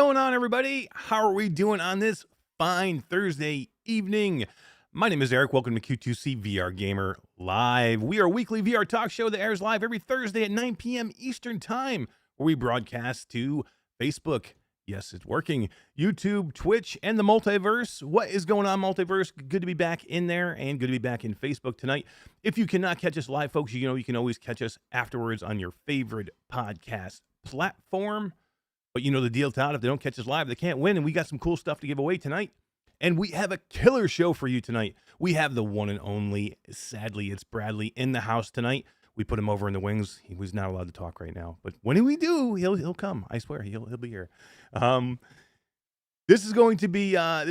going on, everybody? How are we doing on this fine Thursday evening? My name is Eric. Welcome to Q2C-VR Gamer Live. We are a weekly VR talk show that airs live every Thursday at 9 p.m. Eastern Time, where we broadcast to Facebook. Yes, it's working. YouTube, Twitch, and the multiverse. What is going on, multiverse? Good to be back in there and good to be back in Facebook tonight. If you cannot catch us live, folks, you know you can always catch us afterwards on your favorite podcast platform. But you know the deal, Todd. If they don't catch us live, they can't win. And we got some cool stuff to give away tonight. And we have a killer show for you tonight. We have the one and only SadlyItsBradley in the house tonight. We put him over in the wings. He was not allowed to talk right now, but when we do, he'll come. I swear, he'll be here. This is going to be a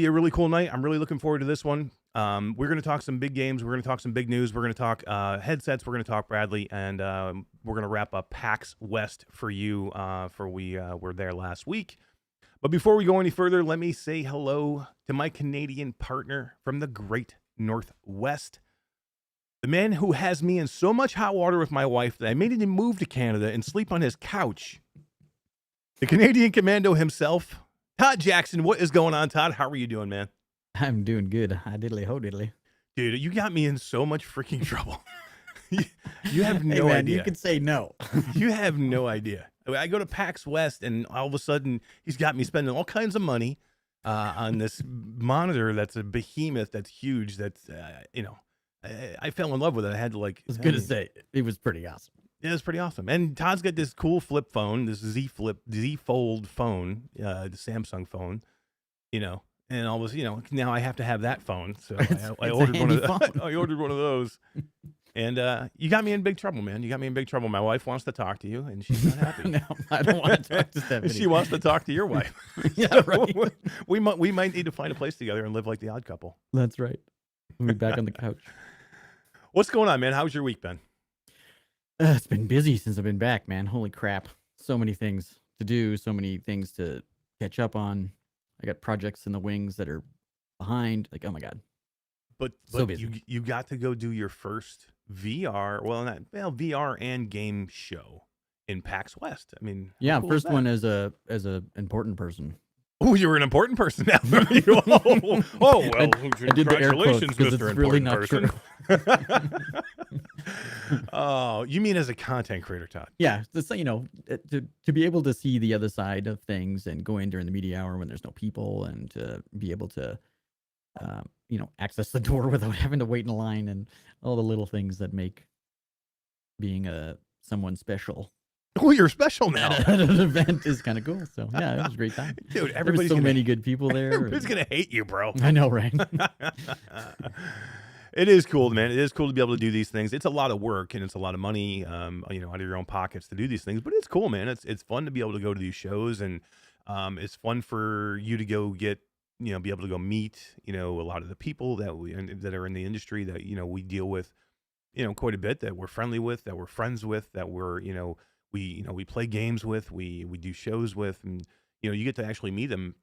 really cool night. I'm really looking forward to this one. We're going to talk some big games. We're going to talk some big news. We're going to talk headsets. We're going to talk Bradley, and we're going to wrap up PAX West for you. We were there last week. But before we go any further, let me say hello to my Canadian partner from the Great Northwest. The man who has me in so much hot water with my wife that I made him move to Canada and sleep on his couch. The Canadian Commando himself, Todd Jackson. What is going on, Todd? How are you doing, man? I'm doing good. Hi diddly ho diddly. Dude, you got me in so much freaking trouble. You have no idea. You can say no. You have no idea. I go to PAX West, and all of a sudden, he's got me spending all kinds of money on this monitor that's a behemoth, that's huge, that's, I fell in love with it. I had to I was going to say, it was pretty awesome. Yeah, it's pretty awesome. And Todd's got this cool flip phone, this Z Fold phone, the Samsung phone, and all this, now I have to have that phone. So I ordered one of I ordered one of those. And you got me in big trouble, man. You got me in big trouble. My wife wants to talk to you, and she's not happy. No, I don't want to talk to Stephanie. She wants to talk to your wife. Yeah, right. We might need to find a place together and live like the Odd Couple. That's right. We'll be back on the couch. What's going on, man? How's your week been? It's been busy since I've been back, man. Holy crap. So many things to do, so many things to catch up on. I got projects in the wings that are behind. Like, oh my God. But so busy. You got to go do your first VR and game show in PAX West. I mean, yeah, cool first one as a important person. Oh, you're an important person now. Oh, well, I did the air quotes because it's really not person. Oh, you mean as a content creator, Todd? Yeah, to be able to see the other side of things and go in during the media hour when there's no people, and to be able to access the door without having to wait in a line, and all the little things that make being someone special. Oh, you're special now. At an event is kind of cool. So yeah, it was a great time. Dude, everybody's so many good people there. Everybody's gonna hate you, bro. I know, right? It is cool, man. It is cool to be able to do these things. It's a lot of work and it's a lot of money, out of your own pockets to do these things. But it's cool, man. It's fun to be able to go to these shows, and it's fun for you to go get, be able to go meet, a lot of the people that are in the industry that we deal with, quite a bit, that we're friendly with, that we're friends with, that we're we play games with, we do shows with, and you get to actually meet them,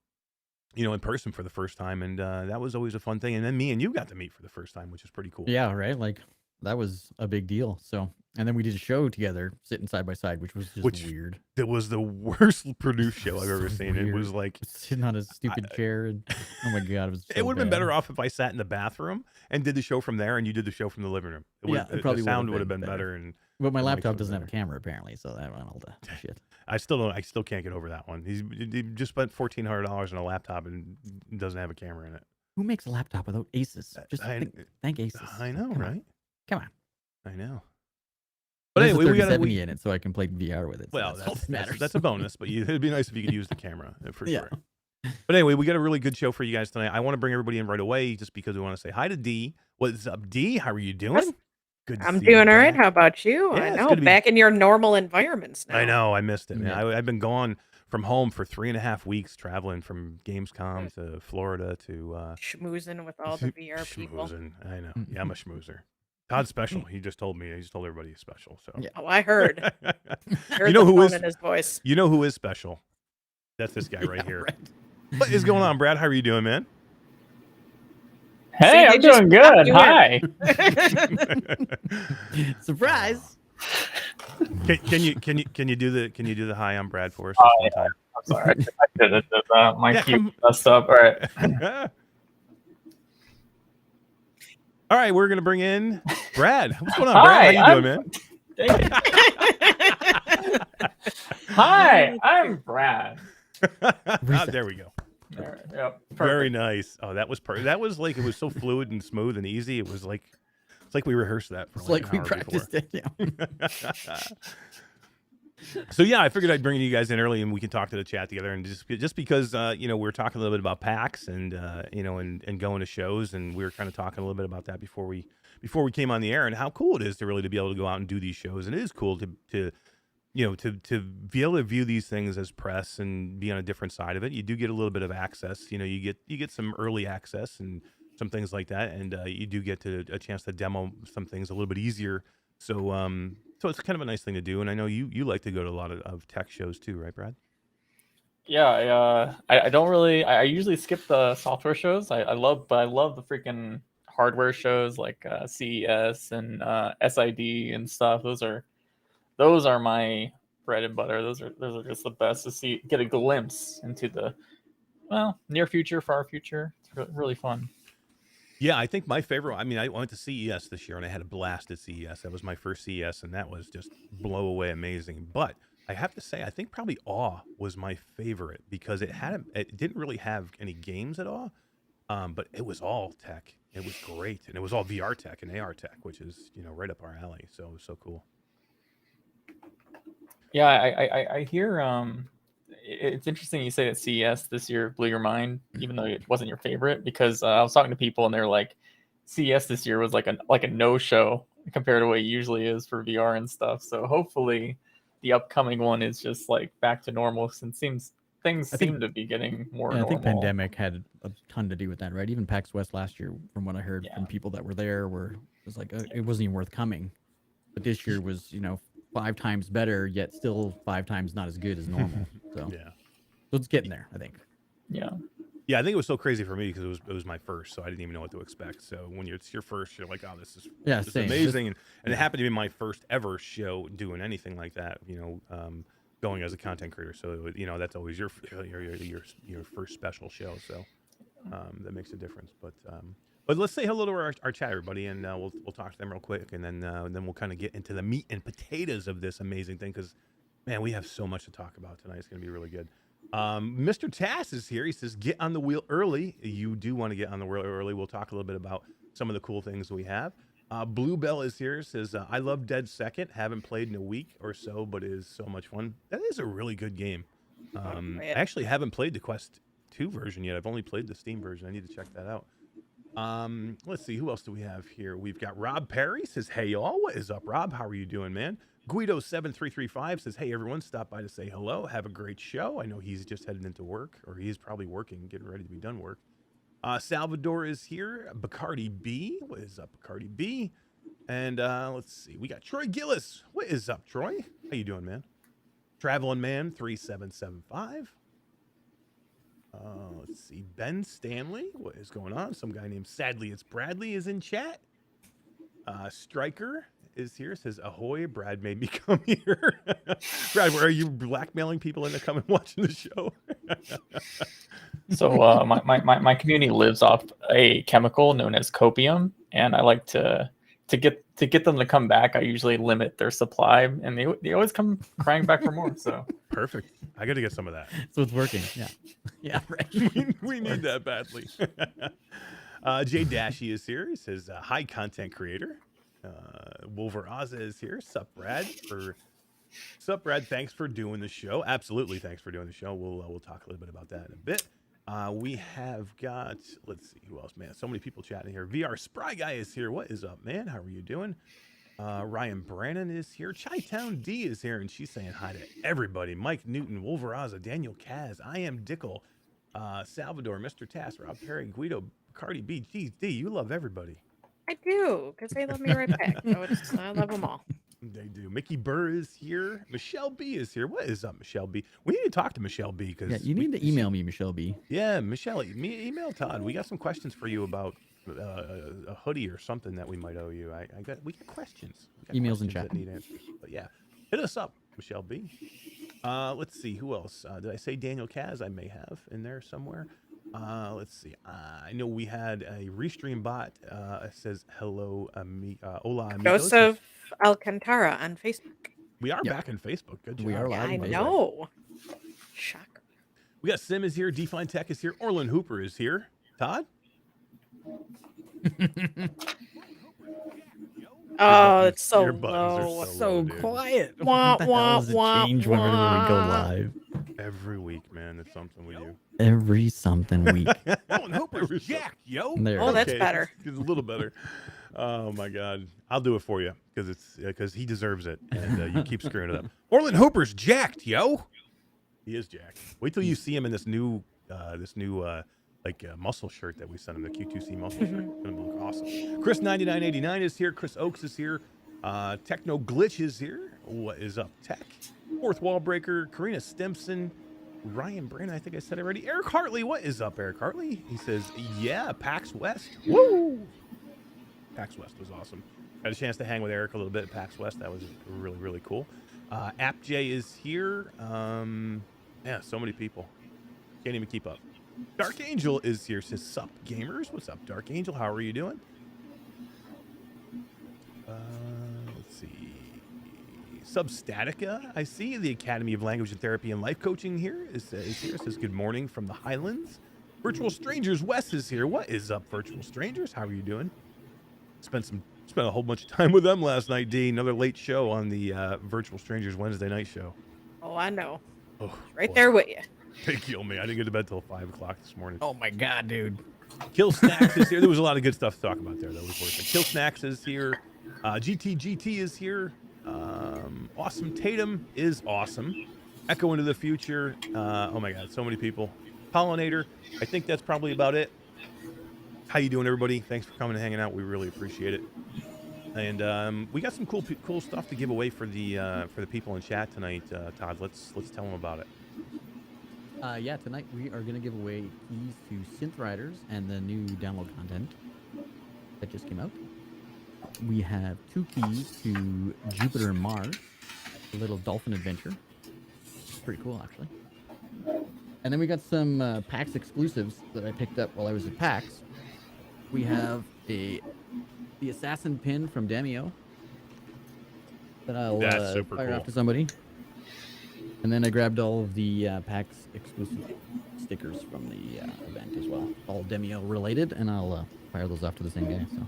in person for the first time, and that was always a fun thing. And then me and you got to meet for the first time, which is pretty cool. Yeah, right. Like that was a big deal. So, and then we did a show together, sitting side by side, which was just weird. That was the worst produced show I've ever seen. Weird. It was like sitting on a stupid chair, and oh my God, it was. It would have been better off if I sat in the bathroom and did the show from there, and you did the show from the living room. The sound would have been better. And but my laptop doesn't have a camera apparently, so that went all the shit. I still can't get over that one. He just spent $1,400 on a laptop and doesn't have a camera in it. Who makes a laptop without Asus? Just thank Asus. I know, right? Come on. I know. But anyway, we got in it, so I can play VR with it. Well, so that's a bonus, but it'd be nice if you could use the camera for sure. But anyway, we got a really good show for you guys tonight. I want to bring everybody in right away just because we want to say hi to D. What's up, D? How are you doing? Good. I'm doing all right. How about you? Yeah, I know, back in your normal environments now. I know. I missed it, man. I've been gone from home for 3.5 weeks, traveling from Gamescom to Florida to schmoozing with all the VR people. I know. Yeah, I'm a schmoozer. Todd's special. He just told me. He just told everybody he's special. So. Yeah. Oh, I heard. Who is in his voice? You know who is special? That's this guy right here. Right. What is going on, Brad? How are you doing, man? Hey, I'm doing good. Hi. Surprise. Can you do the hi? I'm Brad for us one time? I'm sorry. I did it. My Yeah, cue messed up. All right. All right, we're gonna bring in Brad. What's going on, Brad? How you doing, man? Hi, I'm Brad. There we go. There, yep, Very perfect. nice. Oh, that was that was like, it was so fluid and smooth and easy. It was like, it's like we rehearsed that for It's like like an we hour practiced it. Yeah. before. So yeah, I figured I'd bring you guys in early and we can talk to the chat together, and just because you know, we're talking a little bit about PAX and you know, and going to shows, and we were kind of talking a little bit about that before we came on the air, and how cool it is to really to be able to go out and do these shows. And it is cool to you know, to be able to view these things as press and be on a different side of it. You do get a little bit of access. You know, you get some early access and some things like that, and you do get a chance to demo some things a little bit easier. So so it's kind of a nice thing to do. And I know you like to go to a lot of tech shows too, right, Brad? Yeah, I don't really. I usually skip the software shows. I love the freaking hardware shows like CES and SID and stuff. Those are my bread and butter. Those are just the best to get a glimpse into the near future, far future. It's really fun. Yeah, I think my favorite. I mean, I went to CES this year and I had a blast at CES. That was my first CES, and that was just blow away amazing. But I have to say, I think probably Awe was my favorite because it didn't really have any games at all, but it was all tech. It was great, and it was all VR tech and AR tech, which is, you know, right up our alley. So it was so cool. Yeah, I hear it's interesting you say that CES this year blew your mind, even though it wasn't your favorite, because I was talking to people and they're like, CES this year was like a no show compared to what it usually is for VR and stuff. So hopefully the upcoming one is just like back to normal, since things seem to be getting more Yeah, I normal. think pandemic had a ton to do with that, right? Even PAX West last year, from what I heard Yeah. from people that were there, it was like it wasn't even worth coming. But this year was, you know, 5 times better, yet still 5 times not as good as normal. So Yeah. So it's getting there, I think. Yeah. Yeah, I think it was so crazy for me because it was my first, so I didn't even know what to expect. So when it's your first, you're like, oh, this is same. amazing, and it happened to be my first ever show doing anything like that. You know, going as a content creator, so you know, that's always your first special show. So that makes a difference. But let's say hello to our chat, everybody, and we'll talk to them real quick, and then we'll kind of get into the meat and potatoes of this amazing thing, because man, we have so much to talk about tonight. It's gonna be really good. Mr. Tass is here. He says, get on the wheel early. You do want to get on the wheel early. We'll talk a little bit about some of the cool things we have. Bluebell is here. Says, I love Dead Second. Haven't played in a week or so, but it is so much fun. That is a really good game. I actually haven't played the Quest 2 version yet. I've only played the Steam version. I need to check that out. Let's see. Who else do we have here? We've got Rob Perry. Says, hey, y'all. What is up, Rob? How are you doing, man? Guido7335 says, hey, everyone, stop by to say hello. Have a great show. I know he's just headed into work, or he's probably working, getting ready to be done work. Salvador is here. Bacardi B. What is up, Bacardi B? And let's see. We got Troy Gillis. What is up, Troy? How you doing, man? Traveling Man 3775. Let's see. Ben Stanley. What is going on? Some guy named SadlyItsBradley is in chat. Striker is here. Says, ahoy, Brad made me come here. Brad, are you blackmailing people into coming watching the show? So my community lives off a chemical known as copium, and I like to get them to come back. I usually limit their supply, and they always come crying back for more. So perfect. I got to get some of that. So it's working. Yeah. Yeah, right. we need that badly. Jay Dashy is here. He says, hi, content creator. Wolveraza is here. Sup, Brad? Thanks for doing the show. Absolutely, thanks for doing the show. We'll talk a little bit about that in a bit. We have got, let's see, who else, man? So many people chatting here. VR Spry Guy is here. What is up, man? How are you doing? Ryan Brannon is here. Chi-Town D is here, and she's saying hi to everybody. Mike Newton, Wolveraza, Daniel Kaz, I am Dickel, Salvador, Mr. Tass, Rob Perry, Guido, Cardi B. Geez, D, you love everybody. I do, because they love me right back. So I love them all. They do. Mickey Burr is here. Michelle B is here. What is up, Michelle B? We need to talk to Michelle B, because Yeah, you need to email me, Michelle B. Yeah, Michelle, email Todd. We got some questions for you about a hoodie or something that we might owe you. We got questions. Emails in chat. That need answers. But yeah, hit us up, Michelle B. Let's see who else. Did I say Daniel Kaz? I may have in there somewhere. Let's see. I know we had a restream bot. It says hello, hola amigos. Joseph Alcantara on Facebook. We are Yep. back in Facebook. Good job. We are Yeah, live I on Facebook. know. Shocker. We got Sim is here. Define Tech is here. Orlin Hooper is here. Todd? Oh, it's so Your buttons are low. so low, dude. quiet. Wah, What the hell wah, does it wah, change whenever we go wah. live? Every week, man. It's something we do. Every something week. Orlin Hooper's jacked, yo. There. Oh, that's Okay, better. It's a little better. Oh my God, I'll do it for you because he deserves it, and you keep screwing it up. Orlin Hooper's jacked, yo. He is jacked. Wait till you see him in this new muscle shirt that we sent him, the Q2C muscle shirt. It's gonna look awesome. Chris 9989 is here. Chris Oakes is here. Techno Glitch is here. What is up, Tech? Fourth Wall Breaker. Karina Stimson. Ryan Brandon, I think I said it already. Eric Hartley, what is up, Eric Hartley? He says, yeah, PAX West. Woo! PAX West was awesome. Had a chance to hang with Eric a little bit at PAX West. That was really, really cool. AppJ is here. Yeah, so many people. Can't even keep up. Dark Angel is here. Says, sup, gamers? What's up, Dark Angel? How are you doing? Let's see. Substatica, I see. The Academy of Language and Therapy and Life Coaching here is here. Says, good morning from the Highlands. Virtual Strangers, Wes is here. What is up, Virtual Strangers? How are you doing? Spent a whole bunch of time with them last night, D. Another late show on the Virtual Strangers Wednesday night show. Oh, I know. Oh, Right boy. there with you. They killed me. I didn't get to bed till 5 o'clock this morning. Oh my God, dude. Kill Snacks is here. There was a lot of good stuff to talk about there. That was worth it. Kill Snacks is here. GT is here. Awesome Tatum is awesome. Echo into the Future. Oh my God, so many people. Pollinator. I think that's probably about it. How you doing, everybody? Thanks for coming and hanging out. We really appreciate it. And we got some cool stuff to give away for the people in chat tonight. Todd, let's tell them about it. Yeah, tonight we are going to give away keys to Synth Riders and the new download content that just came out. We have 2 keys to Jupiter and Mars, a little dolphin adventure. It's pretty cool, actually. And then we got some PAX exclusives that I picked up while I was at PAX. We have the assassin pin from Demeo that I'll super fire cool. off to somebody. And then I grabbed all of the PAX exclusive stickers from the event as well, all Demeo related, and I'll fire those off to the same guy. So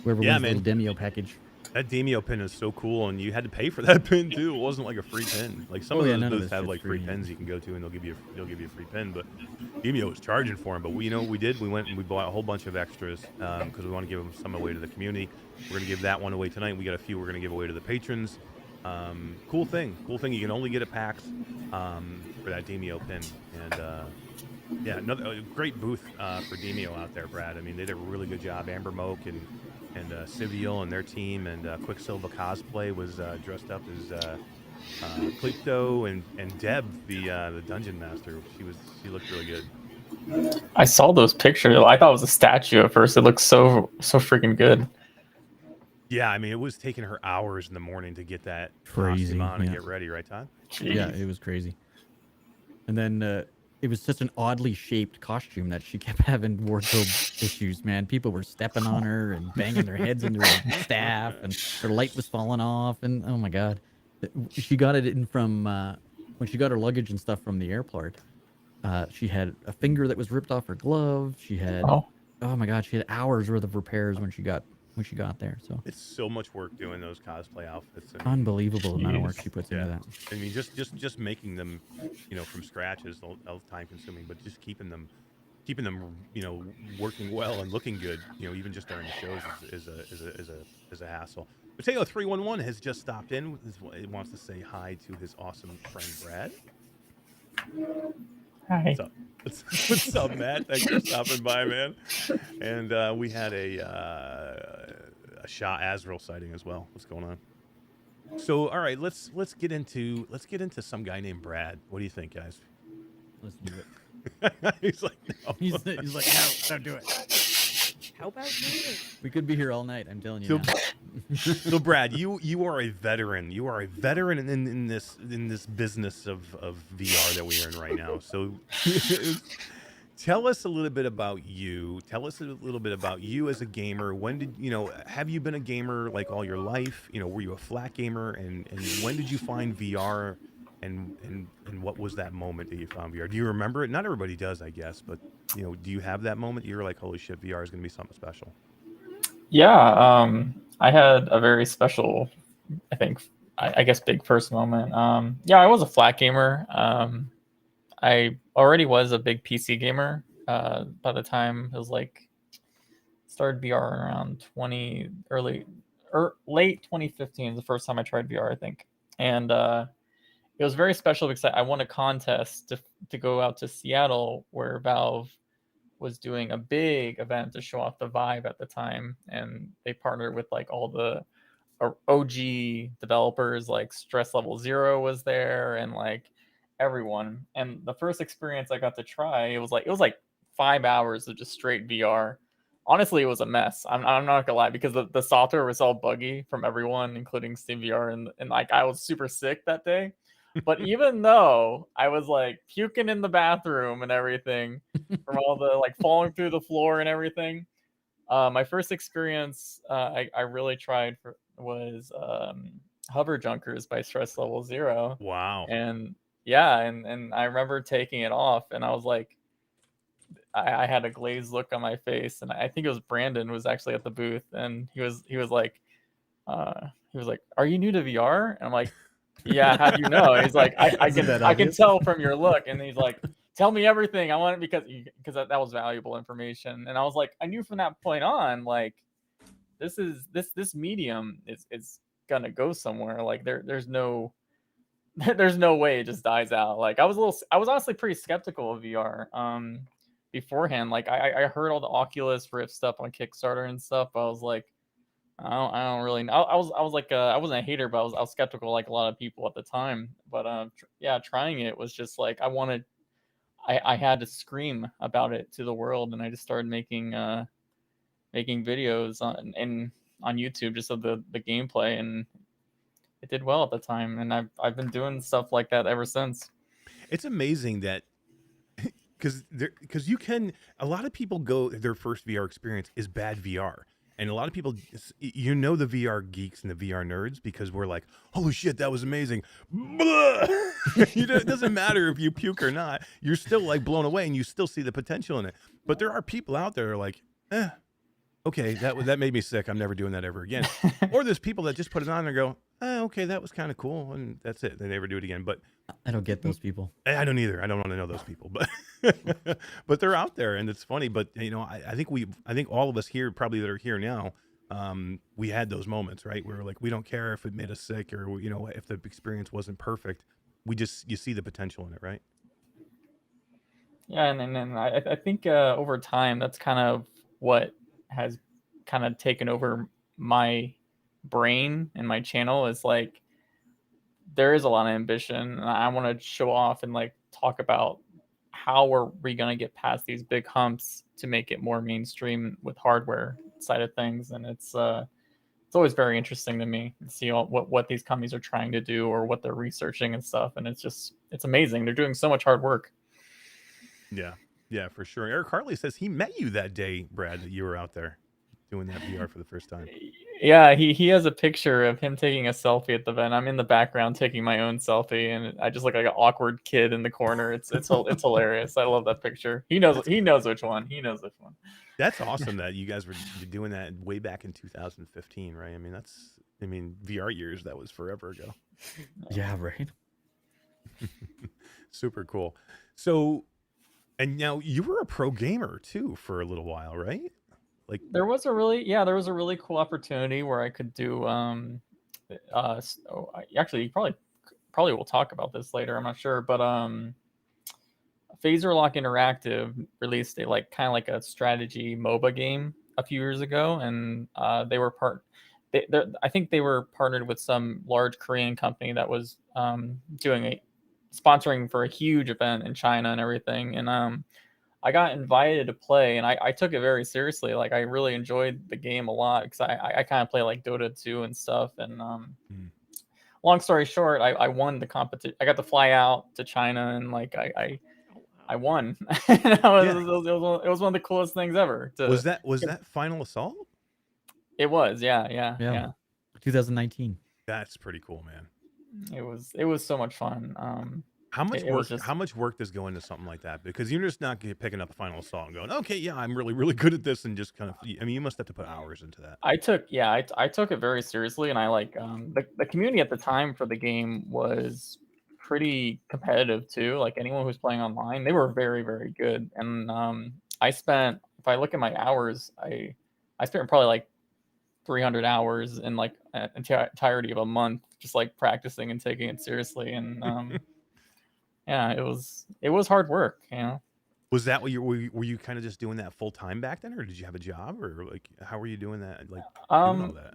whoever wins the little Demeo package. That Demeo pin is so cool, and you had to pay for that pin too. It wasn't like a free pin. Like some of those booths have like free pins you can go to, and they'll give you a free pin. But Demeo was charging for them. But we know what we did. We went and we bought a whole bunch of extras because we want to give them some away to the community. We're gonna give that one away tonight. We got a few we're gonna give away to the patrons. Cool thing. You can only get at PAX for that Demeo pin. And yeah, another great booth for Demeo out there, Brad. I mean, they did a really good job. Amber Moke and Civial and their team, and Quicksilver Cosplay was dressed up as Klepto, and Deb, the dungeon master. She looked really good. I saw those pictures. I thought it was a statue at first. It looks so freaking good. Yeah, I mean, it was taking her hours in the morning to get that Crazy, costume on and yeah. get ready, right, Todd? Jeez. Yeah, it was crazy. And then it was such an oddly shaped costume that she kept having wardrobe issues, man. People were stepping on her and banging their heads into her staff, and her light was falling off, and oh my God. She got it in from, when she got her luggage and stuff from the airport, she had a finger that was ripped off her glove. She had, oh my God, she had hours worth of repairs when she got there. So It's so much work doing those cosplay outfits. I mean, unbelievable amount of work she puts into that. I mean, just making them, from scratch is time consuming, but just keeping them, working well and looking good, even just during the shows is a hassle. Mateo 311 has just stopped in. He wants to say hi to his awesome friend Brad. Hi. What's up, Matt? Thanks for stopping by, man. And we had a Shah Azrael sighting as well. What's going on? So, all right, let's get into some guy named Brad. What do you think, guys? Let's do it. He's like, no. He's like, no, don't do it. How about you? We could be here all night. I'm telling you So, now. so Brad, you are a veteran. You are a veteran in this business of VR that we are in right now. So tell us a little bit about you. Tell us a little bit about you as a gamer. When did have you been a gamer like all your life? Were you a flat gamer? And when did you find VR? And what was that moment that you found VR? Do you remember it? Not everybody does, I guess, but do you have that moment? You're like, holy shit, VR is going to be something special. Yeah, I had a very special, I think, I guess, big first moment. Yeah, I was a flat gamer. I already was a big PC gamer. By the time it was like started VR around late 2015 is the first time I tried VR, I think, and it was very special because I won a contest to go out to Seattle where Valve was doing a big event to show off the Vive at the time, and they partnered with like all the OG developers, like Stress Level Zero was there, and like everyone. And the first experience I got to try, it was like 5 hours of just straight VR. Honestly, it was a mess. I'm not gonna lie, because the software was all buggy from everyone, including SteamVR, and like I was super sick that day. But even though I was like puking in the bathroom and everything from all the like falling through the floor and everything, my first experience I really tried was Hover Junkers by Stress Level Zero. Wow. And yeah, and I remember taking it off, and I was like, I had a glazed look on my face, and I think it was Brandon was actually at the booth, and he was like, "Are you new to VR?" And I'm like, "Yeah, how do you know?" And he's like, I can obvious? tell from your look." And he's like, "Tell me everything. I want it because that was valuable information." And I was like, I knew from that point on, like, this medium is gonna go somewhere. Like there's no there's no way it just dies out. Like I was honestly pretty skeptical of VR beforehand. Like I heard all the Oculus Rift stuff on Kickstarter and stuff. I was like, I don't really know. I was like I wasn't a hater, but I was skeptical like a lot of people at the time. But yeah, trying it was just like I had to scream about it to the world, and I just started making videos on YouTube just of the gameplay, and it did well at the time, and I've been doing stuff like that ever since. It's amazing that because you can, a lot of people go, their first VR experience is bad VR. And a lot of people, the VR geeks and the VR nerds, because we're like, holy shit, that was amazing. It doesn't matter if you puke or not. You're still like blown away, and you still see the potential in it. But there are people out there who are like, okay, that made me sick. I'm never doing that ever again. Or there's people that just put it on and go, okay, that was kind of cool, and that's it. They never do it again. But I don't get those people. I don't either. I don't want to know those people, but but they're out there, and it's funny. But I think all of us here, probably that are here now, we had those moments, right? Where we're like, we don't care if it made us sick, or if the experience wasn't perfect. You see the potential in it, right? Yeah, and I think over time, that's kind of what has kind of taken over my brain and my channel, is like there is a lot of ambition, and I want to show off and like talk about how are we going to get past these big humps to make it more mainstream with hardware side of things. And it's always very interesting to me to see what these companies are trying to do or what they're researching and stuff, and it's amazing. They're doing so much hard work. Yeah, for sure. Eric Hartley says he met you that day, Brad, that you were out there doing that VR for the first time. Yeah, he has a picture of him taking a selfie at the event. I'm in the background taking my own selfie, and I just look like an awkward kid in the corner. It's hilarious. I love that picture. He knows which one. He knows which one. That's awesome that you guys were doing that way back in 2015, right? I mean, VR years, that was forever ago. Yeah, right. Super cool. So, and now you were a pro gamer too for a little while, right? Like there was a really cool opportunity where I could do actually you probably will talk about this later, I'm not sure, but Phaser Lock Interactive released a kind of like a strategy MOBA game a few years ago, and they were I think they were partnered with some large Korean company that was sponsoring for a huge event in China and everything. And I got invited to play, and I took it very seriously. Like I really enjoyed the game a lot because I kind of play like Dota 2 and stuff. And long story short, I won the competition. I got to fly out to China, and like I won. It was one of the coolest things ever. Was that Final Assault? It was, yeah. 2019. That's pretty cool, man. It was so much fun. How much it was work? How much work does go into something like that? Because you're just not picking up the Final Assault and going, okay, yeah, I'm really, really good at this, and just kind of. I mean, you must have to put hours into that. I took it very seriously, and I like the community at the time for the game was pretty competitive too. Like anyone who's playing online, they were very, very good. And I spent, if I look at my hours, I spent probably like 300 hours in like entirety of a month, just like practicing and taking it seriously. And yeah, it was hard work, you know. Was that what were you kind of just doing that full time back then, or did you have a job, or like how were you doing that? Like doing all that?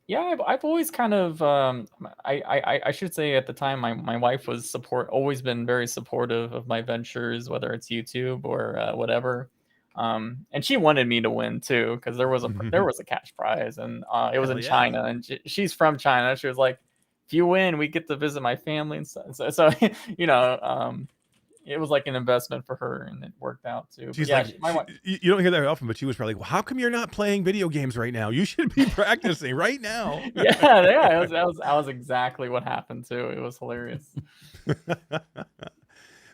Yeah, I've always kind of I should say at the time my wife was always been very supportive of my ventures, whether it's YouTube or whatever. And she wanted me to win too because there was a cash prize, and it was in China, and she's from China. She was like, if you win, we get to visit my family and stuff. So you know, it was like an investment for her, and it worked out too. She's like, you don't hear that often, but she was probably like, well, how come you're not playing video games right now? You should be practicing right now. Yeah, that was exactly what happened too. It was hilarious.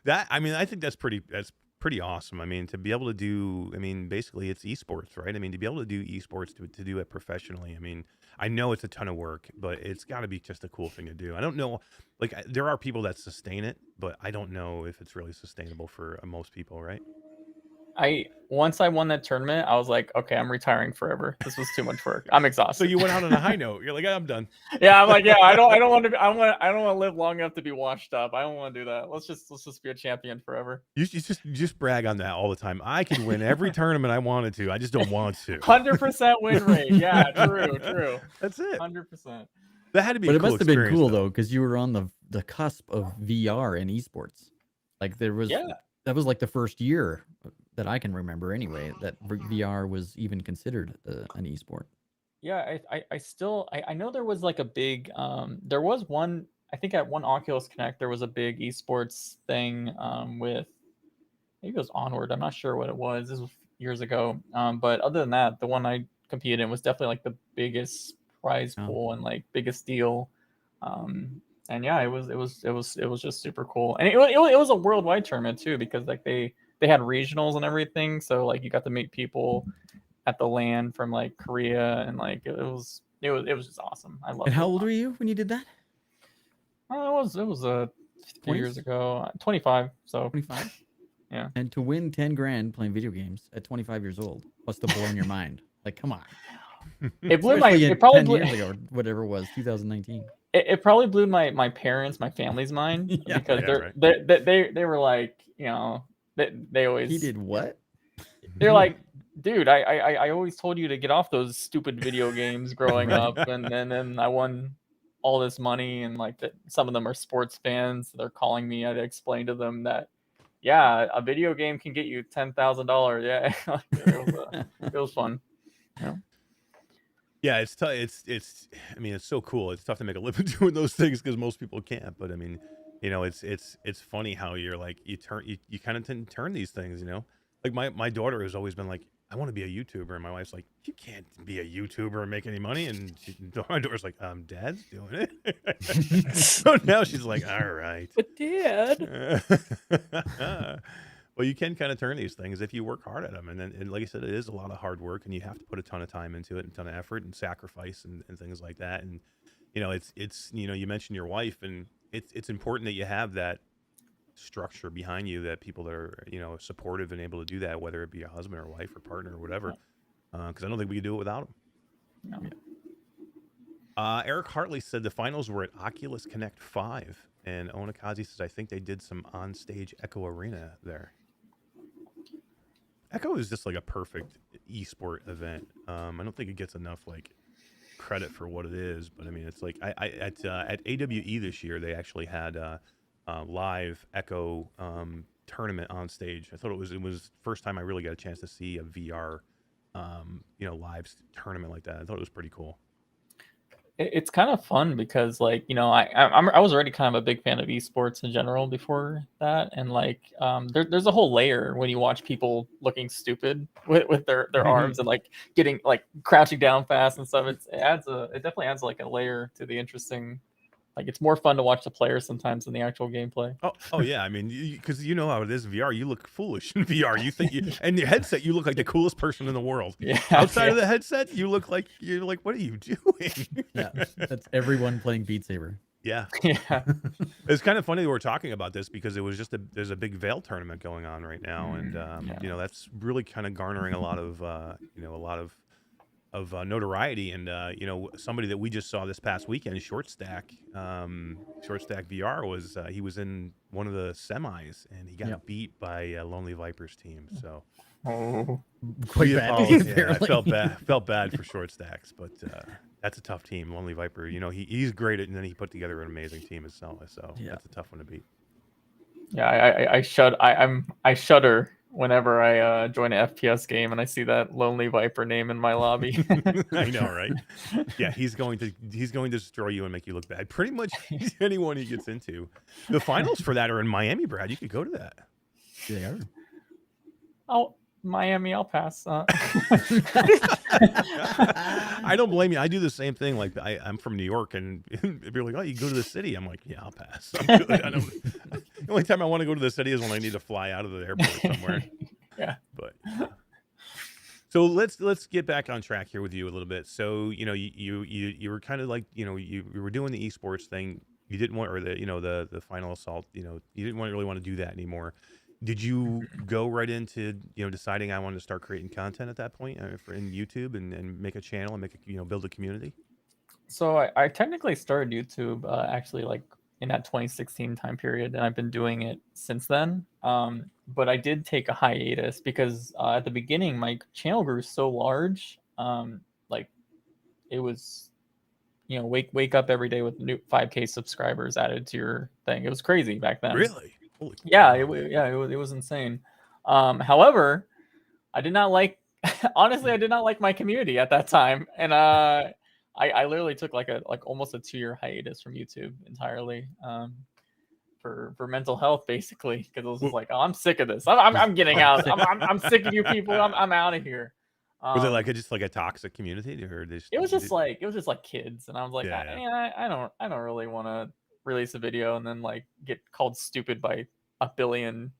I mean, I think that's pretty awesome. I mean, to be able to do, I mean, basically it's esports, right? I mean, to be able to do esports, to do it professionally, I mean, I know it's a ton of work, but it's got to be just a cool thing to do. I don't know, like there are people that sustain it, but I don't know if it's really sustainable for most people, right? Once I won that tournament, I was like, okay, I'm retiring forever. This was too much work. I'm exhausted. So you went out on a high note. You're like, I'm done. Yeah, I'm like, yeah, I don't want to live long enough to be washed up. I don't want to do that. Let's just be a champion forever. You just brag on that all the time. I can win every tournament I wanted to. I just don't want to. 100% win rate. Yeah, true. That's it. 100%. That had to be. But a it cool must have been cool though, because you were on the cusp of VR and esports. Like there was. Yeah. That was like the first year that I can remember anyway that VR was even considered an esport. Yeah, I know there was like a big there was one, I think at one Oculus Connect there was a big esports thing with, maybe it was Onward, I'm not sure what it was. This was years ago. But other than that, the one I competed in was definitely like the biggest prize pool and like biggest deal. And yeah, it was just super cool, and it was a worldwide tournament too, because like they had regionals and everything, so like you got to meet people at the LAN from like Korea, and like it was just awesome. I love it. And how old were you when you did that? It was a few years ago. 25. So 25. Yeah. And to win 10 grand playing video games at 25 years old must have blown your mind. Like, come on. It blew it probably 10 years ago, or whatever it was, 2019. It probably blew my parents, my family's mind, because they were like, you know, they always. He did what? They're like, dude, I always told you to get off those stupid video games growing up, and then I won all this money, and like some of them are sports fans. They're calling me. I had to explain to them that, yeah, a video game can get you $10,000. Yeah, it was fun. Yeah. Yeah, it's tough. It's. I mean, it's so cool. It's tough to make a living doing those things because most people can't. But I mean, you know, it's funny how you're like you kind of turn these things. You know, like my daughter has always been like, I want to be a YouTuber, and my wife's like, you can't be a YouTuber and make any money. And my daughter's like, Dad's doing it. So now she's like, all right, but Dad. Well, you can kind of turn these things if you work hard at them. And like I said, it is a lot of hard work, and you have to put a ton of time into it, and a ton of effort and sacrifice and things like that. And, you know, it's, you know, you mentioned your wife, and it's important that you have that structure behind you, that people that are, you know, supportive and able to do that, whether it be a husband or wife or partner or whatever. Because I don't think we could do it without them. No. Eric Hartley said the finals were at Oculus Connect 5. And Onakazi says, I think they did some on-stage Echo Arena there. Echo is just like a perfect esport event. I don't think it gets enough like credit for what it is, but I mean, it's like at AWE this year, they actually had live Echo tournament on stage. I thought it was first time I really got a chance to see a VR, live tournament like that. I thought it was pretty cool. It's kind of fun because, like, I was already kind of a big fan of esports in general before that, and like there's a whole layer when you watch people looking stupid with their arms and like getting like crouching down fast and stuff. It definitely adds like a layer to the interesting. Like, it's more fun to watch the players sometimes than the actual gameplay. Oh yeah. I mean, because you know how it is in VR. You look foolish in VR. You think, and your headset, you look like the coolest person in the world. Yeah. Outside of the headset, you're like, what are you doing? Yeah, that's everyone playing Beat Saber. Yeah. Yeah. It's kind of funny that we're talking about this because it was just there's a big Veil tournament going on right now, and that's really kind of garnering a lot of notoriety, and somebody that we just saw this past weekend, Short Stack VR, was he was in one of the semis and he got beat by Lonely Viper's team. So quite bad. I felt bad for Short Stacks, but that's a tough team. Lonely Viper, he's great at, and then he put together an amazing team himself. So that's a tough one to beat. Yeah, I shudder whenever I join an FPS game and I see that Lonely Viper name in my lobby. I know, right? Yeah, he's going to destroy you and make you look bad. Pretty much anyone he gets into. The finals for that are in Miami, Brad. You could go to that. Yeah. Oh, Miami, I'll pass. I don't blame you. I do the same thing. Like, I'm from New York, and if you're like, oh, you go to the city, I'm like, yeah, I'll pass. I'm good. The only time I want to go to the city is when I need to fly out of the airport somewhere. Yeah. But so let's get back on track here with you a little bit. So you were kind of like you were doing the esports thing. You didn't want, or the final assault. You didn't really want to do that anymore. Did you go right into deciding I wanted to start creating content at that point in YouTube and make a channel and build a community? So I technically started YouTube actually like in that 2016 time period, and I've been doing it since then. But I did take a hiatus because at the beginning my channel grew so large, like it was, wake up every day with new 5K subscribers added to your thing. It was crazy back then. Really? Holy it was insane. However, I did not like honestly I did not like my community at that time, and I literally took like almost a 2-year hiatus from YouTube entirely, for mental health, basically, because I was just like, oh, I'm sick of this. I'm getting out. I'm sick of you people. I'm out of here. Was it like just like a toxic community, or it was just like kids, and I was like, I don't really want to release a video and then like get called stupid by a billion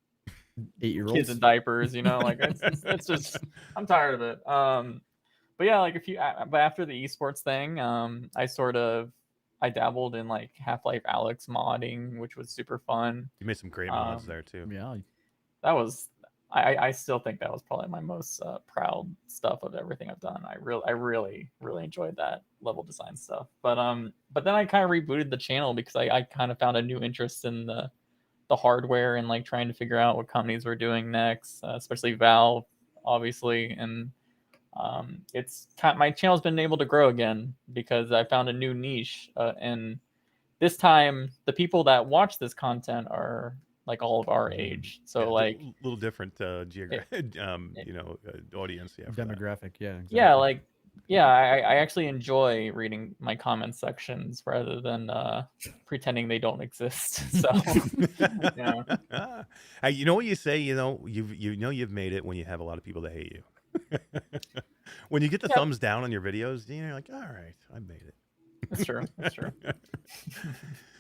8-year-olds kids in diapers, like it's just, I'm tired of it. But yeah, like but after the esports thing, I dabbled in like Half-Life Alyx modding, which was super fun. You made some great mods there too. Yeah, that was, I still think that was probably my most proud stuff of everything I've done. I really enjoyed that level design stuff. But then I kind of rebooted the channel because I kind of found a new interest in the hardware and like trying to figure out what companies were doing next, especially Valve, obviously. And my channel's been able to grow again because I found a new niche, and this time the people that watch this content are like all of our age, so like a little different geographic audience, demographic. Exactly. I actually enjoy reading my comment sections rather than pretending they don't exist. So hey, you know what you say, you've made it when you have a lot of people that hate you. When you get the thumbs down on your videos, you're like, all right, I made it. That's true.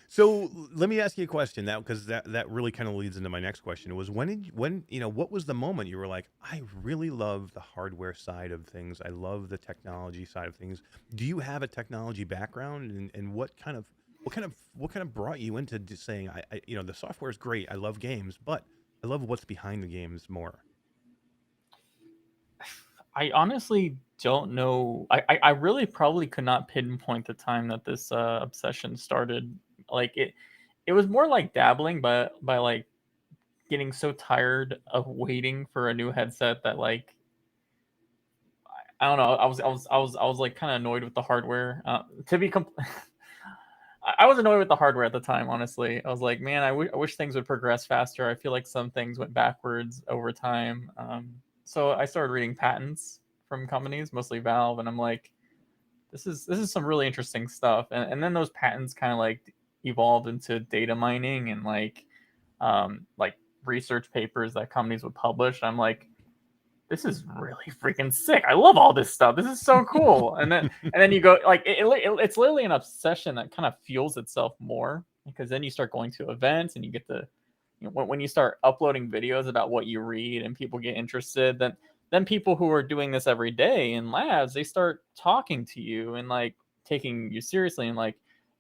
So let me ask you a question now, because that really kind of leads into my next question. It was when what was the moment you were like, I really love the hardware side of things. I love the technology side of things. Do you have a technology background, and what kind of brought you into just saying, I the software is great. I love games, but I love what's behind the games more. I honestly don't know. I really probably could not pinpoint the time that this obsession started. Like it was more like dabbling, but by like getting so tired of waiting for a new headset that like I don't know. I was like kind of annoyed with the hardware. To be I was annoyed with the hardware at the time. Honestly, I was like, man, I wish things would progress faster. I feel like some things went backwards over time. So I started reading patents from companies, mostly Valve, and I'm like, this is some really interesting stuff. And then those patents kind of like evolved into data mining and like research papers that companies would publish. I'm like, this is really freaking sick. I love all this stuff. This is so cool. And then you go like it's literally an obsession that kind of fuels itself more, because then you start going to events and you get to, you know, when you start uploading videos about what you read and people get interested, then people who are doing this every day in labs, they start talking to you and like taking you seriously and like,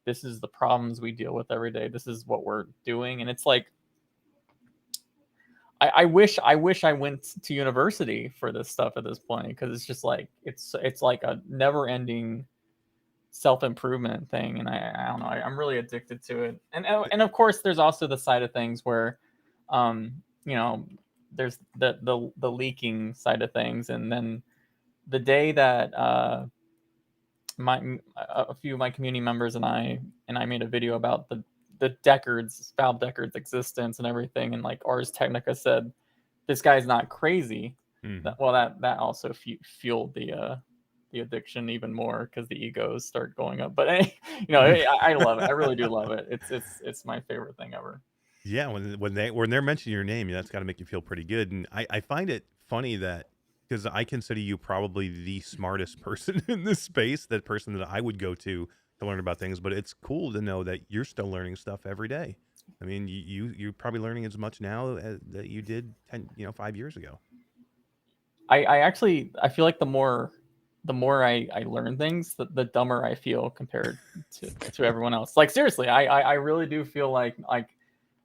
this is the problems we deal with every day. This is what we're doing. And it's like, I wish I went to university for this stuff at this point, because it's just like it's like a never-ending self-improvement thing, and I don't know, I'm really addicted to it. And of course, there's also the side of things where, you know, there's the leaking side of things, and then the day that a few of my community members and I made a video about the Valve Deckard's existence and everything, and like Ars Technica said, this guy's not crazy. That also fueled the addiction even more, because the egos start going up. But you know, I love it. I really do love it. It's my favorite thing ever. Yeah, when they're mentioning your name, that's got to make you feel pretty good. And I find it funny that, because I consider you probably the smartest person in this space, that person that I would go to learn about things, but it's cool to know that you're still learning stuff every day. I mean, you're probably learning as much now as that you did 5 years ago. I feel like the more I learn things, the dumber I feel compared to everyone else. Like seriously, I really do feel like you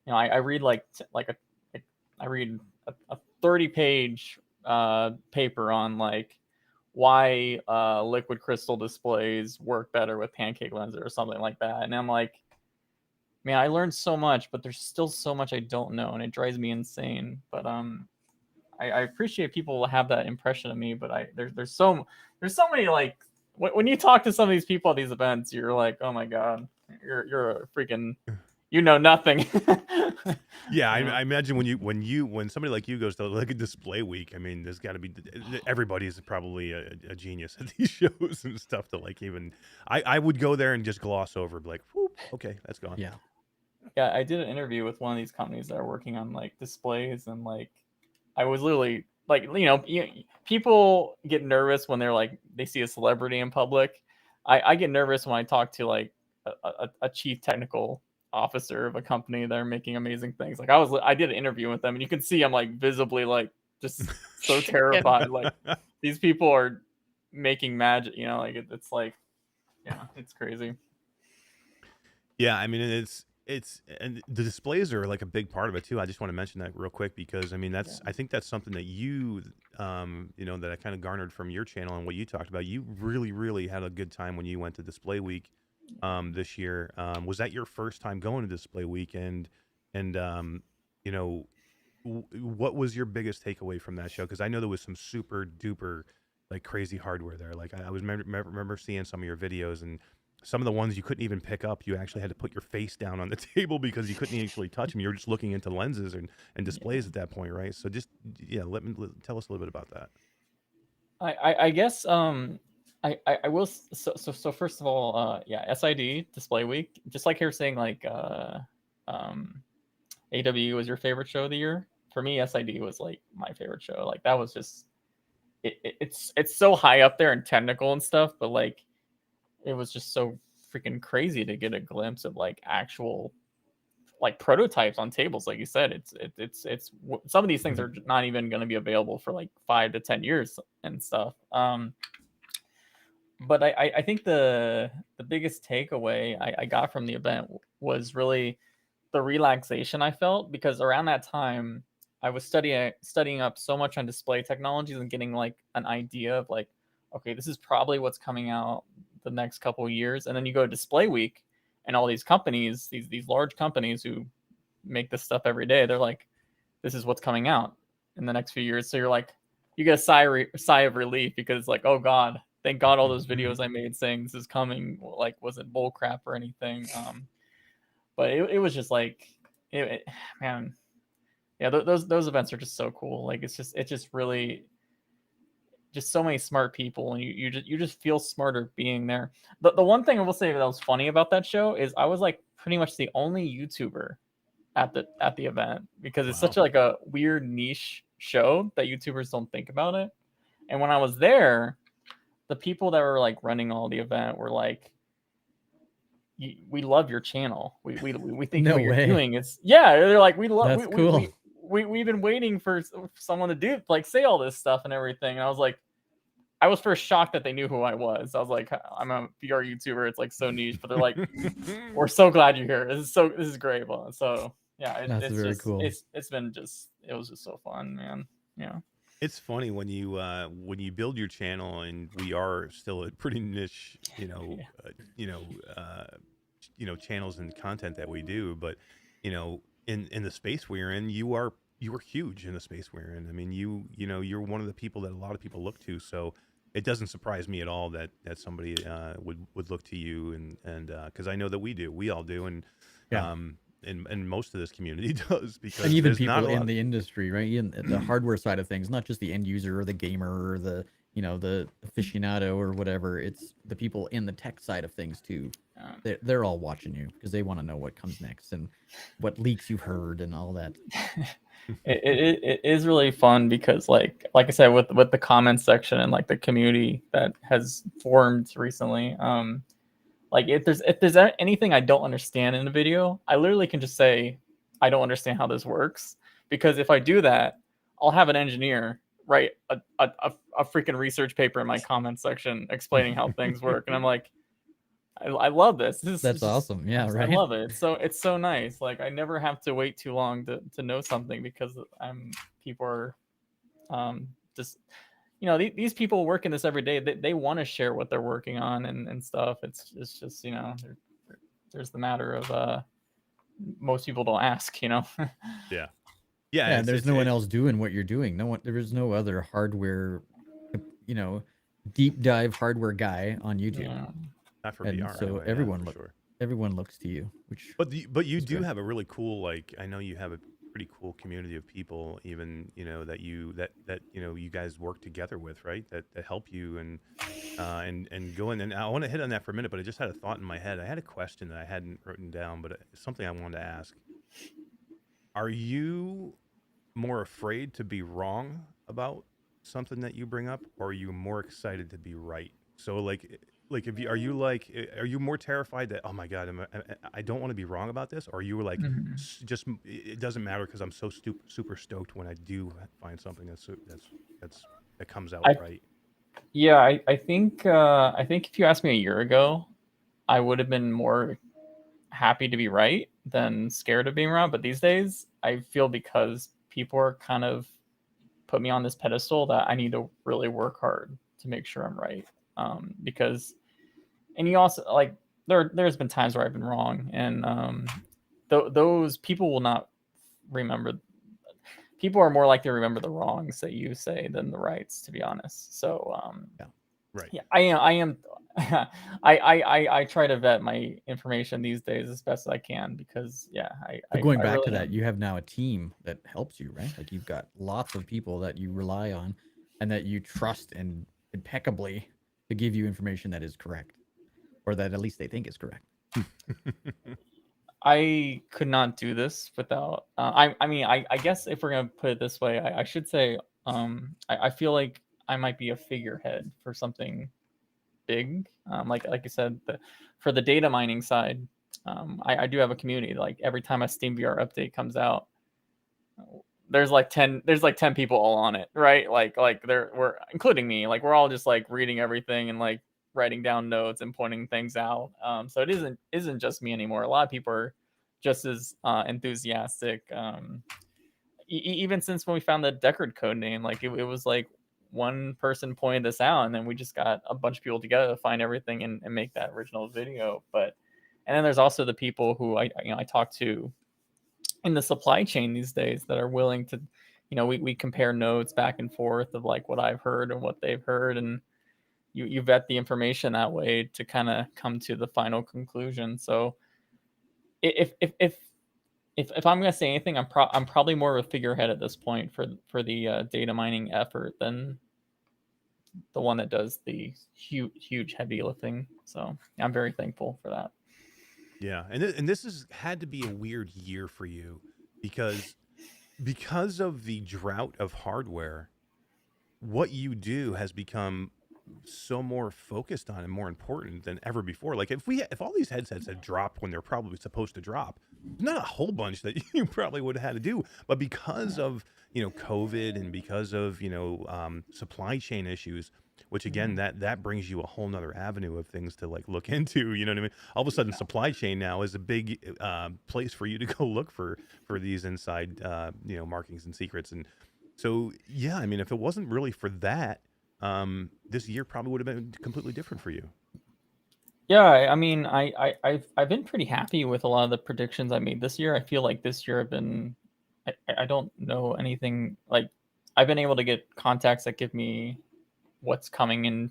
know, I read I read a 30-page paper on like why liquid crystal displays work better with pancake lenses or something like that, and I'm like, man, I learned so much, but there's still so much I don't know, and it drives me insane. But I appreciate people have that impression of me, but there's so many, like when you talk to some of these people at these events, you're like, oh my god, you're a freaking, you know nothing. Yeah, I imagine when somebody like you goes to like a display week, I mean, there's got to be, everybody's probably a genius at these shows and stuff to like even. I would go there and just gloss over, be like, whoop, okay, that's gone. Yeah. Yeah, I did an interview with one of these companies that are working on like displays, and like I was literally like, you know, people get nervous when they're like they see a celebrity in public. I get nervous when I talk to like a chief technical officer of a company that are making amazing things. Like I did an interview with them, and you can see I'm like visibly like just so terrified. Like these people are making magic, you know, like it's like, yeah, it's crazy. Yeah, I mean, and the displays are like a big part of it too. I just want to mention that real quick, because I mean, I think that's something that you know, that I kind of garnered from your channel and what you talked about. You really had a good time when you went to Display Week this year. Was that your first time going to Display Week? And you know, what was your biggest takeaway from that show? Because I know there was some super duper like crazy hardware there. Like I was remember seeing some of your videos, and some of the ones you couldn't even pick up. You actually had to put your face down on the table because you couldn't actually touch them. You were just looking into lenses and displays at that point, right? So just tell us a little bit about that. I guess I will. So first of all, yeah, SID Display Week, just like you're saying, like AW was your favorite show of the year. For me, SID was like my favorite show. Like that was just it's so high up there and technical and stuff, but like it was just so freaking crazy to get a glimpse of like actual like prototypes on tables. Like you said, it's some of these things are not even going to be available for like 5 to 10 years and stuff. But I think the biggest takeaway I got from the event was really the relaxation I felt, because around that time I was studying up so much on display technologies and getting like an idea of like, okay, this is probably what's coming out the next couple of years. And then you go to Display Week, and all these companies, these large companies who make this stuff every day, they're like, this is what's coming out in the next few years. So you're like, you get a sigh of relief, because it's like, oh god, thank God all those videos I made saying this is coming like wasn't bull crap or anything. But it was just like man, yeah, those events are just so cool. Like it's just really just so many smart people, and you just feel smarter being there. The one thing I will say that was funny about that show is I was like pretty much the only YouTuber at the event, because it's such like a weird niche show that YouTubers don't think about it. And when I was there, the people that were like running all the event were like, we love your channel. We think No what you're way. doing is they're like, we love That's cool. we've been waiting for someone to do like say all this stuff and everything. And I was like, I was first shocked that they knew who I was. I was like, I'm a VR YouTuber. It's like so niche, but they're like, we're so glad you're here. This is great. Well, so yeah, That's it's very just cool. it was just so fun, man. Yeah. It's funny when you build your channel, and we are still a pretty niche, channels and content that we do, but in the space we're in, you are huge in the space we're in. I mean, you're one of the people that a lot of people look to, so it doesn't surprise me at all that somebody would look to you, and because I know that we all do, and and most of this community does, because and even there's not people a lot in the industry, right? In the hardware side of things, not just the end user or the gamer or the the aficionado or whatever. It's the people in the tech side of things too. They're all watching you because they want to know what comes next and what leaks you've heard and all that. It is really fun because like I said, with the comment section and like the community that has formed recently, like if there's anything I don't understand in a video, I literally can just say I don't understand how this works, because if I do that, I'll have an engineer write a freaking research paper in my comment section explaining how things work, and I'm like, I love this. That's awesome. Yeah, right. I love it. It's so nice. Like I never have to wait too long to know something, because people are just these people work in this every day. They want to share what they're working on and stuff. It's just there's the matter of most people don't ask. Yeah, There's no one else doing what you're doing. There is no other hardware, deep dive hardware guy on YouTube. Yeah. Not for And VR. so anyway, everyone looks to you. Which but you do great. have a really cool, like, I know you have a pretty cool community of people, even that you guys work together with, right? That help you and go in. And I want to hit on that for a minute, but I just had a thought in my head. I had a question that I hadn't written down, but it's something I wanted to ask. Are you more afraid to be wrong about something that you bring up, or are you more excited to be right? So like are you more terrified that, oh my God, I don't want to be wrong about this, or are you like just it doesn't matter because I'm so super stoked when I do find something that comes out right? Yeah, I think if you asked me a year ago, I would have been more happy to be right than scared of being wrong. But these days, I feel because people are kind of put me on this pedestal that I need to really work hard to make sure I'm right. Because, and you also like there's been times where I've been wrong, and those people will not remember. People are more likely to remember the wrongs that you say than the rights, to be honest. So Right. Yeah, I am. I try to vet my information these days as best as I can, because going back really to that, you have now a team that helps you, right? Like you've got lots of people that you rely on and that you trust and impeccably to give you information that is correct, or that at least they think is correct. I could not do this without. I mean, I guess if we're gonna put it this way, I should say, I feel like I might be a figurehead for something big. Like you said, for the data mining side, I do have a community. Like every time a Steam VR update comes out, there's like 10 people all on it, right? Like we're including me. Like we're all just like reading everything and like writing down notes and pointing things out. So it isn't just me anymore. A lot of people are just as enthusiastic. Even since when we found the Deckard code name, like it was like one person pointed this out, and then we just got a bunch of people together to find everything and make that original video. And then there's also the people who I talk to in the supply chain these days that are willing to, we compare notes back and forth of like what I've heard and what they've heard, and you vet the information that way to kind of come to the final conclusion. So if I'm gonna say anything, I'm probably more of a figurehead at this point for the data mining effort than the one that does the huge heavy lifting. So I'm very thankful for that. Yeah, and this has had to be a weird year for you because of the drought of hardware. What you do has become so more focused on and more important than ever before. Like if all these headsets had dropped when they're probably supposed to drop, not a whole bunch that you probably would have had to do, but because of COVID and because of supply chain issues, which again that brings you a whole nother avenue of things to like look into. You know what I mean? All of a sudden, supply chain now is a big place for you to go look for these inside markings and secrets. And so yeah, I mean, if it wasn't really for that, this year probably would have been completely different for you. Yeah, I mean, I've been pretty happy with a lot of the predictions I made this year. I feel like this year I don't know anything, like I've been able to get contacts that give me what's coming in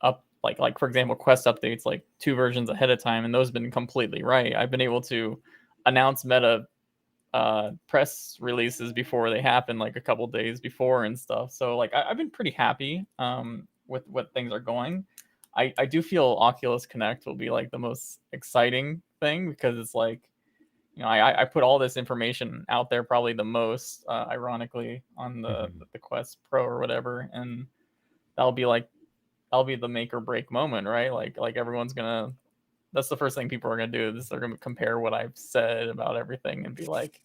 up, like for example, Quest updates like 2 versions ahead of time, and those have been completely right. I've been able to announce meta press releases before they happen, like a couple days before and stuff. So like I've been pretty happy with what things are going. I do feel Oculus Connect will be like the most exciting thing because it's like, I put all this information out there probably the most, ironically, on the Quest Pro or whatever, and that'll be the make or break moment, right? Like everyone's gonna. That's the first thing people are gonna do. Is they're gonna compare what I've said about everything and be like,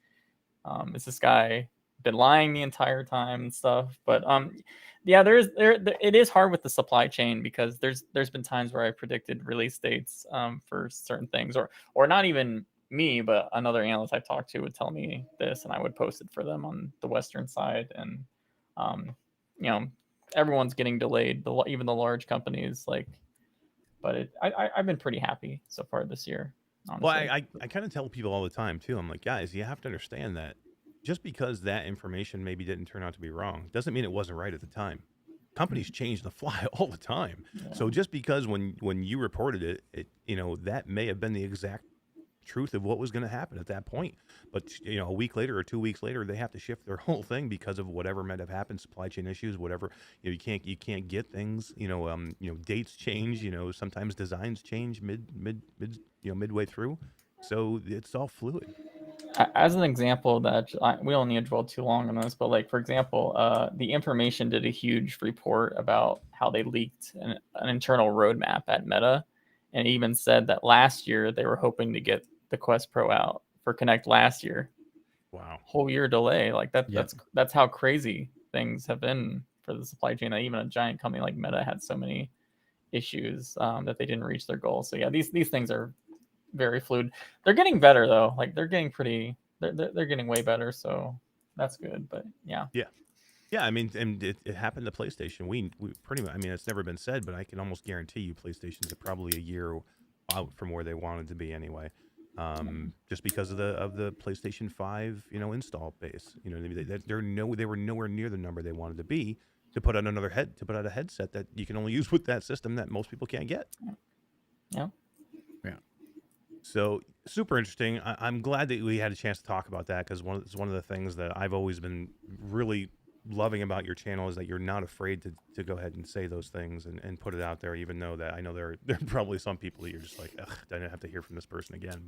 is this guy been lying the entire time and stuff? But yeah, it is hard with the supply chain because there's been times where I predicted release dates for certain things, or not even me, but another analyst I talked to would tell me this, and I would post it for them on the Western side, and everyone's getting delayed, even the large companies, like. But I've been pretty happy so far this year, honestly. Well, I kind of tell people all the time too. I'm like, guys, you have to understand that just because that information maybe didn't turn out to be wrong doesn't mean it wasn't right at the time. Companies change the fly all the time. Yeah. So just because when you reported it, that may have been the exact truth of what was going to happen at that point, but a week later or 2 weeks later, they have to shift their whole thing because of whatever might have happened, supply chain issues, whatever. You can't get things. Dates change. Sometimes designs change midway through. So it's all fluid. As an example, that we don't need to dwell too long on this, but like for example, the Information did a huge report about how they leaked an internal roadmap at Meta, and even said that last year they were hoping to get the Quest Pro out for Connect last year. Wow, whole year delay. Like that. Yep. That's how crazy things have been for the supply chain. That even a giant company like Meta had so many issues that they didn't reach their goal. So yeah, these things are very fluid. They're getting better though. Like they're getting they're getting way better. So that's good. But yeah. Yeah, I mean, and it happened to PlayStation. We pretty much, I mean, it's never been said, but I can almost guarantee you PlayStation's probably a year out from where they wanted to be anyway. Just because of the PlayStation 5, install base. They were nowhere near the number they wanted to be to put out a headset that you can only use with that system that most people can't get. Yeah. So super interesting. I'm glad that we had a chance to talk about that because it's one of the things that I've always been really loving about your channel is that you're not afraid to go ahead and say those things and put it out there, even though that I know there are probably some people that you're just like, ugh, I didn't have to hear from this person again.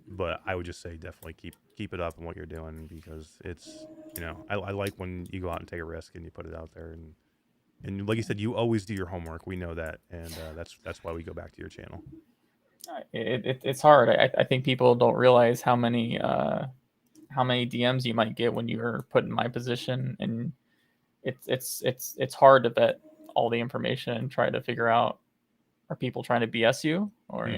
But I would just say definitely keep it up in what you're doing because it's, I like when you go out and take a risk and you put it out there and like you said, you always do your homework. We know that. And that's why we go back to your channel. It's hard. I think people don't realize how many DMs you might get when you're put in my position, and it's hard to vet all the information and try to figure out, are people trying to BS you or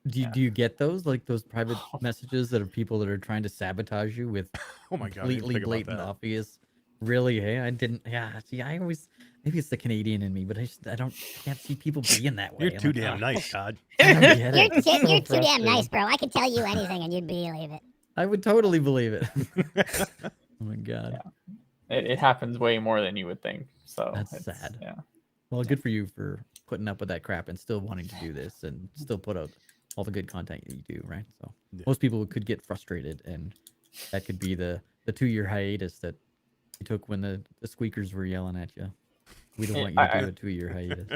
do you get those private messages that are people that are trying to sabotage you with oh my God, completely blatant obvious? Really? Hey, I didn't. Yeah. See, I always. Maybe it's the Canadian in me, but I can't see people being that way. You're too damn nice, Todd. You're too damn nice, bro. I could tell you anything and you'd believe it. I would totally believe it. Oh my God. Yeah. It happens way more than you would think. So That's it's sad. Yeah. Well, good for you for putting up with that crap and still wanting to do this and still put out all the good content you do, right? So Yeah. most people could get frustrated, and that could be the 2-year hiatus that you took when the squeakers were yelling at you. We don't want you to do a 2-year hiatus.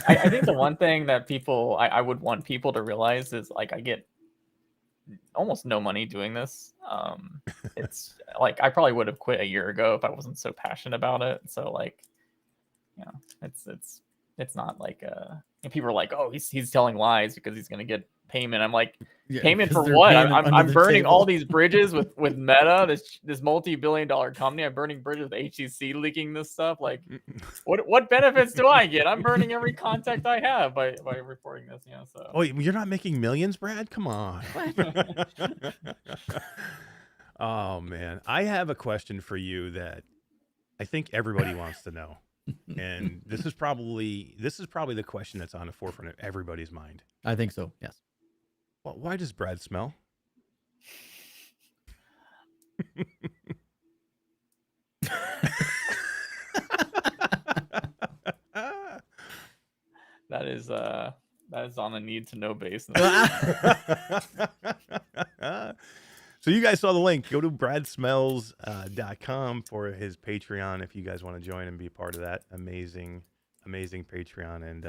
I think the one thing that I would want people to realize is like I get almost no money doing this. It's like I probably would have quit a year ago if I wasn't so passionate about it. So like, you know, it's not like and people are like, oh, he's telling lies because he's gonna get payment. I'm like, Yeah, payment 'cause for they're what? paying them under I'm the burning all table. these bridges with Meta, this multi-billion-dollar company. I'm burning bridges with HTC leaking this stuff. Like, what benefits do I get? I'm burning every contact I have by reporting this. You know, so. Oh, you're not making millions, Brad? Come on. Oh man, I have a question for you that I think everybody wants to know, and this is probably the question that's on the forefront of everybody's mind. I think so. Yes. Well, why does Brad smell? That is on a need to know basis. So you guys saw the link. Go to bradsmells.com for his Patreon if you guys want to join and be part of that amazing Patreon. And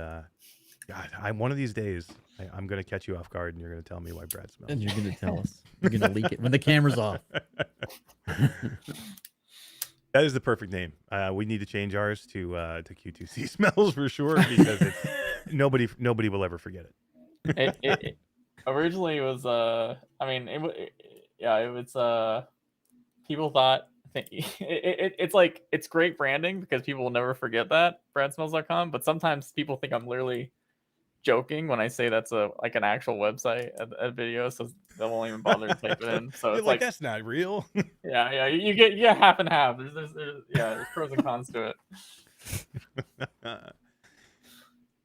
God, one of these days I'm going to catch you off guard and you're going to tell me why Brad smells. And you're going to tell us. You're going to leak it when the camera's off. That is the perfect name. We need to change ours to Q2C Smells for sure, because nobody will ever forget it. It originally was it was people thought it's like it's great branding because people will never forget that bradsmells.com, but sometimes people think I'm literally joking when I say that's an actual website a video, so they won't even bother to type it in. So it's like that's not real. yeah, you get half and half. There's pros and cons to it.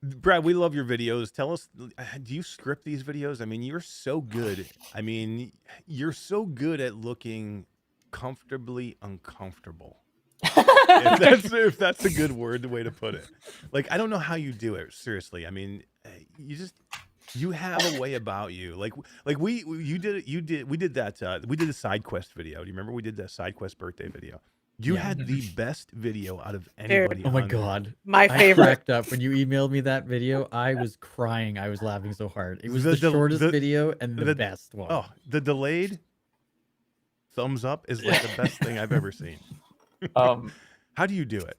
Brad, we love your videos. Tell us, do you script these videos? I mean, you're so good. I mean, you're so good at looking comfortably uncomfortable. if that's a good way to put it. Like, I don't know how you do it. Seriously. I mean, you have a way about you. We did the side quest video. Do you remember we did that side quest birthday video? You had the best video out of anybody. Oh my God. My I favorite. cracked up when you emailed me that video. I was crying. I was laughing so hard. It was the shortest video and the best one. Oh, the delayed thumbs up is like the best thing I've ever seen. How do you do it?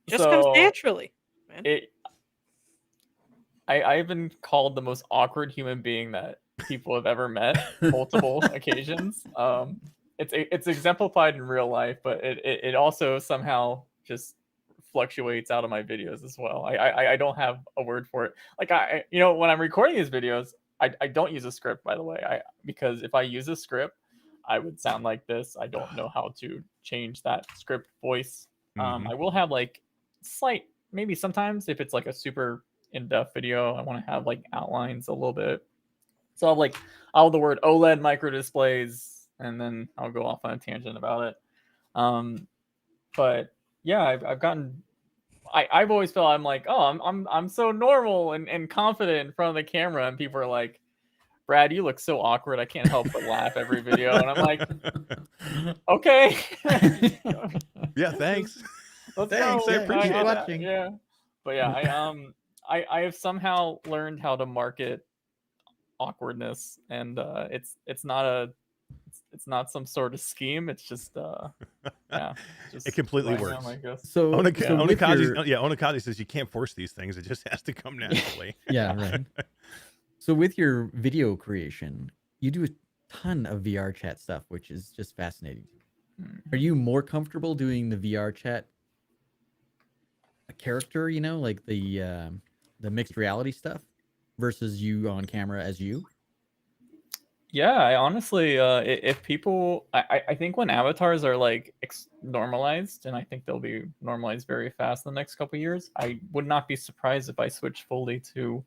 Just comes naturally, man. I've been called the most awkward human being that people have ever met multiple occasions. It's exemplified in real life, but it also somehow just fluctuates out of my videos as well. I don't have a word for it. Like when I'm recording these videos, I don't use a script, by the way. Because if I use a script, I would sound like this. I don't know how to change that script voice. I will have like slight, maybe sometimes if it's like a super in-depth video, I want to have like outlines a little bit. So I'll have the word OLED micro displays, and then I'll go off on a tangent about it. But yeah, I've gotten. I've always felt I'm like, oh, I'm so normal and confident in front of the camera, and people are like, Brad, you look so awkward. I can't help but laugh every video, and I'm like, okay. Yeah, thanks. Let's Thanks, go. I appreciate it. Watching. Yeah, but yeah, I have somehow learned how to market awkwardness, and it's not some sort of scheme. It's just It completely who I works. am, I guess. So, Onakazi says you can't force these things. It just has to come naturally. yeah, right. So with your video creation, you do a ton of VRChat stuff, which is just fascinating. Are you more comfortable doing the VRChat character, like the mixed reality stuff, versus you on camera as you? Yeah, I honestly, if people, I think when avatars are like normalized, and I think they'll be normalized very fast in the next couple of years, I would not be surprised if I switch fully to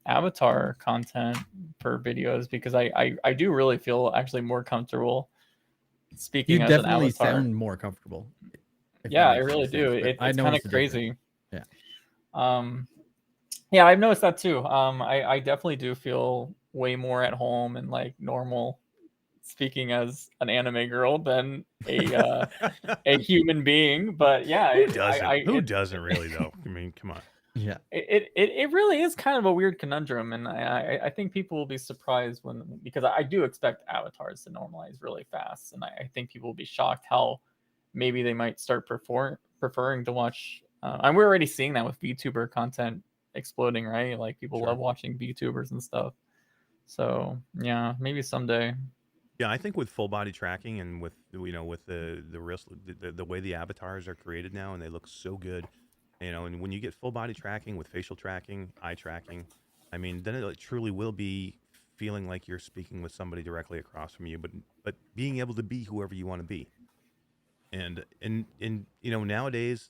avatar content for videos, because I do really feel actually more comfortable speaking You as an definitely avatar. sound more comfortable. if that Yeah, I makes any really do. sense, but I It's kind of noticed the difference. crazy. Yeah. Yeah, I've noticed that too. I definitely do feel way more at home and like normal speaking as an anime girl than a human being. But yeah, Who doesn't? Who doesn't really though? I mean, come on. Yeah. It really is kind of a weird conundrum, and I think people will be surprised because I do expect avatars to normalize really fast, and I think people will be shocked how maybe they might start preferring to watch. And we're already seeing that with VTuber content exploding, right? Like people Sure. love watching VTubers and stuff. So yeah, maybe someday. Yeah, I think with full body tracking and with with the way the avatars are created now and they look so good, and when you get full body tracking with facial tracking, eye tracking, I mean, then it truly will be feeling like you're speaking with somebody directly across from you, but being able to be whoever you want to be. And nowadays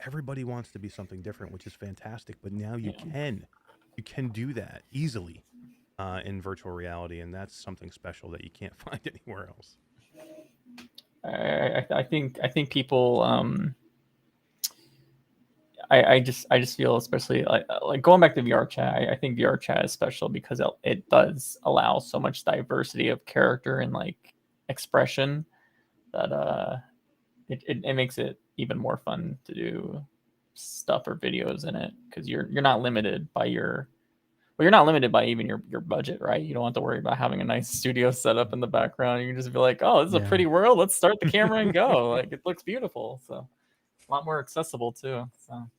everybody wants to be something different, which is fantastic, but now you can do that easily in virtual reality, and that's something special that you can't find anywhere else. I think people I just feel, especially like going back to VRChat, I think VRChat is special because it does allow so much diversity of character and like expression that it makes it even more fun to do stuff or videos in it, because you're not limited by you're not limited by even your budget, right? You don't have to worry about having a nice studio set up in the background. You can just be like, oh, this is a Yeah. pretty world. Let's start the camera and go. Like it looks beautiful. So a lot more accessible too. So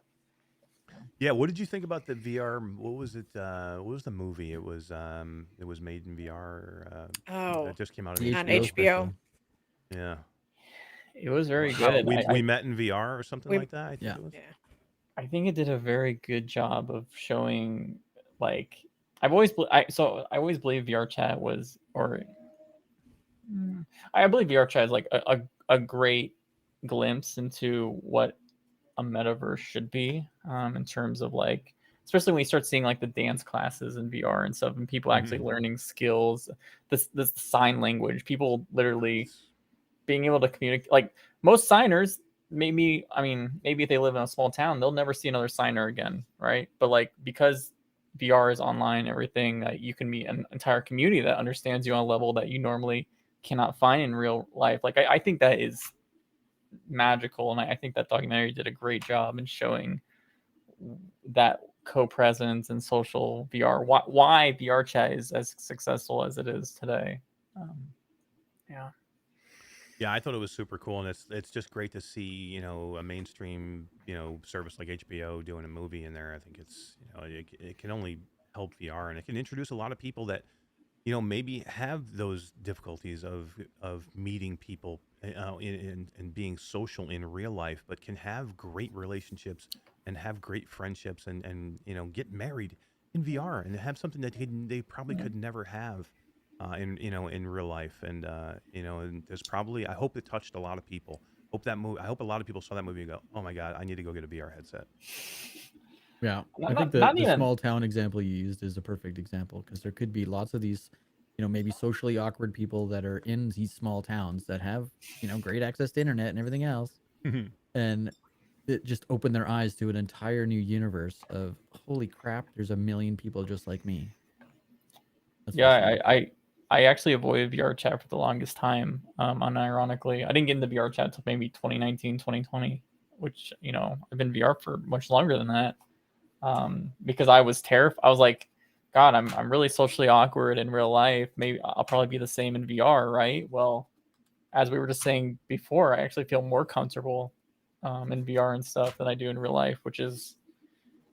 Yeah, what did you think about the VR? What was it? What was the movie? It was made in VR. Oh, It just came out The on on HBO. HBO. special. Yeah, it was very How good. we met in VR or something We- like that. I think Yeah. it was. Yeah. I think it did a very good job of showing, like, I always believe VRChat was, or I believe VRChat is like a great glimpse into what a metaverse should be, in terms of like, especially when you start seeing like the dance classes in VR and stuff, and people actually learning skills, this sign language, people literally being able to communicate. Like most signers, maybe if they live in a small town, they'll never see another signer again, right? But like because VR is online and everything, you can meet an entire community that understands you on a level that you normally cannot find in real life. Like I think that is magical, and I think that documentary did a great job in showing that co-presence and social VR. Why VRChat is as successful as it is today. Yeah. Yeah, I thought it was super cool, and it's just great to see a mainstream service like HBO doing a movie in there. I think it's it can only help VR, and it can introduce a lot of people that maybe have those difficulties of meeting people and being social in real life, but can have great relationships and have great friendships and get married in VR and have something that they probably could never have in real life. And and there's probably, I hope it touched a lot of people. I hope a lot of people saw that movie and go, oh my God, I need to go get a VR headset. Yeah, I Not- think not the even- small town example you used is a perfect example, because there could be lots of these, maybe socially awkward people that are in these small towns that have, great access to internet and everything else, and it just opened their eyes to an entire new universe of, holy crap, there's a million people just like me. That's Yeah, fascinating. I actually avoided VRChat for the longest time. Unironically, I didn't get into VRChat until maybe 2019, 2020, which I've been VR for much longer than that. Because I was terrified. I was like, God, I'm really socially awkward in real life. Maybe I'll probably be the same in VR, right? Well, as we were just saying before, I actually feel more comfortable in VR and stuff than I do in real life, which is,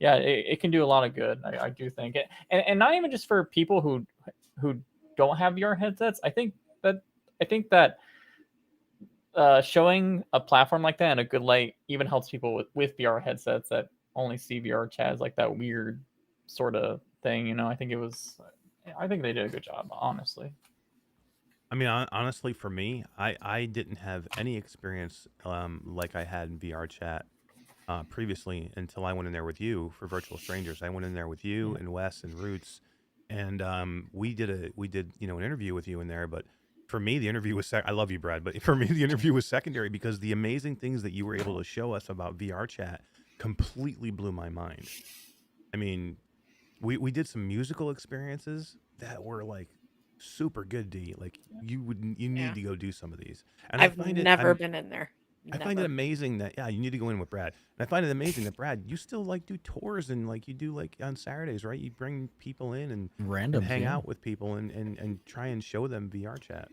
yeah, it can do a lot of good. I do think it, and not even just for people who don't have VR headsets. I think that showing a platform like that in a good light even helps people with VR headsets that only see VRChat as like that weird sort of thing. I think they did a good job, honestly. I mean, honestly, for me, I didn't have any experience like I had in VRChat previously until I went in there with you for Virtual Strangers. I went in there with you Yeah. and Wes and Roots, and we did an interview with you in there. But for me, the interview was I love you, Brad, but for me, the interview was secondary because the amazing things that you were able to show us about VRChat completely blew my mind. I mean, we did some musical experiences that were like super good, D. Like you need to go do some of these. And I've never been in there. I find it amazing that you need to go in with Brad. And I find it amazing that Brad, you still like do tours and like you do like on Saturdays, right? You bring people in and hang out with people and try and show them VRChat.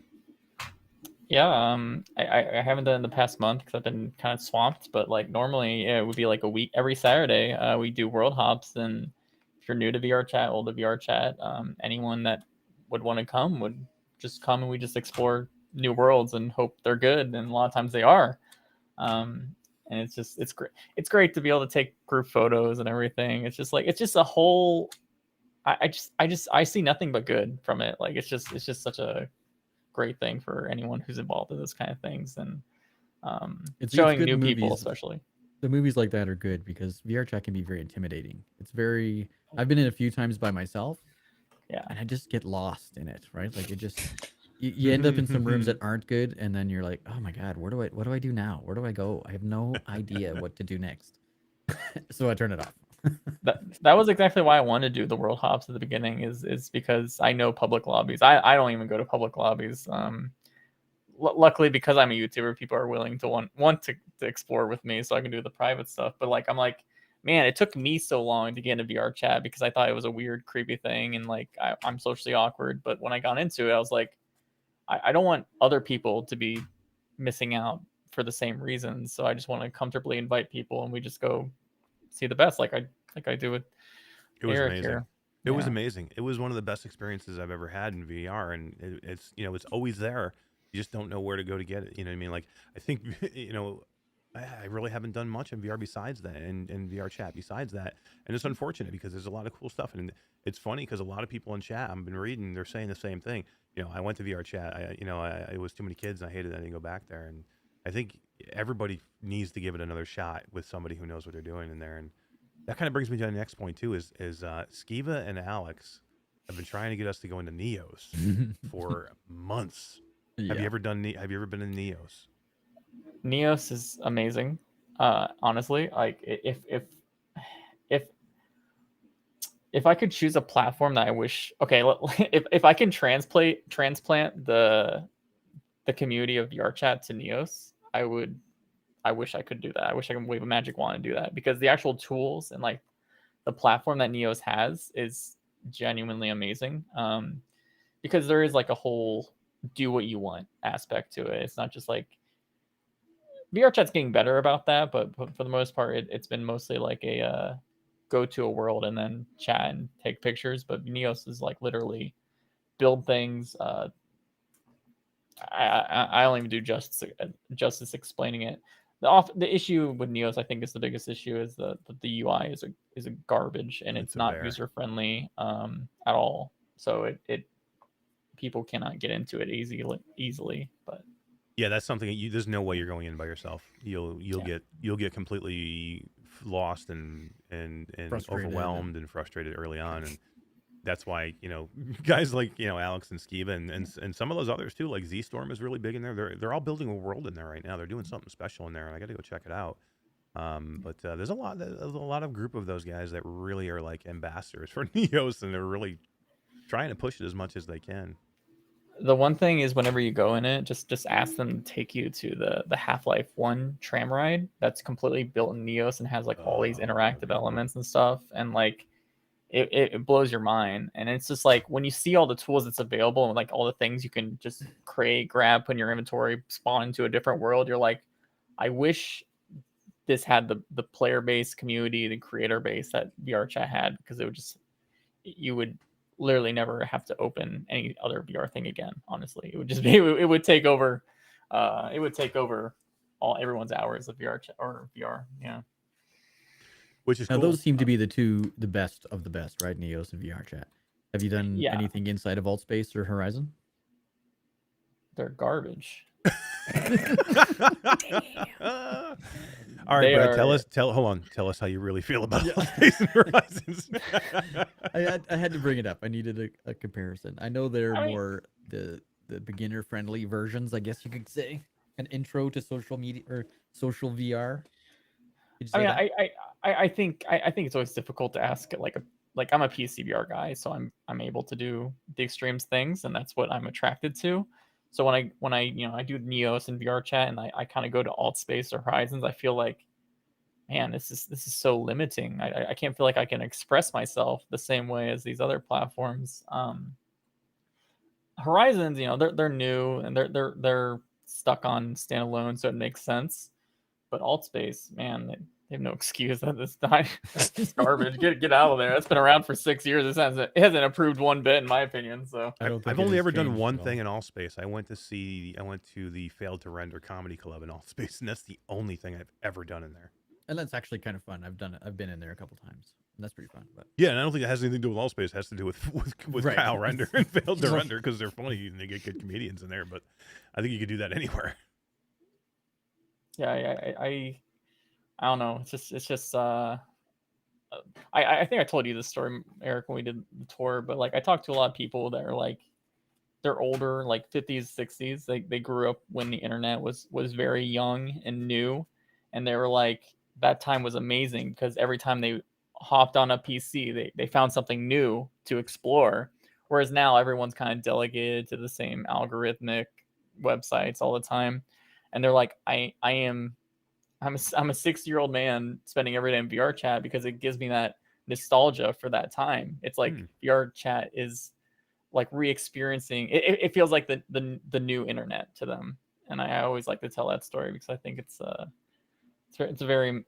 Yeah, I haven't done it in the past month because I've been kind of swamped. But like normally it would be like a week every Saturday. We do world hops, and if you're new to VRChat, old to VRChat, anyone that would want to come would just come, and we just explore new worlds and hope they're good. And a lot of times they are. And it's great. It's great to be able to take group photos and everything. It's just a whole. I see nothing but good from it. Like it's just such a great thing for anyone who's involved in this kind of things, and it's showing new people especially. The movies like that are good because VRChat can be very intimidating. I've been in a few times by myself, and I just get lost in it, right? Like it just you end up in some rooms that aren't good, and then you're like, oh my god, what do I do now? Where do I go? I have no idea what to do next. So I turn it off. That was exactly why I wanted to do the world hops at the beginning, is because I know public lobbies. I don't even go to public lobbies. Luckily, because I'm a YouTuber, people are willing to want to explore with me, so I can do the private stuff. But like I'm like, man, it took me so long to get into VRChat because I thought it was a weird, creepy thing, and like I'm socially awkward. But when I got into it, I was like, I don't want other people to be missing out for the same reasons. So I just want to comfortably invite people, and we just go see the best, like I do with Eric amazing. here. It was amazing. It was one of the best experiences I've ever had in VR, and it's it's always there. You just don't know where to go to get it. You know what I mean? Like I think I really haven't done much in VR besides that, and VRChat besides that, and it's unfortunate because there's a lot of cool stuff, and it's funny because a lot of people in chat I've been reading, they're saying the same thing. I went to VRChat. It was too many kids, and I hated that I didn't go back there, and I think everybody needs to give it another shot with somebody who knows what they're doing in there. And that kind of brings me to the next point too, is Skiva and Alex have been trying to get us to go into Neos for months. Yeah. Have you ever been in Neos? Neos is amazing. Honestly, like if I could choose a platform that I wish, if I can transplant the community of VRChat to Neos, I wish I could do that. I wish I could wave a magic wand and do that, because the actual tools and like the platform that Neos has is genuinely amazing. Because there is like a whole do what you want aspect to it. It's not just like VRChat's getting better about that, but for the most part, it's been mostly like a go to a world and then chat and take pictures. But Neos is like literally build things. I don't even do justice explaining it. The issue with Neos, I think, is the biggest issue is the UI is a garbage, and it's not user friendly at all. So it people cannot get into it easily. But yeah, that's something there's no way you're going in by yourself. You'll get completely lost and overwhelmed and frustrated early on, and that's why guys like Alex and Skiva and some of those others too, like Z-Storm is really big in there. They're all building a world in there right now. They're doing something special in there, and I got to go check it out. But there's a lot of group of those guys that really are like ambassadors for Neos, and they're really trying to push it as much as they can. The one thing is, whenever you go in it, just ask them to take you to the Half-Life 1 tram ride that's completely built in Neos and has like all these interactive elements and stuff, and like it blows your mind. And it's just like when you see all the tools that's available and like all the things you can just create, grab, put in your inventory, spawn into a different world, you're like, I wish this had the player base community, the creator base that VRChat had, because you would literally never have to open any other VR thing again. Honestly, it would just be it would take over everyone's hours of VRChat or VR. Yeah. Which is now, cool. Those seem to be the best of the best, right? Neos and VRChat. Have you done anything inside of Altspace or Horizon? They're garbage. All right, Brad, tell us how you really feel about Altspace and Horizons. I had to bring it up. I needed a comparison. I know they're more the the beginner friendly versions, I guess you could say. An intro to social media or social VR. Could you say that? I think it's always difficult to ask like I'm a PC VR guy, so I'm able to do the extremes things, and that's what I'm attracted to. So when I I do Neos and VRChat, and I kind of go to Alt Space or Horizons, I feel like, man, this is so limiting. I can't feel like I can express myself the same way as these other platforms. Horizons, they're new and they're stuck on standalone, so it makes sense. But Alt Space, man, they have no excuse at this time. It's garbage. Get out of there. It's been around for 6 years. It hasn't improved one bit, in my opinion. So I don't think I've it only has ever done changed one at all. thing in Allspace. I went to the Failed to Render Comedy Club in Allspace, and that's the only thing I've ever done in there. And that's actually kind of fun. I've been in there a couple times. And that's pretty fun. But Yeah, and I don't think it has anything to do with Allspace. It has to do with Right. Kyle Render and Failed to Render, because they're funny and they get good comedians in there. But I think you could do that anywhere. yeah, I don't know. It's just I think I told you this story, Eric, when we did the tour. But like, I talked to a lot of people that are like, they're older, like 50s, 60s. They grew up when the internet was very young and new, and they were like, that time was amazing because every time they hopped on a PC, they found something new to explore. Whereas now everyone's kind of delegated to the same algorithmic websites all the time, and they're like, I'm a 60-year-old man spending every day in VRChat because it gives me that nostalgia for that time. It's like VRChat is like re-experiencing. It feels like the new internet to them, and I always like to tell that story because I think it's a very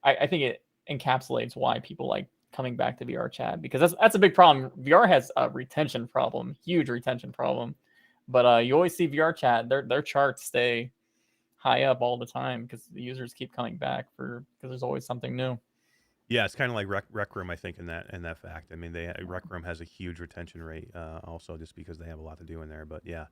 I think it encapsulates why people like coming back to VRChat, because that's a big problem. VR has a retention problem, huge retention problem, but you always see VRChat, their charts stay high up all the time because the users keep coming back because there's always something new. Yeah, it's kind of like Rec Room, I think, in that fact. I mean, Rec Room has a huge retention rate, also just because they have a lot to do in there. But yeah,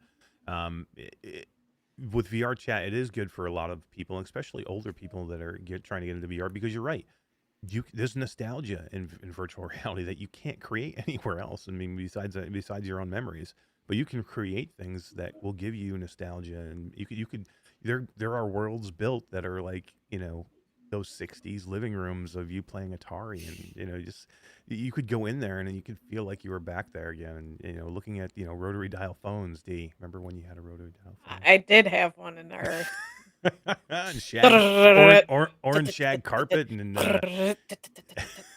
with VRChat, it is good for a lot of people, especially older people that are trying to get into VR, because you're right. There's nostalgia in virtual reality that you can't create anywhere else. I mean, besides your own memories, but you can create things that will give you nostalgia, and you could. There are worlds built that are like, those 60s living rooms of you playing Atari, and just you could go in there and you could feel like you were back there again, and looking at rotary dial phones. D, remember when you had a rotary dial phone? I did have one in there. And shag, orange shag carpet, and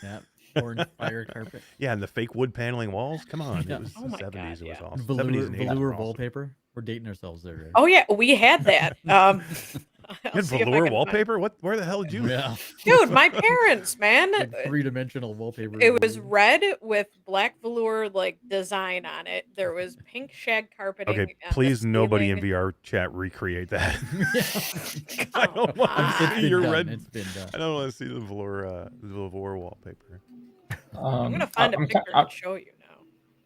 yeah, orange fire carpet. Yeah, and the fake wood paneling walls. Come on, Yeah. it was Oh the my 70s. God, It was yeah. awesome. 70s Velour, and 80s velour were awesome. wallpaper. We're dating ourselves there. Right? Oh yeah, we had that. You had velour wallpaper? Where the hell did you? Yeah. Dude, my parents, man. Like 3-dimensional wallpaper. It was red with black velour like design on it. There was pink shag carpeting. Okay, on the please, nobody in ceiling. VR chat recreate that. Come I don't want on. to It's see been your done. red. It's been done. I don't want to see the velour wallpaper. I'm gonna find a picture and show you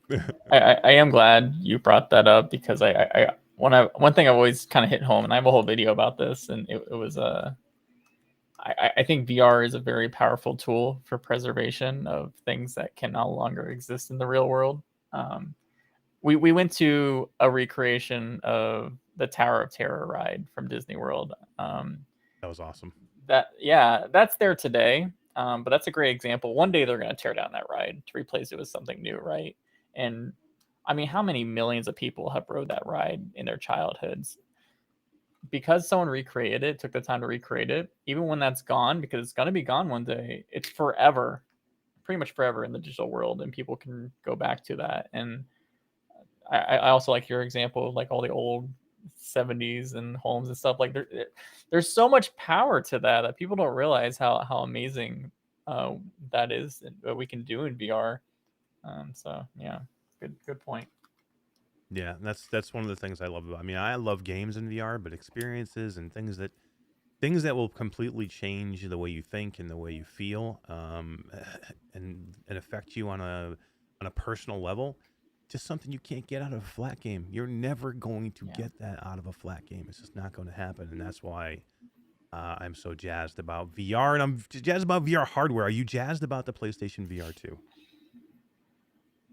now. I am glad you brought that up, because one thing I've always kind of hit home, and I have a whole video about this, and it was I think VR is a very powerful tool for preservation of things that can no longer exist in the real world. We went to a recreation of the Tower of Terror ride from Disney World. That was awesome. That's there today, but that's a great example. One day they're going to tear down that ride to replace it with something new, right? And I mean, how many millions of people have rode that ride in their childhoods? Because someone recreated it, took the time to recreate it, even when that's gone, because it's going to be gone one day, it's forever, pretty much forever in the digital world, and people can go back to that. And I also like your example of like all the old 70s and homes and stuff. Like there's so much power to that people don't realize how amazing that is, and what we can do in VR. So yeah, good point. Yeah, that's one of the things I love about. I mean, I love games in VR, but experiences and things that will completely change the way you think and the way you feel, and affect you on a personal level. Just something you can't get out of a flat game. You're never going to get that out of a flat game. It's just not going to happen, and that's why I'm so jazzed about VR, and I'm jazzed about VR hardware. Are you jazzed about the PlayStation VR 2?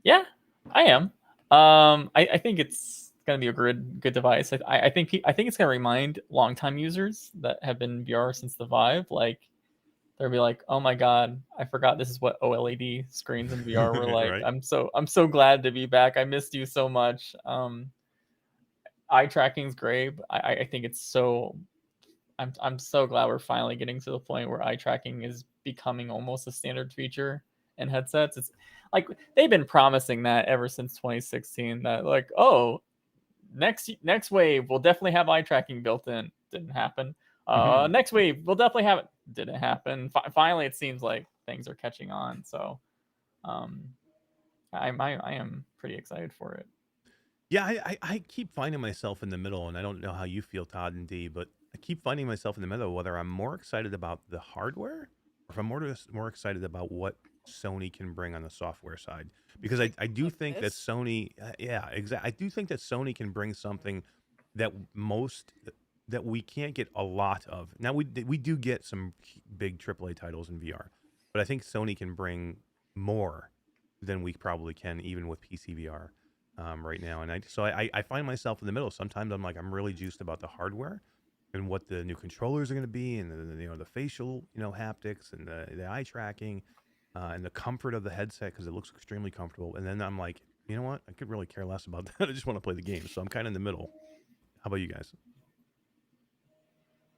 Yeah, I am. I think it's gonna be a good device. I think it's gonna remind longtime users that have been in VR since the Vive, like they'll be like, oh my god, I forgot this is what OLED screens in VR were like. Right. I'm so glad to be back. I missed you so much. Eye tracking's great. I think it's so. I'm so glad we're finally getting to the point where eye tracking is becoming almost a standard feature in headsets. It's like they've been promising that ever since 2016. That like, oh, next wave will definitely have eye tracking built in. Didn't happen. Next wave we'll definitely have it. Didn't happen. Finally, it seems like things are catching on. So, I am pretty excited for it. Yeah, I keep finding myself in the middle, and I don't know how you feel, Todd and D, but I keep finding myself in the middle, whether I'm more excited about the hardware or if I'm more excited about what Sony can bring on the software side. Because I do think that Sony, I do think that Sony can bring something that that we can't get a lot of. Now we do get some big AAA titles in VR, but I think Sony can bring more than we probably can even with PC VR. Right now, and I find myself in the middle. Sometimes I'm really juiced about the hardware and what the new controllers are going to be, and the facial haptics and the eye tracking, and the comfort of the headset because it looks extremely comfortable. And then I'm like, you know what? I could really care less about that. I just want to play the game. So I'm kind of in the middle. How about you guys?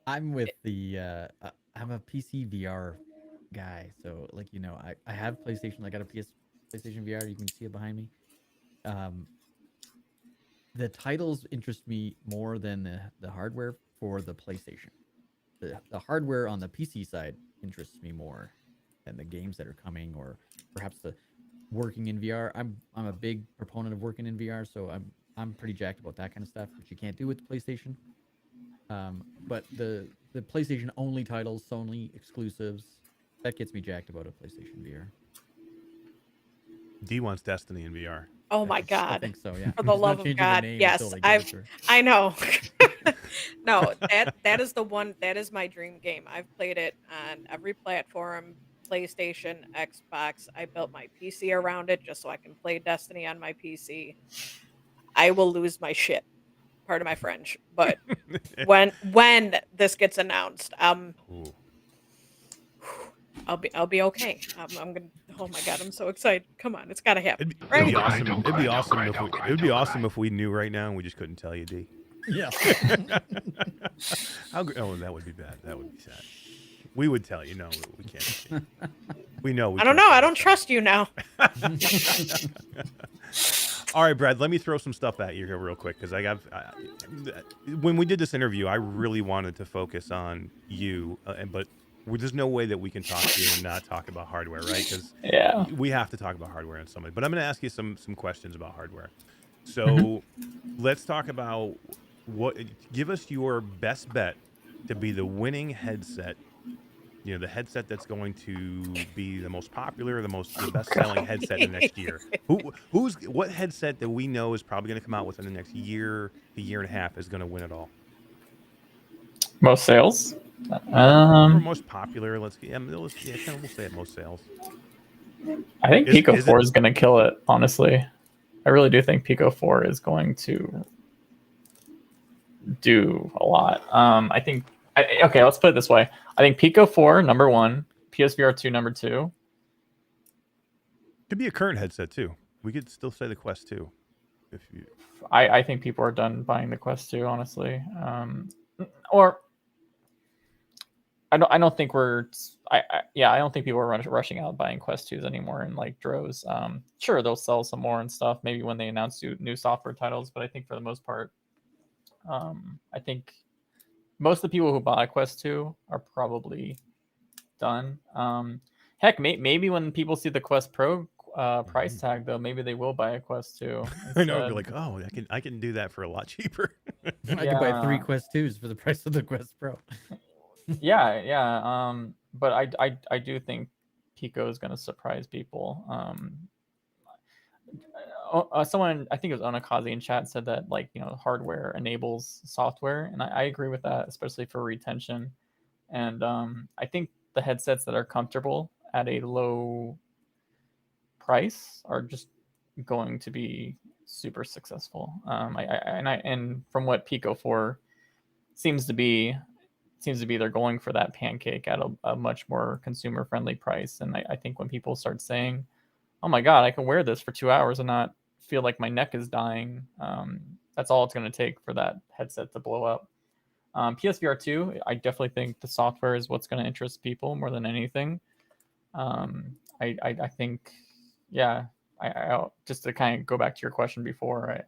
I'm with the I'm a PC VR guy, so like I have PlayStation. I got a PlayStation VR. You can see it behind me. The titles interest me more than the hardware for the PlayStation. The hardware on the PC side interests me more than the games that are coming, or perhaps the working in VR. I'm a big proponent of working in VR, so I'm pretty jacked about that kind of stuff, which you can't do with the PlayStation. But the PlayStation only titles, Sony exclusives, that gets me jacked about a PlayStation VR. D wants Destiny in VR. Oh my I God. think so, yeah. For the love of God, yes. I know. No, that is the one, that is my dream game. I've played it on every platform, PlayStation, Xbox. I built my PC around it just so I can play Destiny on my PC. I will lose my shit. Pardon my French, but when this gets announced, Ooh. I'll be okay. I'm gonna. Oh my God, I'm so excited! Come on, it's gotta happen. It'd be awesome if we knew right now and we just couldn't tell you, D. Yeah. Oh, that would be bad. That would be sad. We would tell you. No, we can't. We know. I don't know. I don't trust you now. All right, Brad, let me throw some stuff at you here real quick because when we did this interview, I really wanted to focus on you, but there's no way that we can talk to you and not talk about hardware, right? Because we have to talk about hardware in some way. But I'm going to ask you some questions about hardware. So let's talk about give us your best bet to be the winning headset. The headset that's going to be the most popular, the best-selling headset in the next year. What headset that we know is probably going to come out within the next year to year and a half is going to win it all? Most sales? Or most popular. We'll say it most sales. I think Pico 4 is going to kill it, honestly. I really do think Pico 4 is going to do a lot. I think... Okay, let's put it this way. I think Pico 4, number 1. PSVR 2, number 2. Could be a current headset, too. We could still say the Quest 2. I think people are done buying the Quest 2, honestly. Or... I don't think I don't think people are rushing out buying Quest 2s anymore in like droves. Sure, they'll sell some more and stuff, maybe when they announce new software titles, but I think for the most part, I think most of the people who buy Quest 2 are probably done. Heck, maybe when people see the Quest Pro price tag, though, maybe they will buy a Quest 2. I know, be like, oh, I can do that for a lot cheaper. I could buy 3 Quest 2s for the price of the Quest Pro. Yeah. But I do think Pico is going to surprise people. Someone, I think it was Onakaze in chat, said that hardware enables software, and I agree with that, especially for retention. And I think the headsets that are comfortable at a low price are just going to be super successful. And from what Pico 4 seems to be they're going for that pancake at a much more consumer friendly price. And I think when people start saying, oh my God, I can wear this for 2 hours and not feel like my neck is dying, that's all it's going to take for that headset to blow up. PSVR 2, I definitely think the software is what's going to interest people more than anything. I think, yeah, I just to kind of go back to your question before,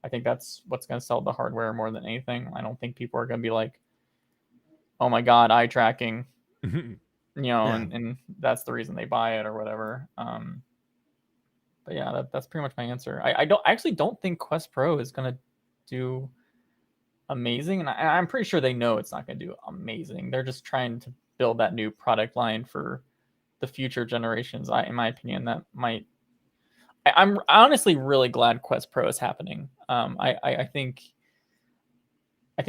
I think that's what's going to sell the hardware more than anything. I don't think people are going to be like, oh my God, eye tracking, and that's the reason they buy it or whatever. But yeah, that's pretty much my answer. I actually don't think Quest Pro is going to do amazing, and I'm pretty sure they know it's not going to do amazing. They're just trying to build that new product line for the future generations. In my opinion, that might. I'm honestly really glad Quest Pro is happening. I think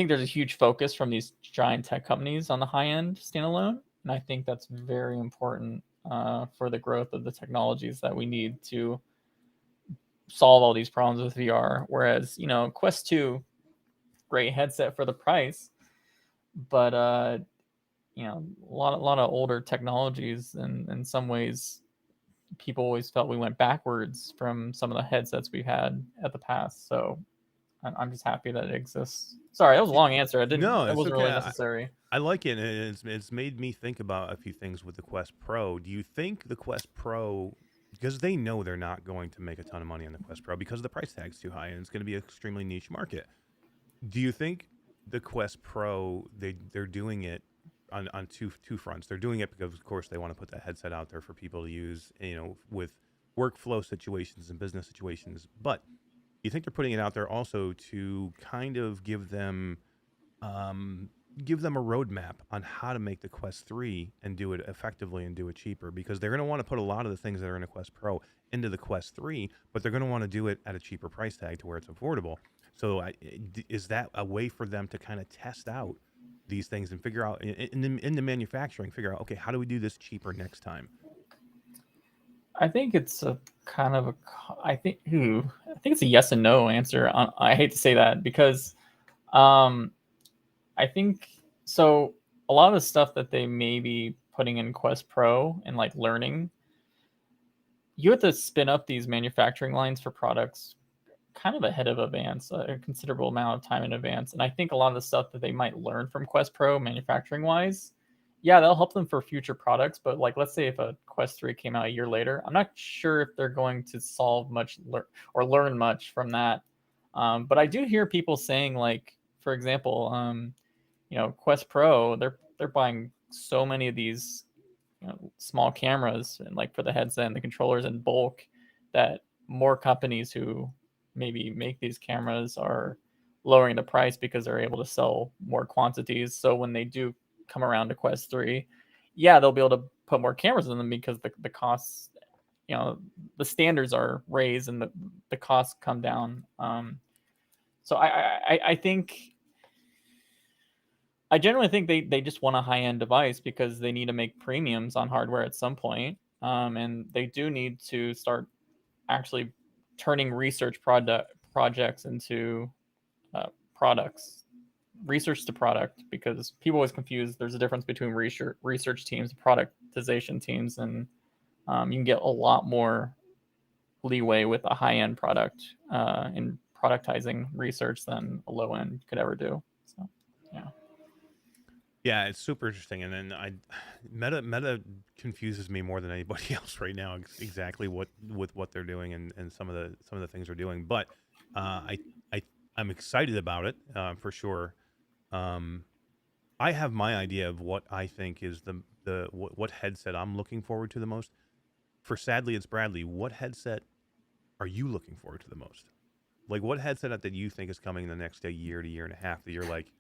there's a huge focus from these giant tech companies on the high end standalone, and I think that's very important for the growth of the technologies that we need to solve all these problems with VR. Whereas, Quest 2, great headset for the price, but a lot of older technologies, and in some ways people always felt we went backwards from some of the headsets we've had at the past. So I'm just happy that it exists. Sorry, that was a long answer. It wasn't really necessary. I like it, and it's made me think about a few things with the Quest Pro. Do you think the Quest Pro, because they know they're not going to make a ton of money on the Quest Pro because the price tag's too high and it's going to be an extremely niche market, do you think the Quest Pro, they're doing it on two fronts? They're doing it because, of course, they want to put that headset out there for people to use, with workflow situations and business situations. But you think they're putting it out there also to kind of give them a roadmap on how to make the Quest 3 and do it effectively and do it cheaper? Because they're going to want to put a lot of the things that are in a Quest Pro into the Quest 3, but they're going to want to do it at a cheaper price tag to where it's affordable. So is that a way for them to kind of test out these things and figure out in the manufacturing, okay, how do we do this cheaper next time? I think it's a kind of I think it's a yes and no answer. I hate to say that because I think so. A lot of the stuff that they may be putting in Quest Pro and like learning, you have to spin up these manufacturing lines for products kind of ahead of advance, a considerable amount of time in advance. And I think a lot of the stuff that they might learn from Quest Pro manufacturing wise, yeah, that'll help them for future products. But like, let's say if a Quest 3 came out a year later, I'm not sure if they're going to solve much or learn much from that. But I do hear people saying, like, for example, Quest Pro, they're buying so many of these small cameras and like for the headset and the controllers in bulk that more companies who maybe make these cameras are lowering the price because they're able to sell more quantities. So when they do come around to Quest 3, yeah, they'll be able to put more cameras in them because the costs, the standards are raised and the costs come down. So I think, I generally think they just want a high-end device because they need to make premiums on hardware at some point. And they do need to start actually turning research projects into products, research to product, because people always confuse. There's a difference between research teams and productization teams, and you can get a lot more leeway with a high-end product in productizing research than a low-end could ever do. So, yeah. Yeah, it's super interesting, and then Meta confuses me more than anybody else right now. Exactly what they're doing and some of the things they're doing, but I'm excited about it for sure. I have my idea of what I think is what headset I'm looking forward to the most. For SadlyItsBradley, what headset are you looking forward to the most? Like, what headset that you think is coming in the next year to year and a half that you're like,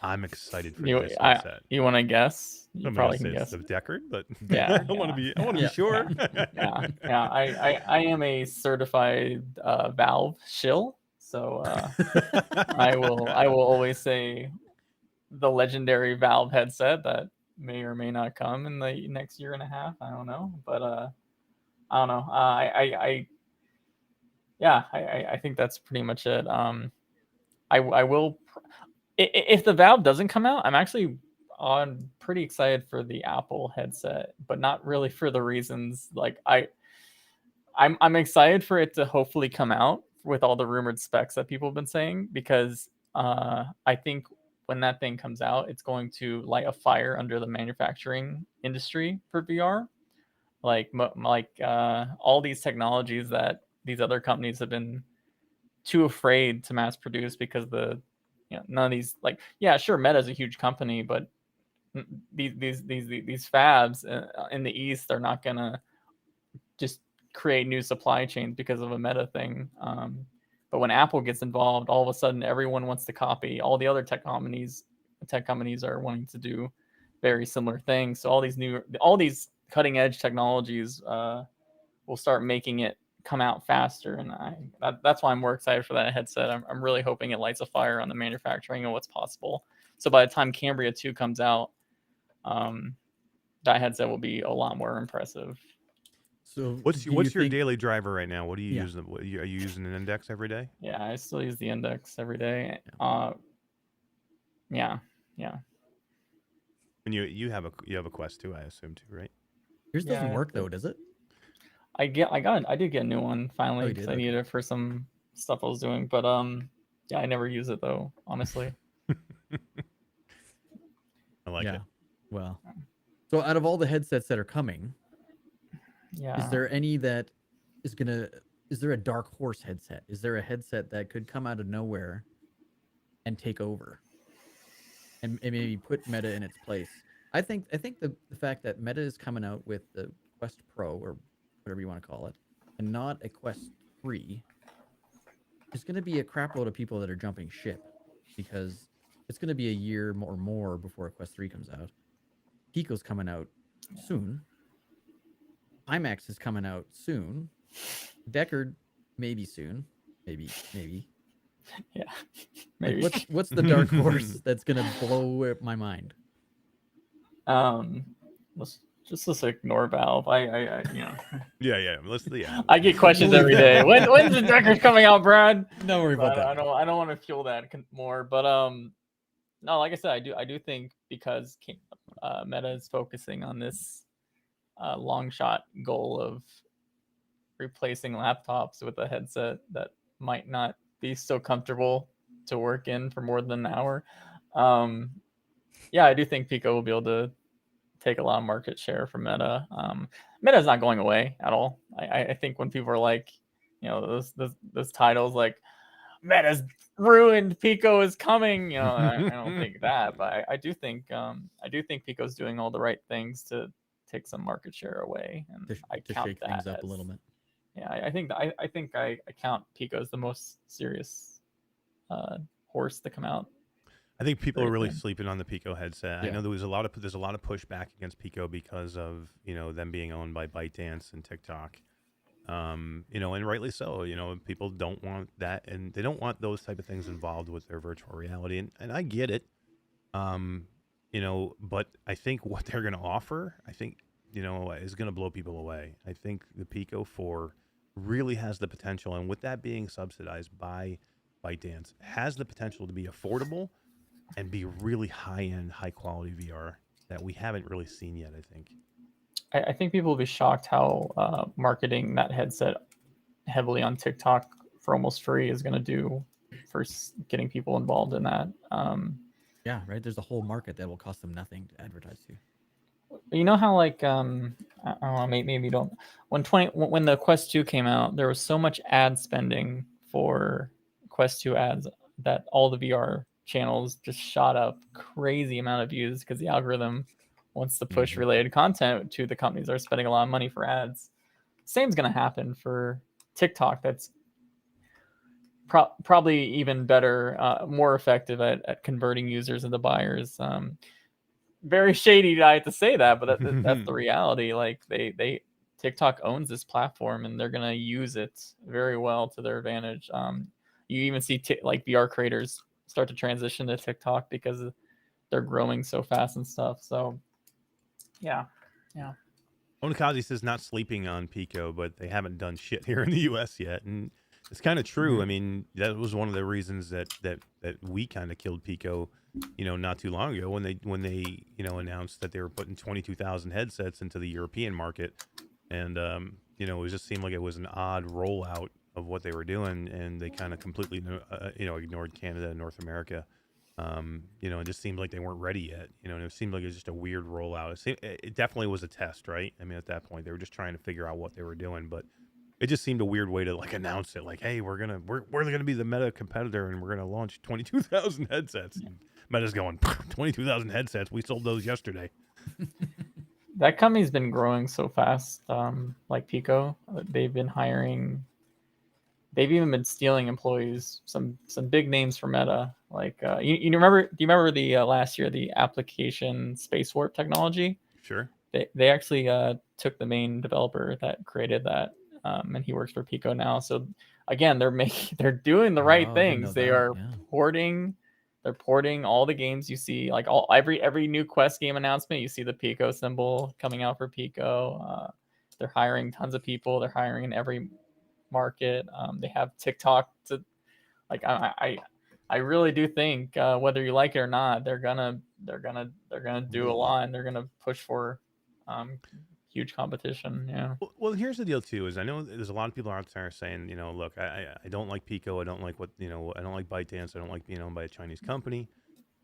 I'm excited for this headset? You want to guess? You probably can guess guess. The Deckard, but yeah, I want to be sure. Yeah. I am a certified Valve shill, so I will always say the legendary Valve headset that may or may not come in the next year and a half. I don't know, but I don't know. yeah, I think that's pretty much it. I will, if the Valve doesn't come out, I'm actually pretty excited for the Apple headset, but not really for the reasons like I'm excited for it to hopefully come out with all the rumored specs that people have been saying, because I think when that thing comes out, it's going to light a fire under the manufacturing industry for VR. Like all these technologies that these other companies have been too afraid to mass produce because none of these, like, yeah, sure, Meta's a huge company, but these fabs in the East are not gonna just create new supply chains because of a Meta thing. But when Apple gets involved, all of a sudden everyone wants to copy. All the other tech companies are wanting to do very similar things. So all these cutting edge technologies will start making it come out faster, and that's why I'm more excited for that headset. I'm really hoping it lights a fire on the manufacturing and what's possible. So by the time Cambria 2 comes out, that headset will be a lot more impressive. So what's your daily driver right now? What do you use? Are you using an Index every day? Yeah, I still use the Index every day. Yeah. And you have a Quest 2, I assume too, right? Yours doesn't work though, does it? I did get a new one finally because I needed it for some stuff I was doing, but yeah, I never use it though, honestly. I like it. Well, so out of all the headsets that are coming, is there any that is there a dark horse headset? Is there a headset that could come out of nowhere and take over and maybe put Meta in its place? I think the fact that Meta is coming out with the Quest Pro, or whatever you want to call it, and not a Quest 3, is going to be a crap load of people that are jumping ship, because it's going to be a year or more before a Quest 3 comes out. Pico's coming out soon. IMAX is coming out soon. Deckard maybe soon. Maybe. Yeah. Maybe. Like, what's the dark horse that's gonna blow my mind? Let's just ignore Valve. I Yeah. I get questions every day. When's the Deckard coming out, Brad? Don't worry about that. I don't want to fuel that more, but no, like I said, I do think because Meta is focusing on this long shot goal of replacing laptops with a headset that might not be so comfortable to work in for more than an hour. Yeah, I do think Pico will be able to take a lot of market share from Meta. Meta's not going away at all. I think when people are like, those titles like Meta's ruined, Pico is coming, I don't think that, but I do think Pico's doing all the right things to take some market share away, and I count shake things up a little bit. Yeah, I think I count Pico as the most serious horse to come out. I think people are really sleeping on the Pico headset. Yeah. I know there's a lot of pushback against Pico because of them being owned by ByteDance and TikTok. And rightly so. People don't want that, and they don't want those type of things involved with their virtual reality, and I get it. But I think what they're going to offer, is going to blow people away. I think the Pico 4 really has the potential, and with that being subsidized by ByteDance, has the potential to be affordable and be really high-end, high-quality VR that we haven't really seen yet, I think. I think people will be shocked how marketing that headset heavily on TikTok for almost free is going to do for getting people involved in that. Yeah, right. There's a whole market that will cost them nothing to advertise to. You know how, like, I don't know, maybe you don't. When the Quest 2 came out, there was so much ad spending for Quest 2 ads that all the VR channels just shot up crazy amount of views because the algorithm wants to push related content to the companies that are spending a lot of money for ads. Same's going to happen for TikTok. That's probably even better, more effective at converting users into buyers. Very shady, I have to say that, but that's the reality. Like they TikTok owns this platform, and they're going to use it very well to their advantage. You even see like VR creators start to transition to TikTok because they're growing so fast and stuff. So yeah. Onikazi says not sleeping on Pico, but they haven't done shit here in the US yet. And It's kind of true. I mean, that was one of the reasons that we kind of killed Pico, not too long ago when they announced that they were putting 22,000 headsets into the European market, and it just seemed like it was an odd rollout of what they were doing, and they kind of completely ignored Canada and North America. It just seemed like they weren't ready yet. It seemed like it was just a weird rollout. It definitely was a test, right? I mean, at that point, they were just trying to figure out what they were doing, but it just seemed a weird way to like announce it. Like, hey, we're gonna be the Meta competitor, and we're gonna launch 22,000 headsets. And Meta's going 22,000 headsets. We sold those yesterday. That company's been growing so fast. Like Pico, they've been hiring. They've even been stealing employees. Some big names for Meta. Like you remember? Do you remember the last year the application Space Warp technology? Sure. They actually took the main developer that created that, and he works for Pico now. So again, they're doing the right things. They are porting. They're porting all the games you see, like every new Quest game announcement, you see the Pico symbol coming out for Pico. They're hiring tons of people. They're hiring in every market. They have TikTok to, like, I really do think whether you like it or not, they're gonna do a lot, and they're gonna push for huge competition. Yeah. Well, here's the deal too. Is I know there's a lot of people out there saying, look, I don't like Pico. I don't like I don't like ByteDance. I don't like being owned by a Chinese company.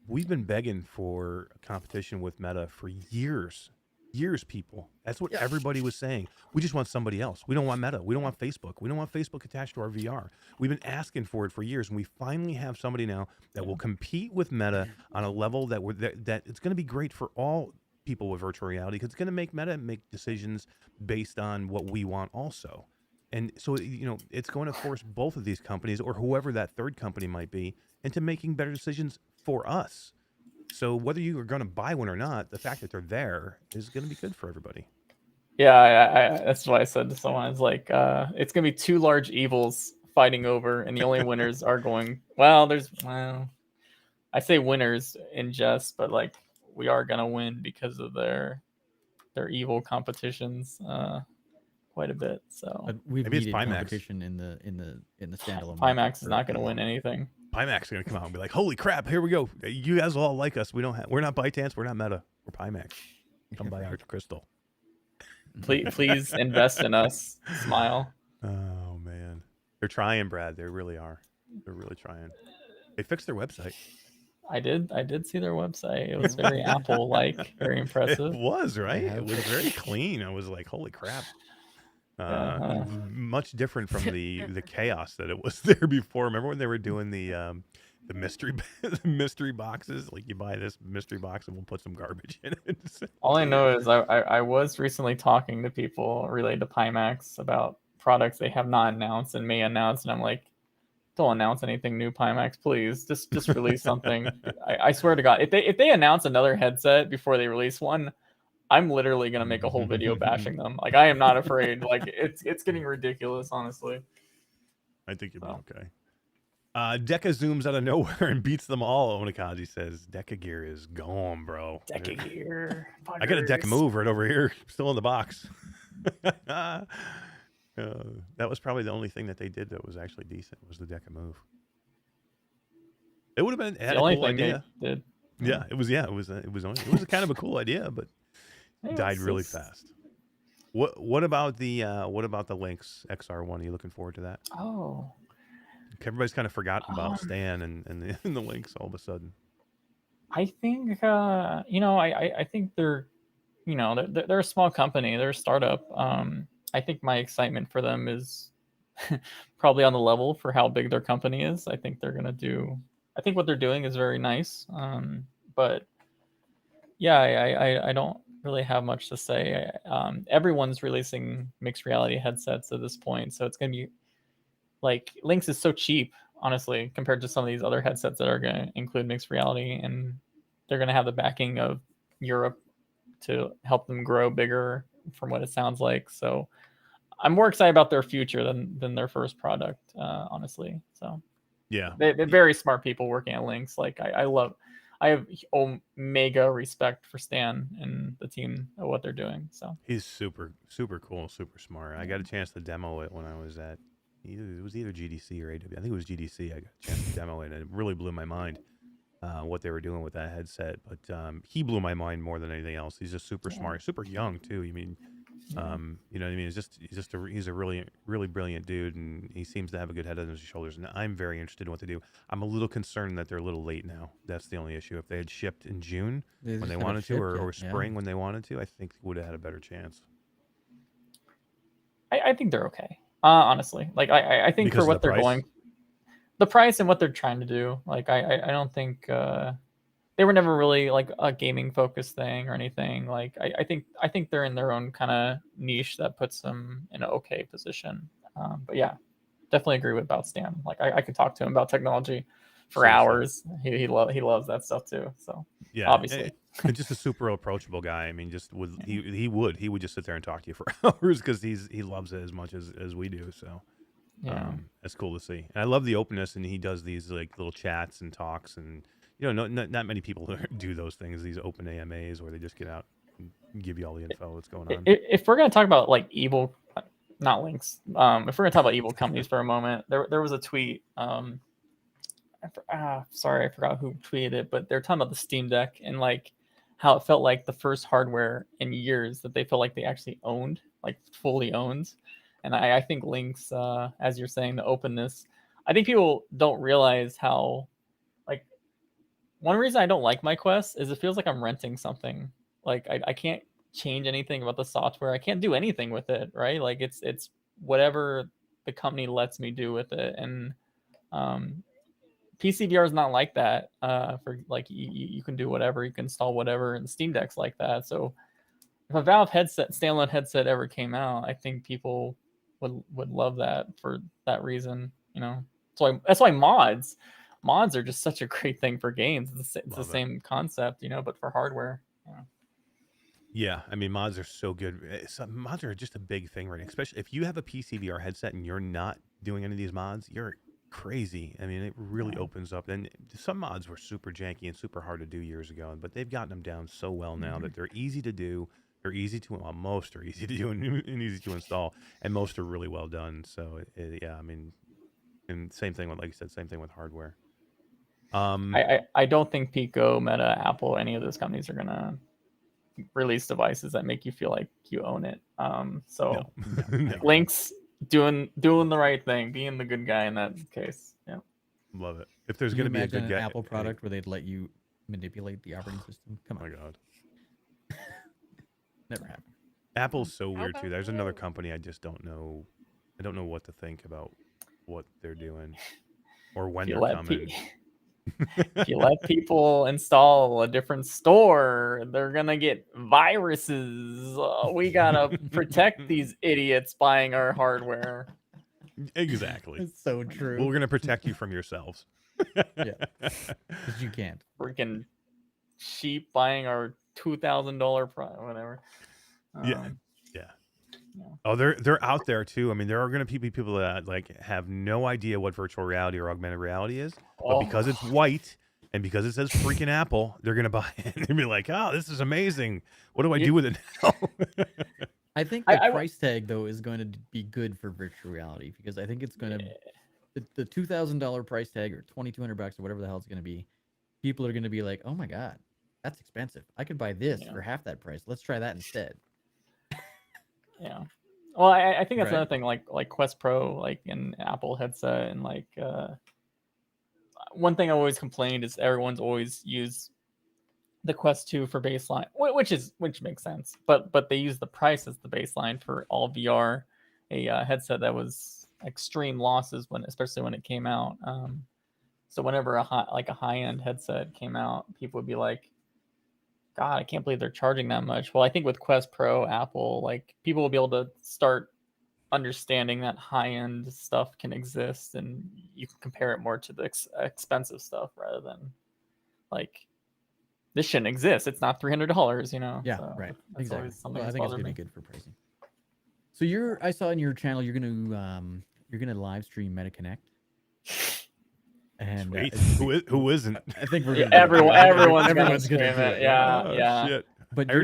We've been begging for a competition with Meta for years, people. That's what everybody was saying. We just want somebody else. We don't want Meta. We don't want Facebook. We don't want Facebook attached to our VR. We've been asking for it for years, and we finally have somebody now that will compete with Meta on a level that it's going to be great for all people with virtual reality, because it's going to make Meta make decisions based on what we want also. And so, it's going to force both of these companies, or whoever that third company might be, into making better decisions for us. So whether you are going to buy one or not, the fact that they're there is going to be good for everybody. Yeah, I that's what I said to someone. It's like, it's going to be two large evils fighting over, and the only winners are going, I say winners in jest, but like, we are going to win because of their evil competitions quite a bit. So but we've needed competition in the standalone. PAX is not going to win anything. PAX is going to come out and be like, holy crap, here we go. You guys all like us. We're not ByteDance, we're not Meta, we're PAX. Come buy our crystal. Please invest in us. Smile. Oh man, they're trying, Brad. They really are. They're really trying. They fixed their website. I did see their website. It was very Apple-like, very impressive. It was, right? It was very clean. I was like, holy crap. Much different from the chaos that it was there before. Remember when they were doing the mystery boxes? Like, you buy this mystery box and we'll put some garbage in it. All I know is I was recently talking to people related to PAX about products they have not announced and may announce, and I'm like, don't announce anything new, PAX, please. Just release something. I swear to God, if they announce another headset before they release one, I'm literally gonna make a whole video bashing them. Like, I am not afraid. Like, it's getting ridiculous, honestly. I think you'll be okay. Deca zooms out of nowhere and beats them all. Onikazi says, Deca gear is gone, bro. Deca gear. I got a Deca move right over here, still in the box. That was probably the only thing that they did that was actually decent, was the Deca move. It would have been a cool idea. Did. Yeah, it was a kind of a cool idea, but died really fast. What about the Lynx XR1? Are you looking forward to that? Oh, everybody's kind of forgotten about Stan and the Lynx all of a sudden. I think I think they're they're a small company, they're a startup. I think my excitement for them is probably on the level for how big their company is. I think what they're doing is very nice. But yeah, I don't really have much to say. Everyone's releasing mixed reality headsets at this point, so it's going to be like, Lynx is so cheap, honestly, compared to some of these other headsets that are going to include mixed reality, and they're going to have the backing of Europe to help them grow bigger, from what it sounds like. So I'm more excited about their future than their first product, honestly. So yeah, they're very smart people working at Lynx. Like, I have mega respect for Stan and the team of what they're doing. So he's super, super cool, super smart. I got a chance to demo it when I was at it was either GDC or AW. I think it was GDC. I got a chance to demo it, and it really blew my mind what they were doing with that headset. But he blew my mind more than anything else. He's just super smart, super young too. You mean, you know what I mean? He's a really brilliant dude, and he seems to have a good head on his shoulders. And I'm very interested in what they do. I'm a little concerned that they're a little late now. That's the only issue. If they had shipped in June when they wanted to, or spring when they wanted to, I think they would have had a better chance. I think they're okay. Honestly, like I think because for what they're going, the price and what they're trying to do, like I don't think they were never really like a gaming focused thing or anything. Like I think they're in their own kind of niche that puts them in an okay position. But yeah, definitely agree about Stan. Like I could talk to him about technology for hours. He loves that stuff too. So yeah, obviously. And just a super approachable guy. I mean, just he would just sit there and talk to you for hours because he loves it as much as we do. So yeah, it's cool to see. And I love the openness, and he does these like little chats and talks, and you know, not many people do those things. These open AMAs where they just get out and give you all the info that's going on. If we're gonna talk about like evil, not links. If we're gonna talk about evil companies for a moment, there was a tweet. Sorry, I forgot who tweeted it, but they're talking about the Steam Deck and like how it felt like the first hardware in years that they felt like they actually owned, like fully owned. And I think links, as you're saying, the openness. I think people don't realize how, like, one reason I don't like my Quest is it feels like I'm renting something. Like I can't change anything about the software. I can't do anything with it, right? Like it's whatever the company lets me do with it. And PCVR is not like that. For like you can do whatever, you can install whatever, and Steam Deck's like that. So if a Valve standalone headset ever came out, I think people would love that for that reason. You know, that's why mods are just such a great thing for games. It's the same concept, you know, but for hardware. Yeah, I mean, mods are so good. Mods are just a big thing right now, especially if you have a PCVR headset and you're not doing any of these mods, you're crazy. I mean, it really opens up. And some mods were super janky and super hard to do years ago, but they've gotten them down so well now that they're easy to do. They're easy to, well, most are easy to do and easy to install, and most are really well done. So yeah, I mean, and same thing with, like you said, same thing with hardware. I don't think Pico, Meta, Apple, any of those companies are gonna release devices that make you feel like you own it. So No. Link's doing the right thing, being the good guy in that case. Yeah, love it. If there's going to be a good an Apple product where they'd let you manipulate the operating system, come on. Oh my god, Never happened. Apple's so weird too. There's another company I just don't know. I don't know what to think about what they're doing or when they're coming. If you let people install a different store, they're gonna get viruses. We gotta protect these idiots buying our hardware. Exactly. It's so true. We're gonna protect you from yourselves. Yeah, because you can't. Freaking sheep buying our $2,000 whatever. Yeah. Oh, they're out there too. I mean, there are going to be people that like have no idea what virtual reality or augmented reality is, but because it's white and because it says freaking Apple, they're going to buy it and be like, "Oh, this is amazing. What do I do with it now?" I think the price tag though is going to be good for virtual reality because I think it's going to the $2,000 price tag or $2,200 or whatever the hell it's going to be. People are going to be like, "Oh my god, that's expensive. I could buy this for half that price. Let's try that instead." Yeah. Well, I think that's another thing, like Quest Pro, like an Apple headset, and like one thing I always complained is everyone's always used the Quest 2 for baseline, which makes sense, but they use the price as the baseline for all VR, a headset that was extreme losses especially when it came out. So whenever a high end headset came out, people would be like, God, I can't believe they're charging that much. Well, I think with Quest Pro, Apple, like people will be able to start understanding that high-end stuff can exist, and you can compare it more to the expensive stuff rather than like this shouldn't exist. It's not $300, you know. Yeah, so right. Exactly. Well, I think it's gonna be good for pricing. So I saw in your channel you're gonna live stream MetaConnect. And who isn't? I think we're gonna everyone's gonna do do it. Yeah. Shit. But I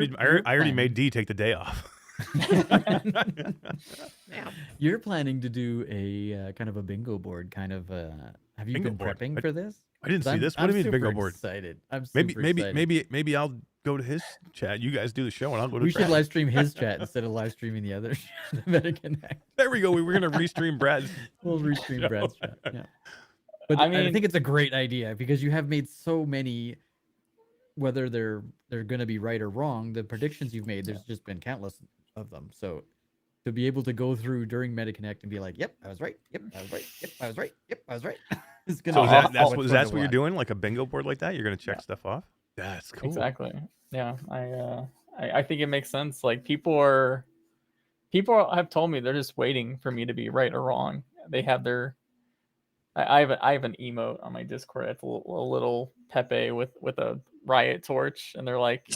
already made D take the day off. Yeah. You're planning to do a kind of a bingo board, kind of. Have you Bingo been board? prepping for this? I didn't see this. What I'm do you mean super bingo board? excited. I'm Maybe super excited. maybe I'll go to his chat. You guys do the show, and I'll go to. We should Brad's. live stream his chat instead of live streaming the other the MetaConnect. There we go. We're gonna restream Brad's. We'll restream show. Brad's chat. Yeah. But I I mean- think it's a great idea because you have made so many, whether they're going to be right or wrong, the predictions you've made, there's just been countless of them. So to be able to go through during MetaConnect and be like, yep, I was right. Yep, I was right. Yep, I was right. Yep, I was right. It's gonna So be is that, so that's much what fun that's to what you're watch. doing, like a bingo board like that. You're gonna check stuff off. That's cool. Exactly. Yeah, I think it makes sense. Like people have told me they're just waiting for me to be right or wrong. They have their I have an emote on my Discord. It's a little Pepe with a riot torch, and they're like,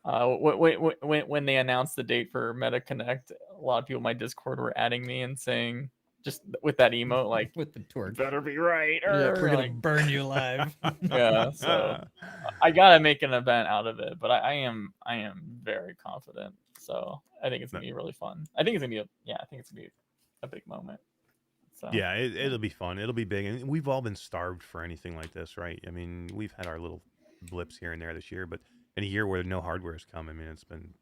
when they announced the date for MetaConnect, a lot of people in my Discord were adding me and saying, just with that emote, like, with the torch. better be right. Yeah, Or we're gonna like, burn you alive. yeah. So I gotta make an event out of it, but I am very confident. So I think it's gonna be really fun. I think it's gonna be a big moment. So Yeah, it'll be fun. It'll be big, and we've all been starved for anything like this, right? I mean, we've had our little blips here and there this year, but in a year where no hardware has come, I mean, it's been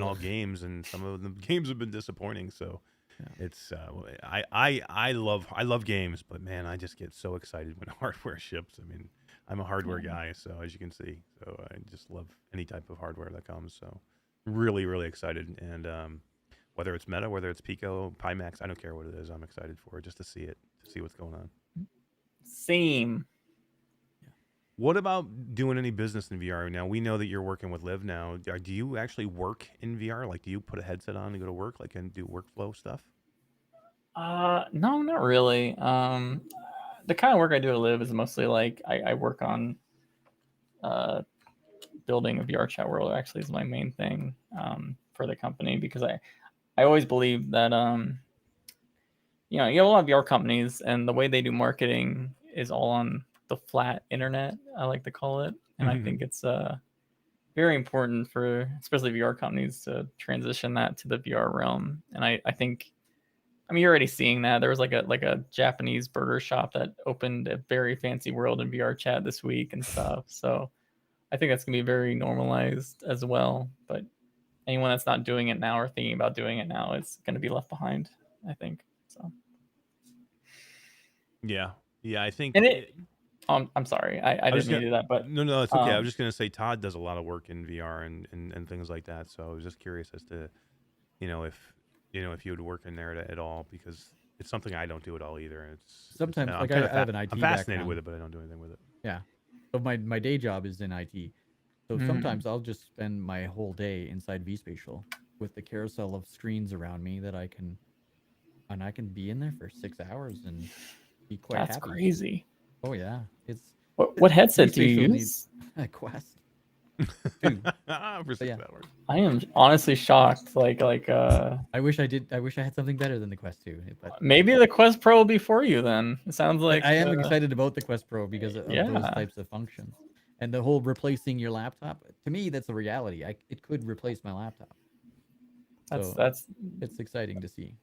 all games, and some of the games have been disappointing. So Yeah. it's I love games, but man, I just get so excited when hardware ships. I mean, I'm a hardware guy, so as you can see, so I just love any type of hardware that comes. So really excited, and whether it's Meta, whether it's Pico, Pimax, I don't care what it is. I'm excited for it, just to see it, to see what's going on. same. What about doing any business in VR? Now, we know that you're working with Liv now. Do you actually work in VR? Like, do you put a headset on and go to work, like, and do workflow stuff? No, not really. The kind of work I do at Live is mostly like I work on building a VRChat world. Actually, is my main thing for the company, because I always believe that you have a lot of VR companies, and the way they do marketing is all on the flat internet, I like to call it, and I think it's very important for especially VR companies to transition that to the VR realm. And I think, I mean, you're already seeing that. There was like a Japanese burger shop that opened a very fancy world in VRChat this week and stuff. So I think that's gonna be very normalized as well. But anyone that's not doing it now or thinking about doing it now is gonna be left behind, I think. So Yeah, I think. And I'm sorry, I didn't mean to do that, but no, it's okay. I was just gonna say Todd does a lot of work in VR and things like that. So I was just curious as to, if you would work in there at all, because it's something I don't do at all either. It's Sometimes, I'm like, kinda I have an IT I'm fascinated background. with it, but I don't do anything with it. Yeah. So my day job is in IT. So sometimes I'll just spend my whole day inside vSpatial with the carousel of screens around me that I can be in there for 6 hours and be quite that's happy. crazy. Oh yeah. What headset do you vSpatial use? A Quest. For 6 yeah. hours. I am honestly shocked. Like I wish I had something better than the Quest 2. But maybe the Quest Pro will be for you then. It sounds like I am excited about the Quest Pro because of Yeah. those types of functions. And the whole replacing your laptop, to me, that's a reality. It could replace my laptop. that's It's exciting to see.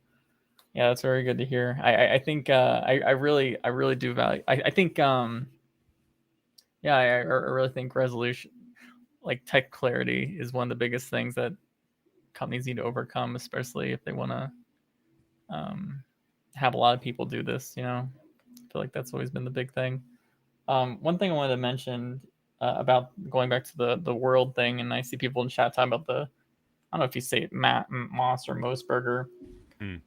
yeah, that's very good to hear. I think I really do value. I think I really think resolution, like tech clarity, is one of the biggest things that companies need to overcome, especially if they want to have a lot of people do this. I feel like that's always been the big thing. One thing I wanted to mention about going back to the world thing, and I see people in chat talking about I don't know if you say Moss or Mossberger,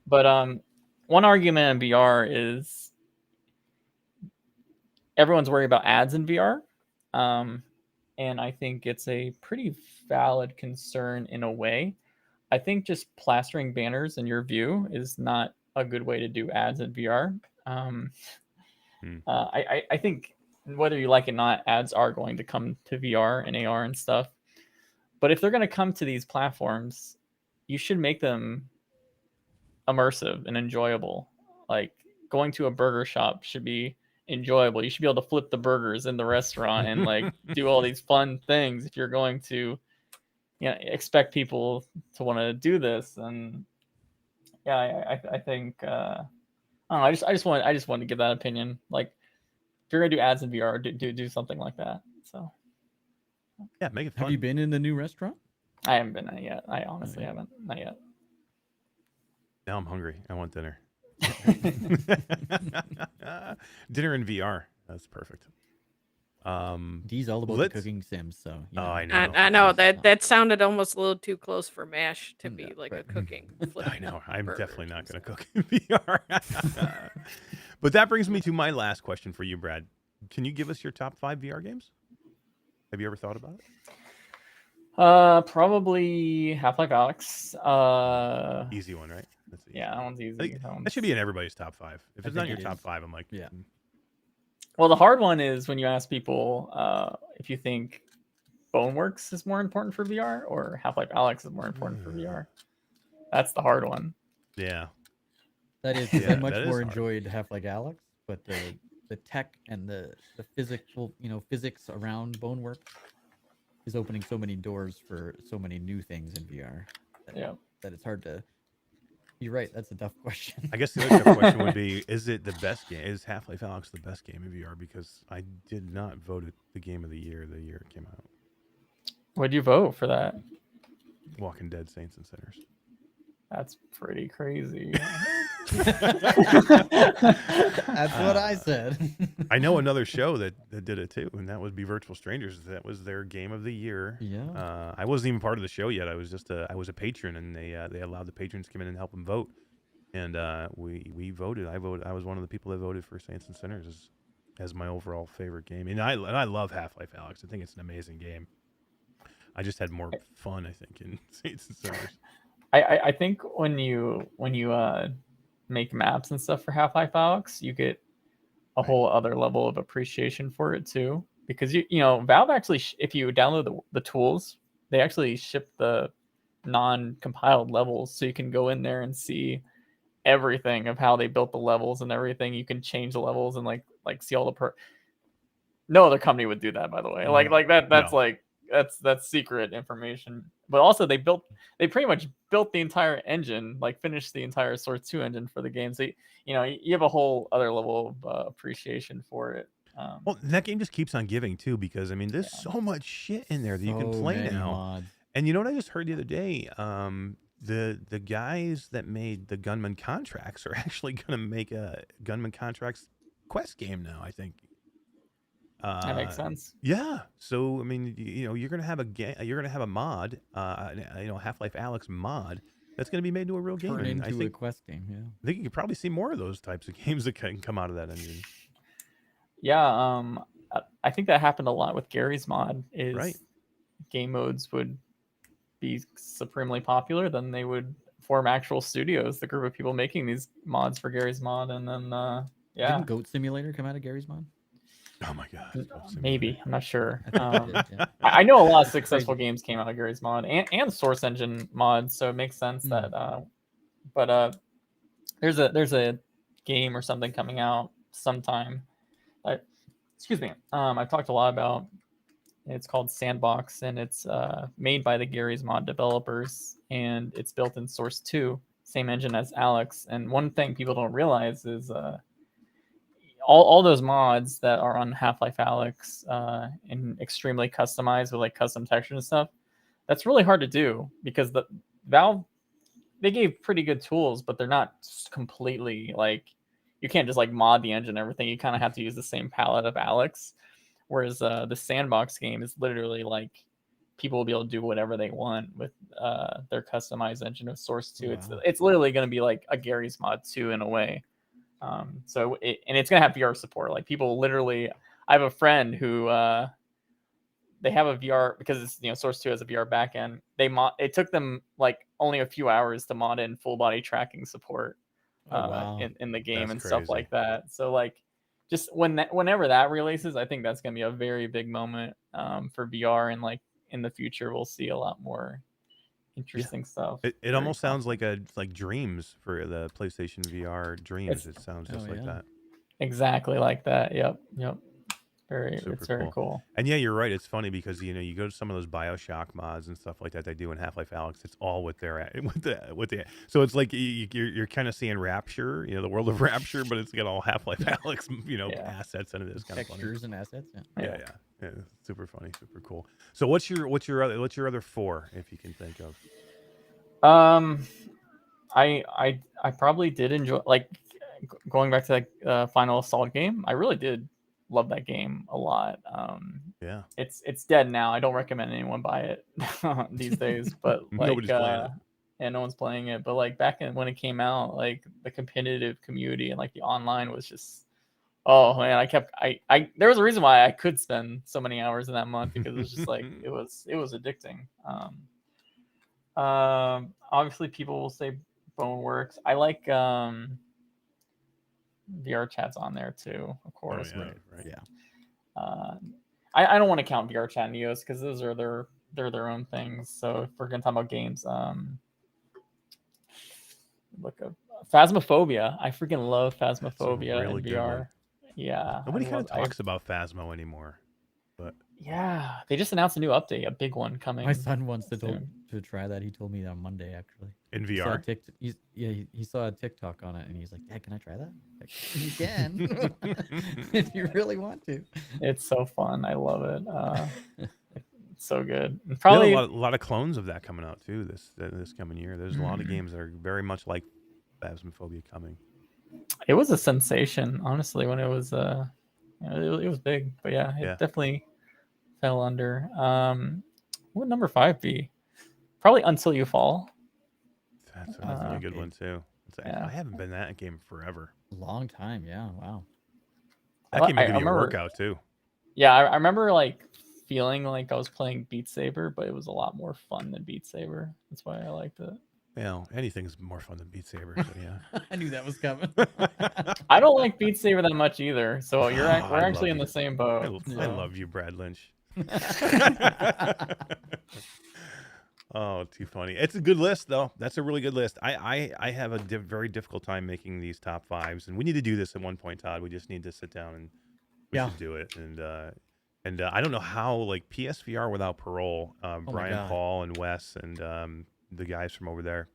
but one argument in VR is everyone's worried about ads in VR. And I think it's a pretty valid concern in a way. I think just plastering banners in your view is not a good way to do ads in VR. I think whether you like it or not, ads are going to come to VR and AR and stuff. But if they're going to come to these platforms, you should make them immersive and enjoyable. Like going to a burger shop should be enjoyable. You should be able to flip the burgers in the restaurant and like do all these fun things. If you're going to, expect people to want to do this. And yeah, I think I don't know, I just want to give that opinion. Like, if you're gonna do ads in VR, do something like that. So yeah, make it fun. Have you been in the new restaurant? I haven't been there yet. I honestly haven't. Not yet. Now I'm hungry. I want dinner. Dinner in VR. That's perfect. He's all about the cooking sims, so oh, I know. I know that sounded almost a little too close for MASH to be like a cooking. I know. I'm definitely not going to cook in VR. But that brings me to my last question for you, Brad. Can you give us your top 5 VR games? Have you ever thought about it? Probably Half-Life Alyx. Easy one, right? That's easy. Yeah, that one's easy. That should be in everybody's top 5. If it's not your top 5, I'm like, yeah. Well, the hard one is when you ask people if you think Boneworks is more important for VR or Half-Life Alyx is more important for VR. That's the hard one. Yeah. That is, I much more enjoyed Half-Life Alyx, but the tech and the physical, physics around Boneworks is opening so many doors for so many new things in VR. That it's hard to. You're right. That's a tough question. I guess the other tough question would be: is it the best game? Is Half-Life Alyx the best game in VR? Because I did not vote it the game of the year it came out. What'd you vote for that? Walking Dead: Saints and Sinners. That's pretty crazy. That's what I said. I know another show that did it too, and that would be Virtual Strangers. That was their game of the year. Yeah. I wasn't even part of the show yet. I was just I was a patron, and they allowed the patrons to come in and help them vote. And we voted. I voted. I was one of the people that voted for Saints and Sinners as my overall favorite game. And I love Half-Life Alyx. I think it's an amazing game. I just had more fun, I think, in Saints and Sinners. I think when you make maps and stuff for Half-Life Alyx, you get a whole other level of appreciation for it too, because you know Valve actually if you download the tools, they actually ship the non-compiled levels, so you can go in there and see everything of how they built the levels and everything. You can change the levels and like see all the no other company would do that, by the way. That's secret information. But also they pretty much built the entire engine, like finished the entire Source 2 engine for the game. So you have a whole other level of appreciation for it. Well, that game just keeps on giving too, because I mean, there's so much shit in there that you can play now. Mods. And you know what I just heard the other day? The guys that made the Gunman Contracts are actually going to make a Gunman Contracts quest game now, I think. That makes sense. Yeah. So I mean, you're gonna have a mod, Half-Life Alyx mod that's gonna be made into a real game. Turn I into think a quest game. Yeah. I think you could probably see more of those types of games that can come out of that engine. Yeah. I think that happened a lot with Gary's mod. Right. Game modes would be supremely popular, then they would form actual studios, the group of people making these mods for Gary's mod, and then Didn't Goat Simulator come out of Gary's mod? Oh my god. Maybe. I'm not sure. Yeah. I know a lot of successful games came out of Gary's mod and Source Engine mods, so it makes sense that but there's a game or something coming out sometime. Excuse me. I've talked a lot about. It's called Sandbox, and it's made by the Gary's mod developers, and it's built in Source 2, same engine as Alyx. And one thing people don't realize is all those mods that are on Half-Life Alyx and extremely customized with like custom textures and stuff, that's really hard to do because the Valve, they gave pretty good tools, but they're not completely like, you can't just like mod the engine and everything. You kind of have to use the same palette of Alyx. Whereas the Sandbox game is literally like people will be able to do whatever they want with their customized engine of Source 2. Wow. It's literally going to be like a Gary's mod 2 in a way. So it's going to have VR support. Like people literally, I have a friend who they have a VR because it's, Source 2 has a VR backend. It took them like only a few hours to mod in full body tracking support in the game. That's and crazy. Stuff like that. So like just whenever that releases, I think that's going to be a very big moment for VR, and like in the future we'll see a lot more interesting stuff. It almost sounds like Dreams for the PlayStation VR Dreams. It sounds just like that. Exactly like that. Yep. It's very cool. And yeah, you're right. It's funny because you go to some of those BioShock mods and stuff like that they do in Half-Life Alyx. It's all with the so it's like you're kind of seeing Rapture, the world of Rapture, but it's got all Half-Life Alyx, assets in it. It's kind of funny. Textures and assets. Yeah. Super funny, super cool. So what's your other 4 if you can think of? I probably did enjoy going back to that Final Assault game. I really did love that game a lot. Yeah, it's dead now. I don't recommend anyone buy it these days. But nobody's playing it. Yeah, no one's playing it. But back when it came out, the competitive community and the online was just, oh man, there was a reason why I could spend so many hours in that month, because it was just it was addicting. Obviously people will say Boneworks. I like VRChat's on there too, of course. Oh, right. Yeah. I don't want to count VRChat and EOS because those are they're their own things. So if we're gonna talk about games, look up Phasmophobia. I freaking love Phasmophobia in VR. Yeah. Nobody kind of talks about Phasmo anymore, but yeah, they just announced a new update, a big one coming. My son wants to try that. He told me that on Monday, actually. In VR? He saw a TikTok on it, and he's like, Dad, can I try that? Like, you can. If you really want to. It's so fun. I love it. It's so good. And probably a lot of clones of that coming out, too, this coming year. There's a lot of games that are very much like Phasmophobia coming. It was a sensation, honestly, when it was it was big. But yeah, it definitely fell under. What would number 5 be? Probably Until You Fall. That's a good one too. I haven't been that game forever. Long time, yeah. Wow. That game could be a workout too. Yeah, I remember feeling like I was playing Beat Saber, but it was a lot more fun than Beat Saber. That's why I liked it. Well, anything's more fun than Beat Saber, so yeah. I knew that was coming. I don't like Beat Saber that much either, so we're actually in the same boat. I love you, Brad Lynch. Oh, too funny. It's a good list, though. That's a really good list. I have a very difficult time making these top 5s, and we need to do this at one point, Todd. We just need to sit down and we should do it. And I don't know how, PSVR without parole, Brian Paul and Wes and the guys from over there,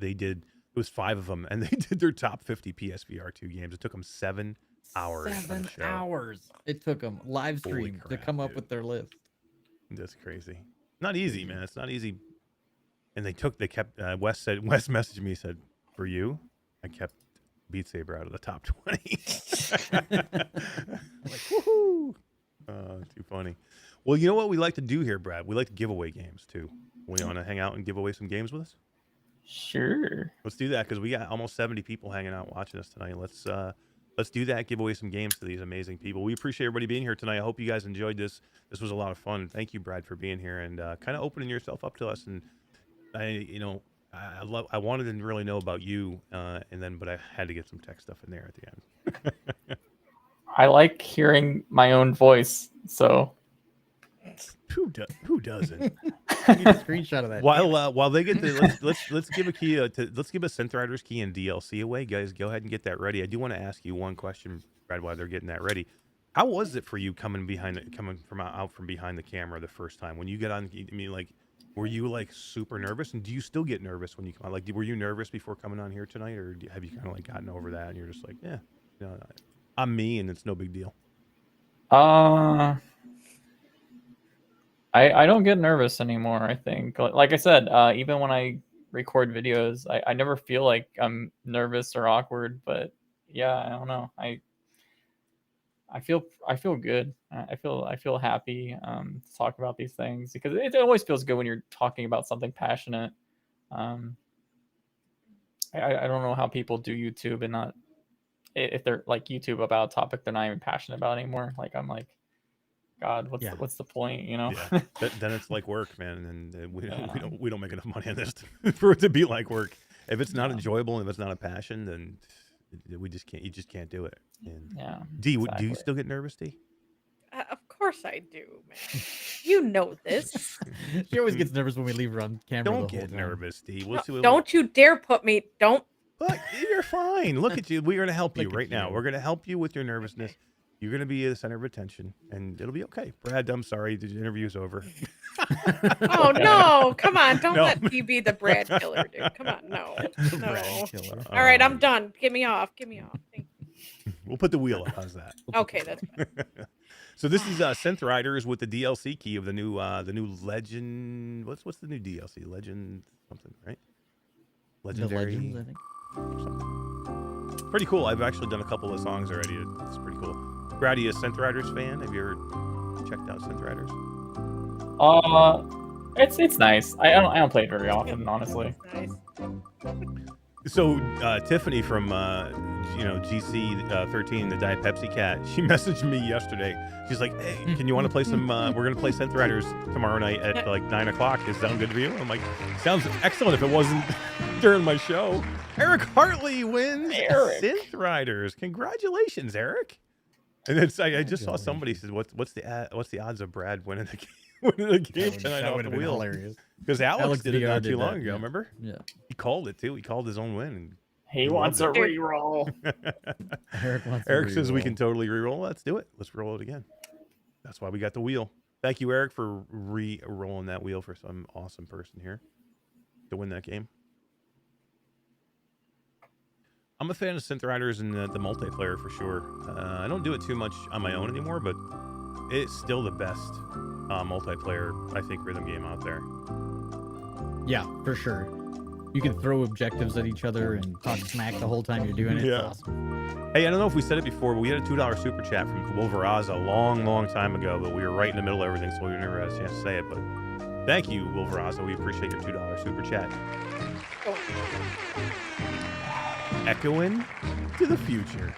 it was 5 of them, and they did their top 50 PSVR 2 games. It took them 7 hours. 7 hours. It took them live stream to come up with their list. That's crazy. Not easy, man. It's not easy. And Wes messaged me, said, for you, I kept Beat Saber out of the top 20. Woohoo! Too funny. Well, you know what we like to do here, Brad? We like to give away games too. We want to hang out and give away some games with us? Sure. Let's do that, because we got almost 70 people hanging out watching us tonight. Let's do that. Give away some games to these amazing people. We appreciate everybody being here tonight. I hope you guys enjoyed this. This was a lot of fun. Thank you, Brad, for being here and kind of opening yourself up to us. And I wanted to really know about you, but I had to get some tech stuff in there at the end. I like hearing my own voice, so who doesn't? I need a screenshot of that. While they get let's give a key let's give a Synth Riders key and DLC away, guys. Go ahead and get that ready. I do want to ask you one question, Brad, while they're getting that ready. How was it for you coming from out from behind the camera the first time when you get on? I mean, were you super nervous, and do you still get nervous when you come on? Were you nervous before coming on here tonight, or have you kind of gotten over that and you're just I'm me and it's no big deal? I don't get nervous anymore, I think. Like I said, even when I record videos, I never feel like I'm nervous or awkward, but yeah, I don't know. I feel good. I feel happy to talk about these things, because it always feels good when you're talking about something passionate. I don't know how people do YouTube and not, if they're YouTube about a topic they're not even passionate about anymore. I'm God, what's the point? Yeah. Then it's like work, man, and we don't make enough money on this for it to be like work. If it's not enjoyable and if it's not a passion, then we just can't. You just can't do it. And D, exactly. Do you still get nervous, D? Of course I do, man. You know this. She always gets nervous when we leave her on camera. Don't get nervous, D. Don't you dare put me. Don't. But you're fine. Look at you. We're going to help you right now. We're going to help you with your nervousness. You're going to be the center of attention, and it'll be okay. Brad, I'm sorry. The interview's over. Oh, no. Come on. Don't No. let me be the Brad killer, dude. Come on. No. No. Brad killer. All right, I'm done. Get me off. Get me off. Thank you. We'll put the wheel up. How's that? Okay, that's fine. So this is Synth Riders with the DLC key of the new Legend. What's the new DLC? Legend something, right? The Legendary. Legends, I think. Something. Pretty cool. I've actually done a couple of songs already. It's pretty cool. Brad, are you a Synth Riders fan? Have you ever checked out Synth Riders? It's nice. I don't play it very often, honestly. Nice. So Tiffany from GC13, the Diet Pepsi cat, she messaged me yesterday. She's like, "Hey, can you want to play some? We're gonna play Synth Riders tomorrow night at like 9 o'clock. Does that sound good for you?" I'm like, "Sounds excellent." If it wasn't during my show, Eric Hartley wins Synth Riders. Congratulations, Eric! And it's I just saw somebody said, "What's the odds of Brad winning the game?" Winning the game tonight That off would the have been wheel. hilarious. Because Alex did it VR not did too that, long ago. yeah. Remember? Yeah. He called it too. He called his own win. And He wants a loved it. reroll. Eric says we reroll. can totally re-roll. Let's do it. Let's roll it again. That's why we got the wheel. Thank you, Eric, for re-rolling that wheel for some awesome person here to win that game. I'm a fan of Synth Riders and the multiplayer for sure. I don't do it too much on my own anymore, but it's still the best multiplayer, I think, rhythm game out there. Yeah, for sure. You can throw objectives at each other and talk smack the whole time you're doing it. Yeah. It's awesome. Hey, I don't know if we said it before, but we had a $2 super chat from Wolveraza a long, long time ago, but we were right in the middle of everything, so we never had a chance to say it. But thank you, Wolveraza. We appreciate your $2 super chat. Echoing to the future.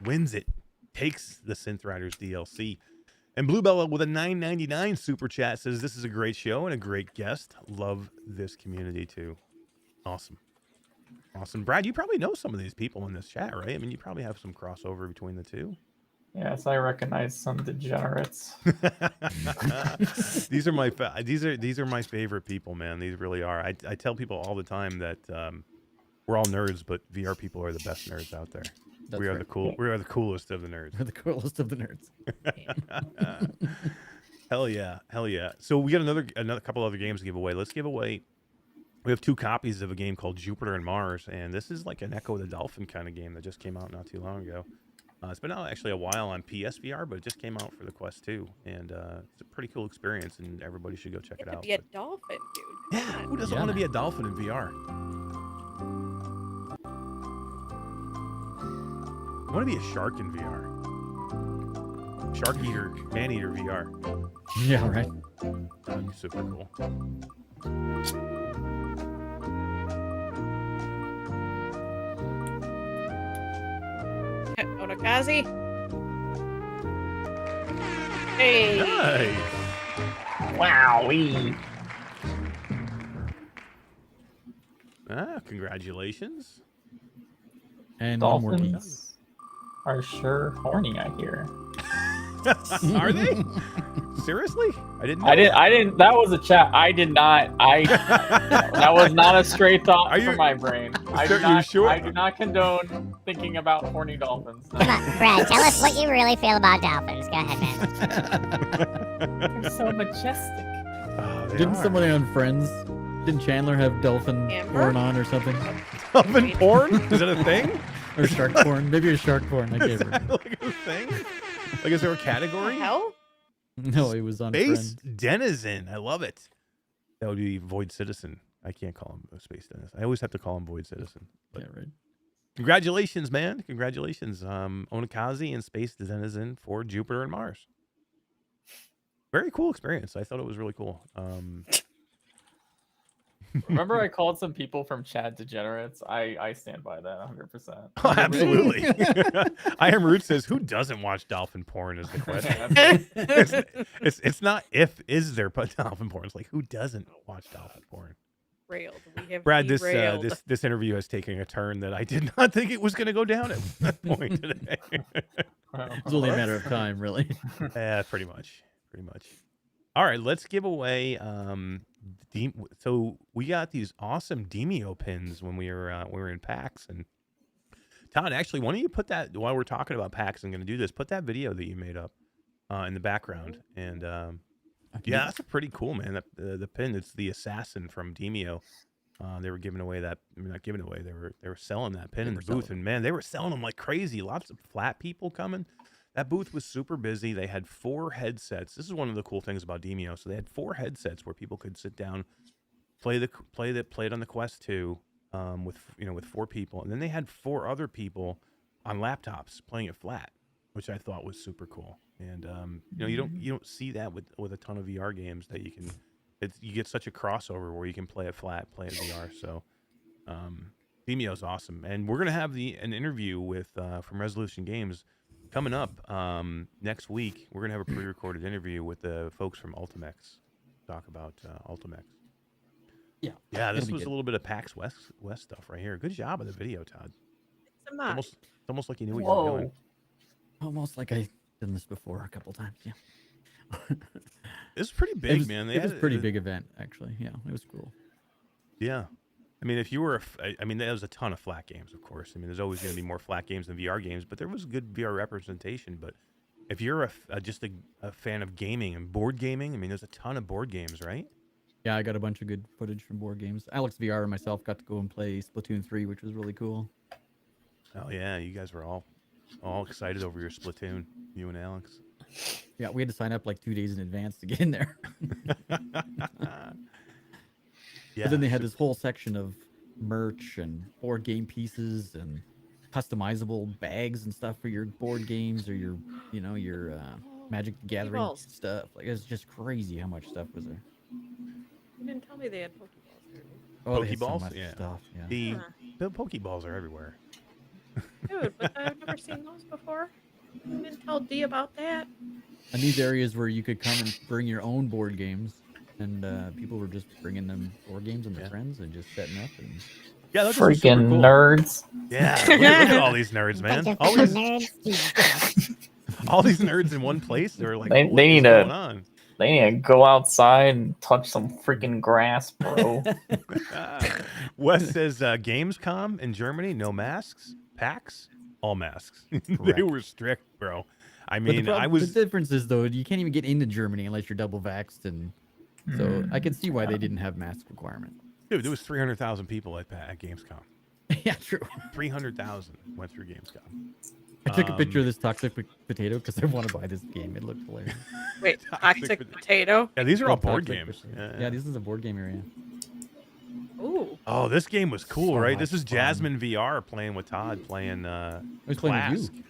Wins it. Takes the Synth Riders DLC. And Bluebella with a $9.99 super chat says, "This is a great show and a great guest. Love this community too." Awesome. Awesome. Brad, you probably know some of these people in this chat, right? I mean, you probably have some crossover between the two. Yes, I recognize some degenerates. These are my favorite people, man. These really are. I tell people all the time that we're all nerds, but VR people are the best nerds out there. That's We are right. We are the coolest of the nerds. We're the coolest of the nerds. Hell yeah, hell yeah. So we got another couple other games to give away. Let's give away. We have 2 copies of a game called Jupiter and Mars, and this is like an Echo the Dolphin kind of game that just came out not too long ago. It's been out actually a while on PSVR, but it just came out for the Quest 2, and it's a pretty cool experience, and everybody should go check it Get to out. be a dolphin, dude. Yeah, who doesn't want to be a dolphin in VR? I want to be a shark in VR. Shark eater, man eater VR. Yeah, right. That'd be super cool. Onakazi. Hey. Nice. Wowee. Congratulations. And one more piece. Dolphins are sure horny, I hear. Are they? Seriously? I didn't know. I didn't. That was a chat. I did not. That was not a straight thought Are you- from my brain. I Sir, do not. you sure? I do not condone thinking about horny dolphins. No. Come on, Brad, tell us what you really feel about dolphins. Go ahead, man. They're so majestic. Oh, they Didn't are. somebody on Friends, didn't Chandler have dolphin Amber? porn on or something? Dolphin porn? Is that a thing? Or shark porn? Maybe a shark porn. I Is can't remember. that like a thing? Like, is there a category? Hell? No, it was on Space Friends. Denizen. I love it. That would be Void Citizen. I can't call him a Space Denizen. I always have to call him Void Citizen. But Yeah, right. congratulations, man. Congratulations. Onakazi and Space Denizen for Jupiter and Mars. Very cool experience. I thought it was really cool. Remember, I called some people from chat degenerates. I stand by that 100%. Oh, absolutely. I Am Root says, who doesn't watch dolphin porn is the question. It's not if is there but dolphin porn. It's like, who doesn't watch dolphin porn? Railed. We have Brad, derailed. this interview is taking a turn that I did not think it was going to go down at that point today. It's only a matter of time, really. Yeah, pretty much. All right, let's give away. So we got these awesome Demeo pins when we were in PAX, and Todd, actually, why don't you put that while we're talking about PAX? I'm going to do this. Put that video that you made up in the background, and yeah, that's a pretty cool, man. The pin, it's the assassin from Demeo. They were giving away that, not giving away. They were selling that pin in the booth, and man, they were selling them like crazy. Lots of flat people coming. That booth was super busy. They had 4 headsets. This is one of the cool things about Demeo. So they had 4 headsets where people could sit down, play it on the Quest 2 with 4 people, and then they had 4 other people on laptops playing it flat, which I thought was super cool. And you don't see that with a ton of VR games that you can. You get such a crossover where you can play it flat, play it VR. So Demeo's awesome, and we're gonna have an interview with from Resolution Games coming up next week. We're gonna have a pre-recorded interview with the folks from Ultimex, talk about Ultimex. Yeah, this was a little bit of PAX West stuff right here. Good job of the video, Todd. It's almost like you knew what you were doing. Almost like I've done this before a couple times. Yeah. It's pretty big, man. It was a pretty big event, actually. Yeah, it was cool. Yeah. I mean, if you were, there was a ton of flat games, of course. I mean, there's always going to be more flat games than VR games, but there was good VR representation. But if you're just a fan of gaming and board gaming, I mean, there's a ton of board games, right? Yeah, I got a bunch of good footage from board games. Alex VR and myself got to go and play Splatoon 3, which was really cool. Oh yeah, you guys were all excited over your Splatoon, you and Alex. Yeah, we had to sign up like 2 days in advance to get in there. Yeah. But then they had this whole section of merch and board game pieces and customizable bags and stuff for your board games or your Magic the Gathering stuff. Like, it's just crazy how much stuff was there. You didn't tell me they had Pokeballs there. Oh, they had so Pokeballs? much Yeah. stuff. Yeah. The Pokeballs are everywhere. Dude, but I've never seen those before. You didn't tell D about that. And these areas where you could come and bring your own board games, and people were just bringing them board games and their friends and just setting up. And yeah, that's freaking cool. Nerds. Yeah, look at all these nerds, man. All these nerds in one place. They're like, they need to. They need to go outside and touch some freaking grass, bro. Wes says Gamescom in Germany, no masks. PAX, all masks. They were strict, bro. I mean, the difference is, though, you can't even get into Germany unless you're double vaxxed, and so I can see why they didn't have mask requirement. Dude, there was 300,000 people at Gamescom. Yeah, true. 300,000 went through Gamescom. I took a picture of this toxic potato because I want to buy this game. It looked hilarious. Wait, toxic potato? Yeah, these are all board games. Yeah, this is a board game area. Ooh. Oh, this game was cool, right? This is Jasmine VR playing with Todd, playing playing with you.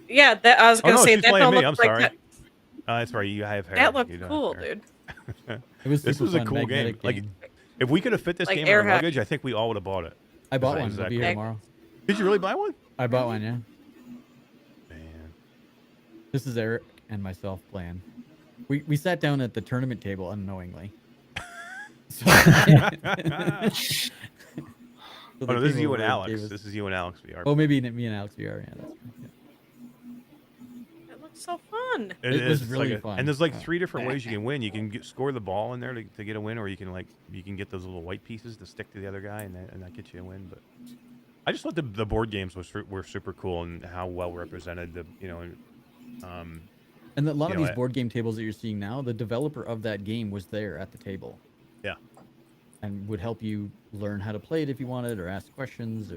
Yeah, I was gonna say that don't look I'm like sorry. that. That's right. You have hair. That looked cool, dude. This was a cool game. Like, if we could have fit this game in our luggage, I think we all would have bought it. I bought one. It'll be here tomorrow. Did you really buy one? I bought one, yeah. Man. This is Eric and myself playing. We sat down at the tournament table unknowingly. So this is you and Alex. This is you and Alex VR. Oh, maybe me and Alex VR. Yeah, that's right. Yeah. That looks so fun. It was really fun. And there's like 3 different ways you can win. You can score the ball in there to get a win, or you can get those little white pieces to stick to the other guy, and that gets you a win. But I just thought the board games were super cool and how well represented. And a lot of these board game tables that you're seeing now, the developer of that game was there at the table. Yeah. And would help you learn how to play it if you wanted, or ask questions,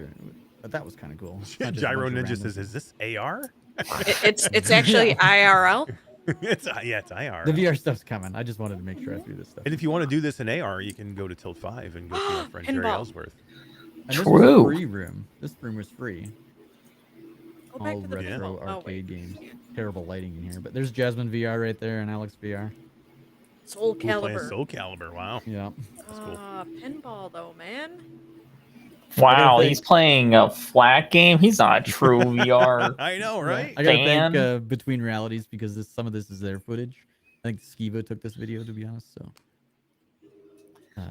but that was kind of cool. Gyro Ninja says, "Is this AR?" It's actually IRL. It's IR. The VR stuff's coming. I just wanted to make sure I threw this stuff. And if you want to do this in AR, you can go to Tilt 5 and go see our friend Jerry Ellsworth. And this was a free room. This room was free. All retro arcade games. Terrible lighting in here, but there's Jasmine VR right there and Alex VR. Soul Calibur. Soul Calibur. Wow. Yeah. That's cool. Pinball though, man. Wow, he's playing a flat game. He's not a true VR. I know, right? I gotta thank Between Realities because some of this is their footage. I think Skiva took this video, to be honest. So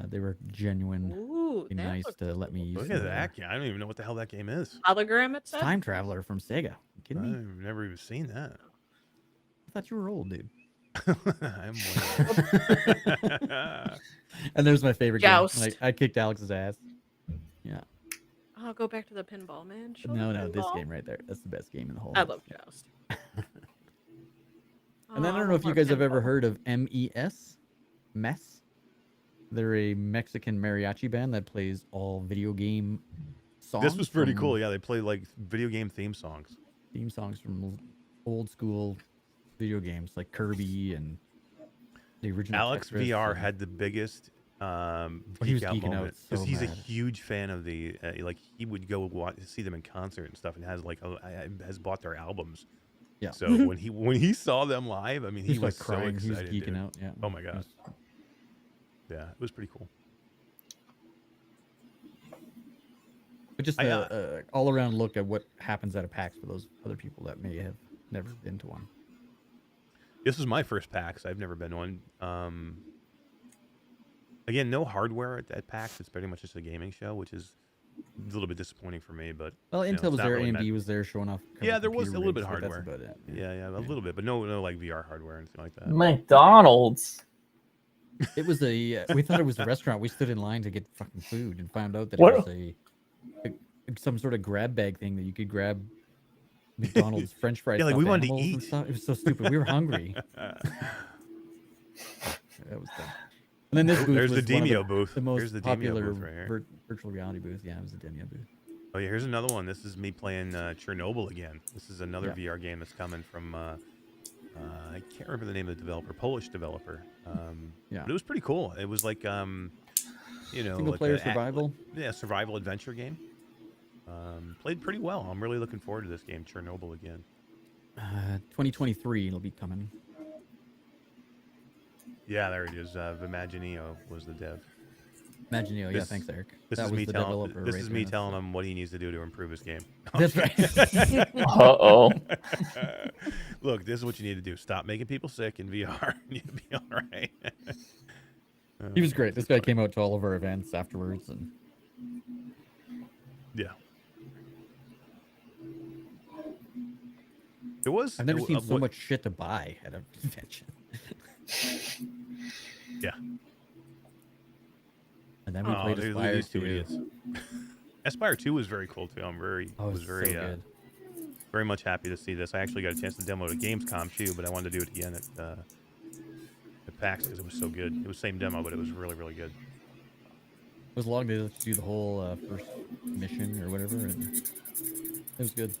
they were genuine. Ooh, nice to let me use. Look at that! I don't even know what the hell that game is. Hologram, it's Time Traveler from Sega. You kidding me? I've never even seen that. I thought you were old, dude. I'm And there's my favorite game. Like, I kicked Alex's ass. Yeah. I'll go back to the pinball, man. Show No, me this pinball. game right there. That's the best game in the whole. I love Joust. And then I don't know if you guys have ever heard of MES. Mess. They're a Mexican mariachi band that plays all video game songs. This was pretty cool. Yeah, they play like video game theme songs. Theme songs from old school video games like Kirby and the original. Alex Tetris VR and... had the biggest he was geek out geeking moment out because so he's a bad. huge fan of the like he would go see them in concert and stuff and has like has bought their albums. Yeah. So when he saw them live, I mean he was like crying. so excited. He was geeking out. Yeah. Oh my god. Yeah, it was pretty cool. But just a all-around look at what happens at a PAX for those other people that may have never been to one. This was my first PAX. I've never been to one. Again, no hardware at PAX. It's pretty much just a gaming show, which is a little bit disappointing for me. But well, you know, Intel was there, really AMD was there, showing off. Yeah, there was a little bit rigs, but hardware. that's about it. Yeah, a little bit, but no like VR hardware or anything like that. McDonald's. It was a. We thought it was a restaurant. We stood in line to get fucking food and found out that What? it was some sort of grab bag thing that you could grab McDonald's French fries. Yeah, like we wanted to animals and eat. stuff. It was so stupid. We were hungry. That was dumb. And then this booth There's was the one of Demeo booth. the most Here's the Demeo popular booth right here. virtual reality booth. Yeah, it was the Demeo booth. Oh yeah, here's another one. This is me playing Chernobyl again. This is another Yeah. VR game that's coming from I can't remember the name of the developer, Polish developer. Yeah. But it was pretty cool. It was like you know, Single like player a- survival. Yeah, survival adventure game. Played pretty well. I'm really looking forward to this game, Chernobyl again. 2023 it'll be coming. Yeah, there it is. Imagineo was the dev. Imagineo, yeah, thanks, Eric. This That is was me the telling. developer This right is me there, telling so- him what he needs to do to improve his game. That's right. Uh-oh. Look, this is what you need to do. Stop making people sick in VR. You'll be all right. He was great. This guy came out to all of our events afterwards, and Yeah. It was. I've never seen so what- much shit to buy at a convention. Yeah. And then we Oh, played look at Aspire these two 2. idiots. Aspire 2 was very cool too. I'm very Oh, was it's very so good. very much happy to see this. I actually got a chance to demo it at Gamescom too, but I wanted to do it again at PAX because it was so good. It was same demo, but it was really really good. It was long to do the whole first mission or whatever, and it was good.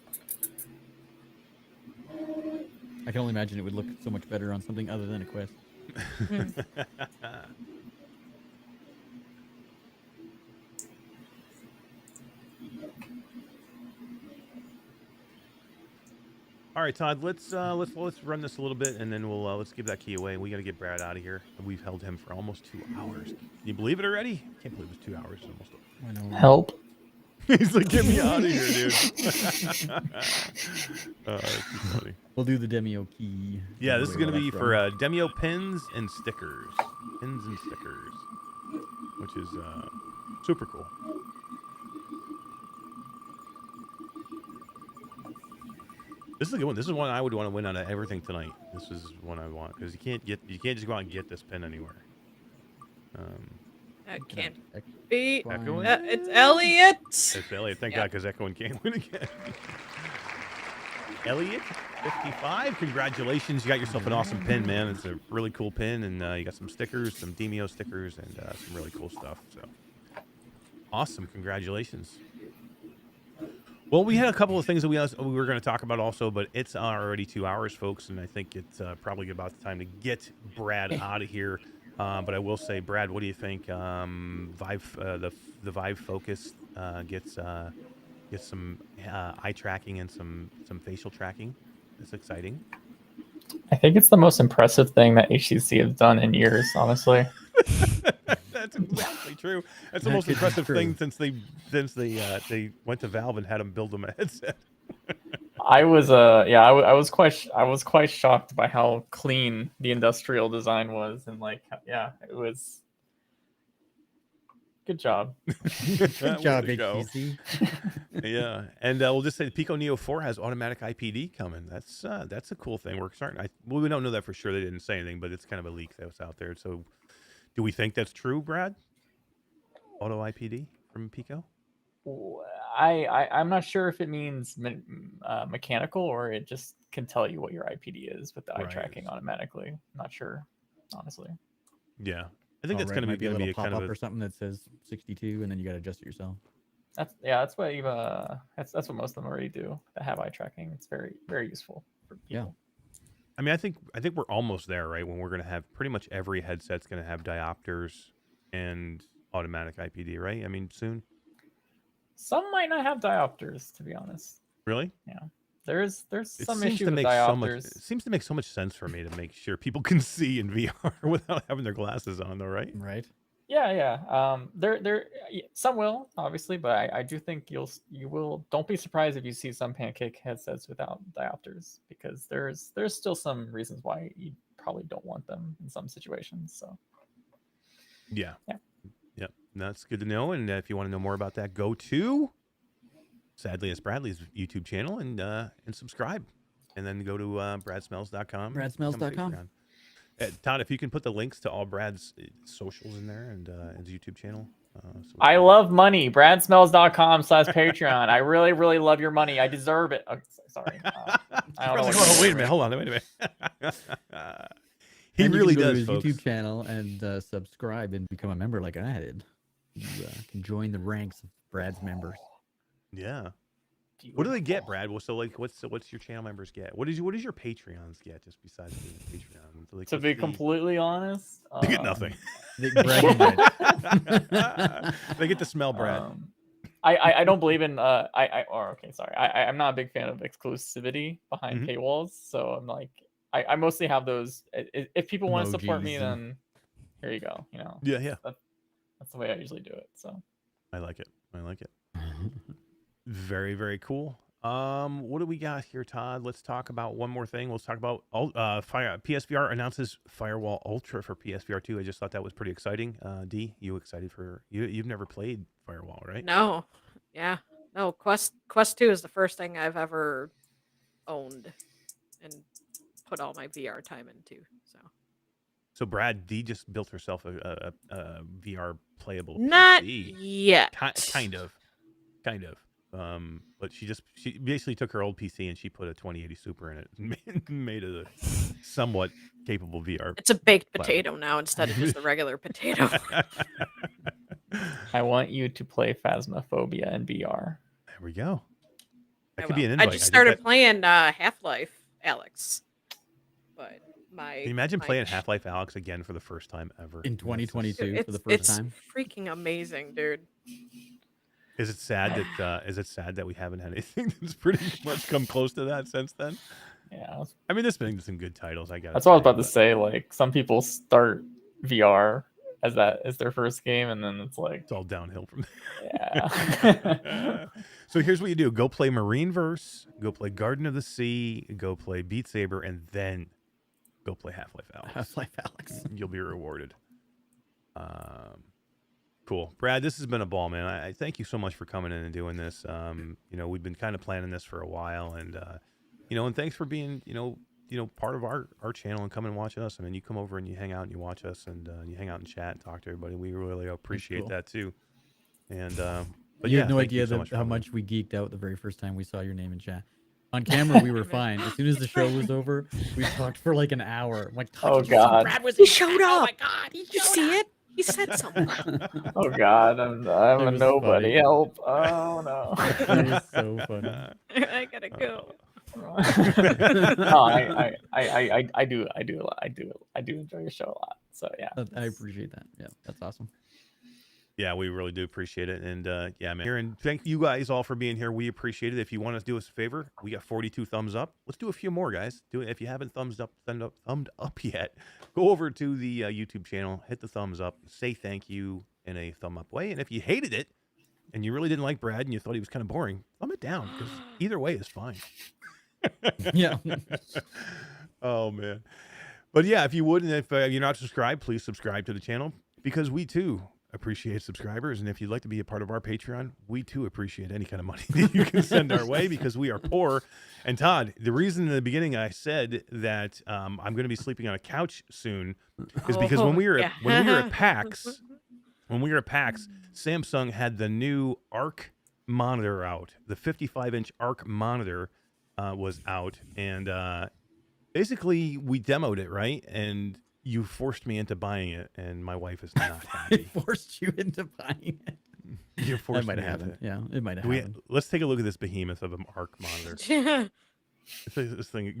I can only imagine it would look so much better on something other than a Quest. All right, Todd. Let's run this a little bit, and then we'll let's give that key away. We got to get Brad out of here. We've held him for almost 2 hours. Can you believe it already? Can't believe it's 2 hours almost. I know. Help. He's like, get me out of here, dude. That's too funny. We'll do the Demeo key. Yeah, this is going to while be that's for running. Demeo pins and stickers. Pins and stickers, which is super cool. This is a good one. This is one I would want to win out of everything tonight. This is one I want because you can't just go out and get this pin anywhere. That can't Ex- be. Echoing? It's Elliot. It's Elliot. Thank Yeah. God, because Echoing can't win again. Elliot, 55. Congratulations. You got yourself an awesome pin, man. It's a really cool pin, and you got some stickers, some Demeo stickers, and some really cool stuff. So awesome. Congratulations. Well, we had a couple of things that we were going to talk about also, but it's already 2 hours, folks, and I think it's probably about the time to get Brad out of here. But I will say, Brad, what do you think? Vive, the Vive Focus gets some eye tracking and some facial tracking. It's exciting. I think it's the most impressive thing that HTC has done in years, honestly. That's exactly true. That's the That most could be impressive true. thing since they went to Valve and had them build them a headset. I was quite shocked by how clean the industrial design was, and like, yeah, it was. Good job. Good job, Way to go. HTC. Yeah, and we'll just say the Pico Neo 4 has automatic IPD coming. That's a cool thing. We're starting. We don't know that for sure. They didn't say anything, but it's kind of a leak that was out there. So, do we think that's true, Brad? Auto IPD from Pico? I'm not sure if it means mechanical or it just can tell you what your IPD is with the eye tracking automatically. I'm not sure, honestly. Yeah, I think that's going to be a little kind pop of up or something that says 62, and then you got to adjust it yourself. That's what that's what most of them already do that have eye tracking. It's very, very useful for people. I mean, I think we're almost there, right? When we're going to have pretty much every headset's going to have diopters and automatic IPD, right? I mean, soon. Some might not have diopters, to be honest. Really? Yeah. There's some issue with diopters. diopters. It seems to make so much sense for me to make sure people can see in VR without having their glasses on, though, right? Right. Yeah. There some will obviously, but I do think you will. Don't be surprised if you see some pancake headsets without diopters, because there's still some reasons why you probably don't want them in some situations. So. Yeah. That's good to know. And if you want to know more about that, go to SadlyItsBradley's YouTube channel and subscribe, and then go to bradsmells.com. Bradsmells.com. Todd, if you can put the links to all Brad's socials in there and his YouTube channel. I love money. Bradsmells.com/Patreon. I really, really love your money. I deserve it. Oh, sorry. I don't know. Wait a minute. Hold on. Wait a minute. He and really you can go does, to his folks. YouTube channel and subscribe and become a member like I did. You can join the ranks of Brad's members. Yeah. What do they get, Brad? Well, so like, what's your channel members get? What does your Patreons get just besides being a Patreon? So, like, to be completely honest, they get nothing. They get to smell Brad. I don't believe in sorry. I'm not a big fan of exclusivity behind paywalls, so I'm like I mostly have those. If people want to support me, then here you go. You know. Yeah. That's the way I usually do it. So. I like it. Very, very cool. What do we got here, Todd? Let's talk about one more thing. Let's talk about PSVR announces Firewall Ultra for PSVR 2. I just thought that was pretty exciting. D, you excited for you've never played Firewall, right? No. Yeah. No, Quest 2 is the first thing I've ever owned and put all my VR time into. So Brad, D just built herself a VR playable Not PC. yet. Kind of. But she basically took her old PC and she put a 2080 Super in it and made it a somewhat capable VR. It's a baked potato now instead of just the regular potato. I want you to play Phasmophobia in VR. There we go. That could be an invite. I just started playing Half-Life, Alex. But can you imagine playing Half-Life Alyx again for the first time ever in 2022 for the first time? It's freaking amazing, dude. Is it sad that we haven't had anything that's pretty much come close to that since then? Yeah. I mean, there's been some good titles. That's what I was about to say. Like, some people start VR as their first game, and then it's like it's all downhill from there. Yeah. So here's what you do: go play Marineverse, go play Garden of the Sea, go play Beat Saber, and then go play Half-Life Alyx. Half-Life Alyx. You'll be rewarded. Cool. Brad, this has been a ball, man. I thank you so much for coming in and doing this. We've been kind of planning this for a while, and and thanks for being, part of our channel and come and watch us. I mean, you come over and you hang out and you watch us and you hang out and chat and talk to everybody. We really appreciate that too. And but you yeah, had no idea how much we geeked out the very first time we saw your name in chat. On camera, we were fine. As soon as the show was over, we talked for like an hour. I'm like, oh god, he showed up. Oh my god, did you see it? He said something. Oh god, I'm a nobody. Funny. Help! Oh no, it was so funny. I gotta go. No, I do enjoy your show a lot. So yeah, I appreciate that. Yeah, that's awesome. Yeah, we really do appreciate it. And yeah, man. And thank you guys all for being here. We appreciate it. If you want to do us a favor, we got 42 thumbs up. Let's do a few more, guys. Do it. If you haven't thumbed up yet, go over to the YouTube channel, hit the thumbs up, say thank you in a thumb up way. And if you hated it and you really didn't like Brad and you thought he was kind of boring, thumb it down, because either way is fine. Yeah. Oh, man. But yeah, if you would, and if you're not subscribed, please subscribe to the channel, because we too appreciate subscribers. And if you'd like to be a part of our Patreon, we too appreciate any kind of money that you can send our way, because we are poor. And Todd, the reason in the beginning I said that I'm going to be sleeping on a couch soon is because when we were at PAX, Samsung had the new Arc monitor out. The 55-inch ARC monitor was out, and basically we demoed it, right? And you forced me into buying it, and my wife is not happy. Forced you into buying it. You forced That might me have into happened. Yeah, it might have We, happened. let's take a look at this behemoth of an ARC monitor. This thing.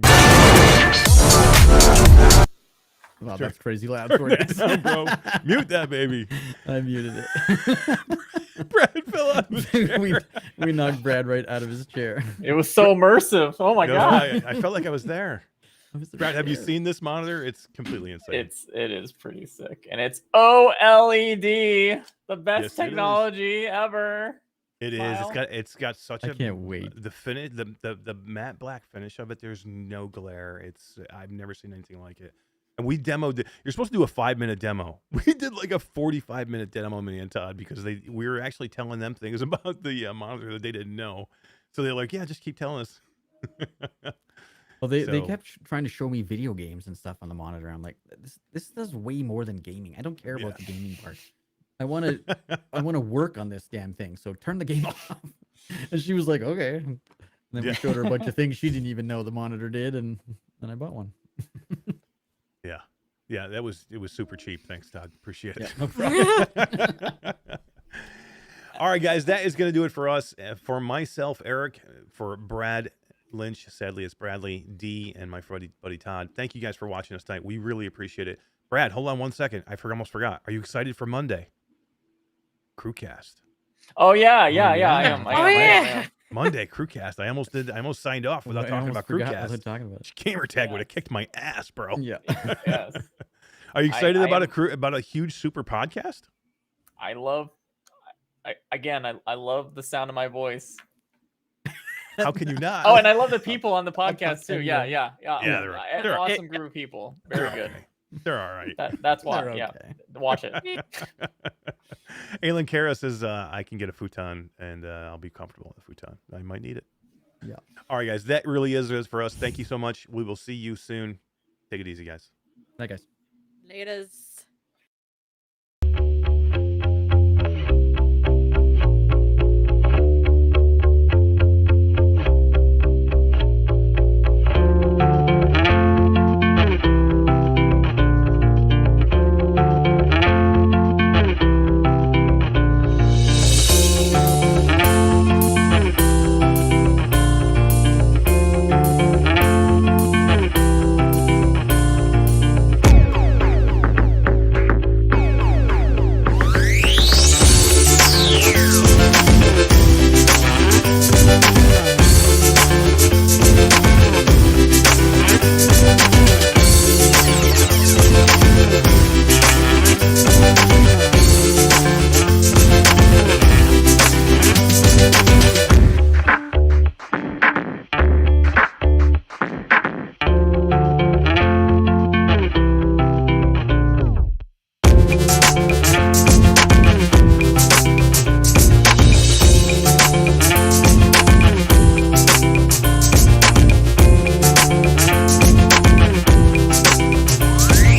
Wow, Sure. that's crazy loud Turn for it you. down, bro. Mute that baby. I muted it. Brad fell out of his chair. we knocked Brad right out of his chair. It was so immersive. Oh my No, god. I felt like I was there. I was Brad, have you there. seen this monitor? It's completely insane. It is pretty sick, and it's OLED, the best Yes, it is. technology ever. It is. Wow. It's got such I a can't wait. the finish, the matte black finish of it. There's no glare. I've never seen anything like it. And we demoed it. You're supposed to do a 5-minute demo. We did like a 45-minute demo, me and Todd, because we were actually telling them things about the monitor that they didn't know. So they're like, yeah, just keep telling us. Well, they So- kept trying to show me video games and stuff on the monitor. I'm like, this does way more than gaming. I don't care about the gaming part. I want to work on this damn thing. So turn the game off. And she was like, okay. And then Yeah. we showed her a bunch of things she didn't even know the monitor did, and then I bought one. Yeah, it was super cheap. Thanks, Todd. Appreciate it. Yeah, no problem. All right, guys, that is going to do it for us. For myself, Eric, for Brad, Lynch, sadly it's Bradley, D, and my buddy Todd. Thank you guys for watching us tonight. We really appreciate it. Brad, hold on one second. I almost forgot. Are you excited for Monday? Crewcast. Oh yeah, yeah. I am. Oh, yeah. I am. Monday, Crewcast. I almost signed off without I talking almost about forgot what Crewcast. they're talking about. Gamer tag Yeah. would have kicked my ass, bro. Yeah. Yes. Are you excited I about am. about a huge super podcast? I love the sound of my voice. How can you not? Oh, and I love the people on the podcast can too. you? Yeah. Yeah, they're- An they're- awesome group of people. Very good. Okay. They're all right. That's why. They're Yeah. okay. Watch it. Aylin Kara says I can get a futon and I'll be comfortable with a futon. I might need it. Yeah. All right, guys. That really is it for us. Thank you so much. We will see you soon. Take it easy, guys. Bye, guys. Laters.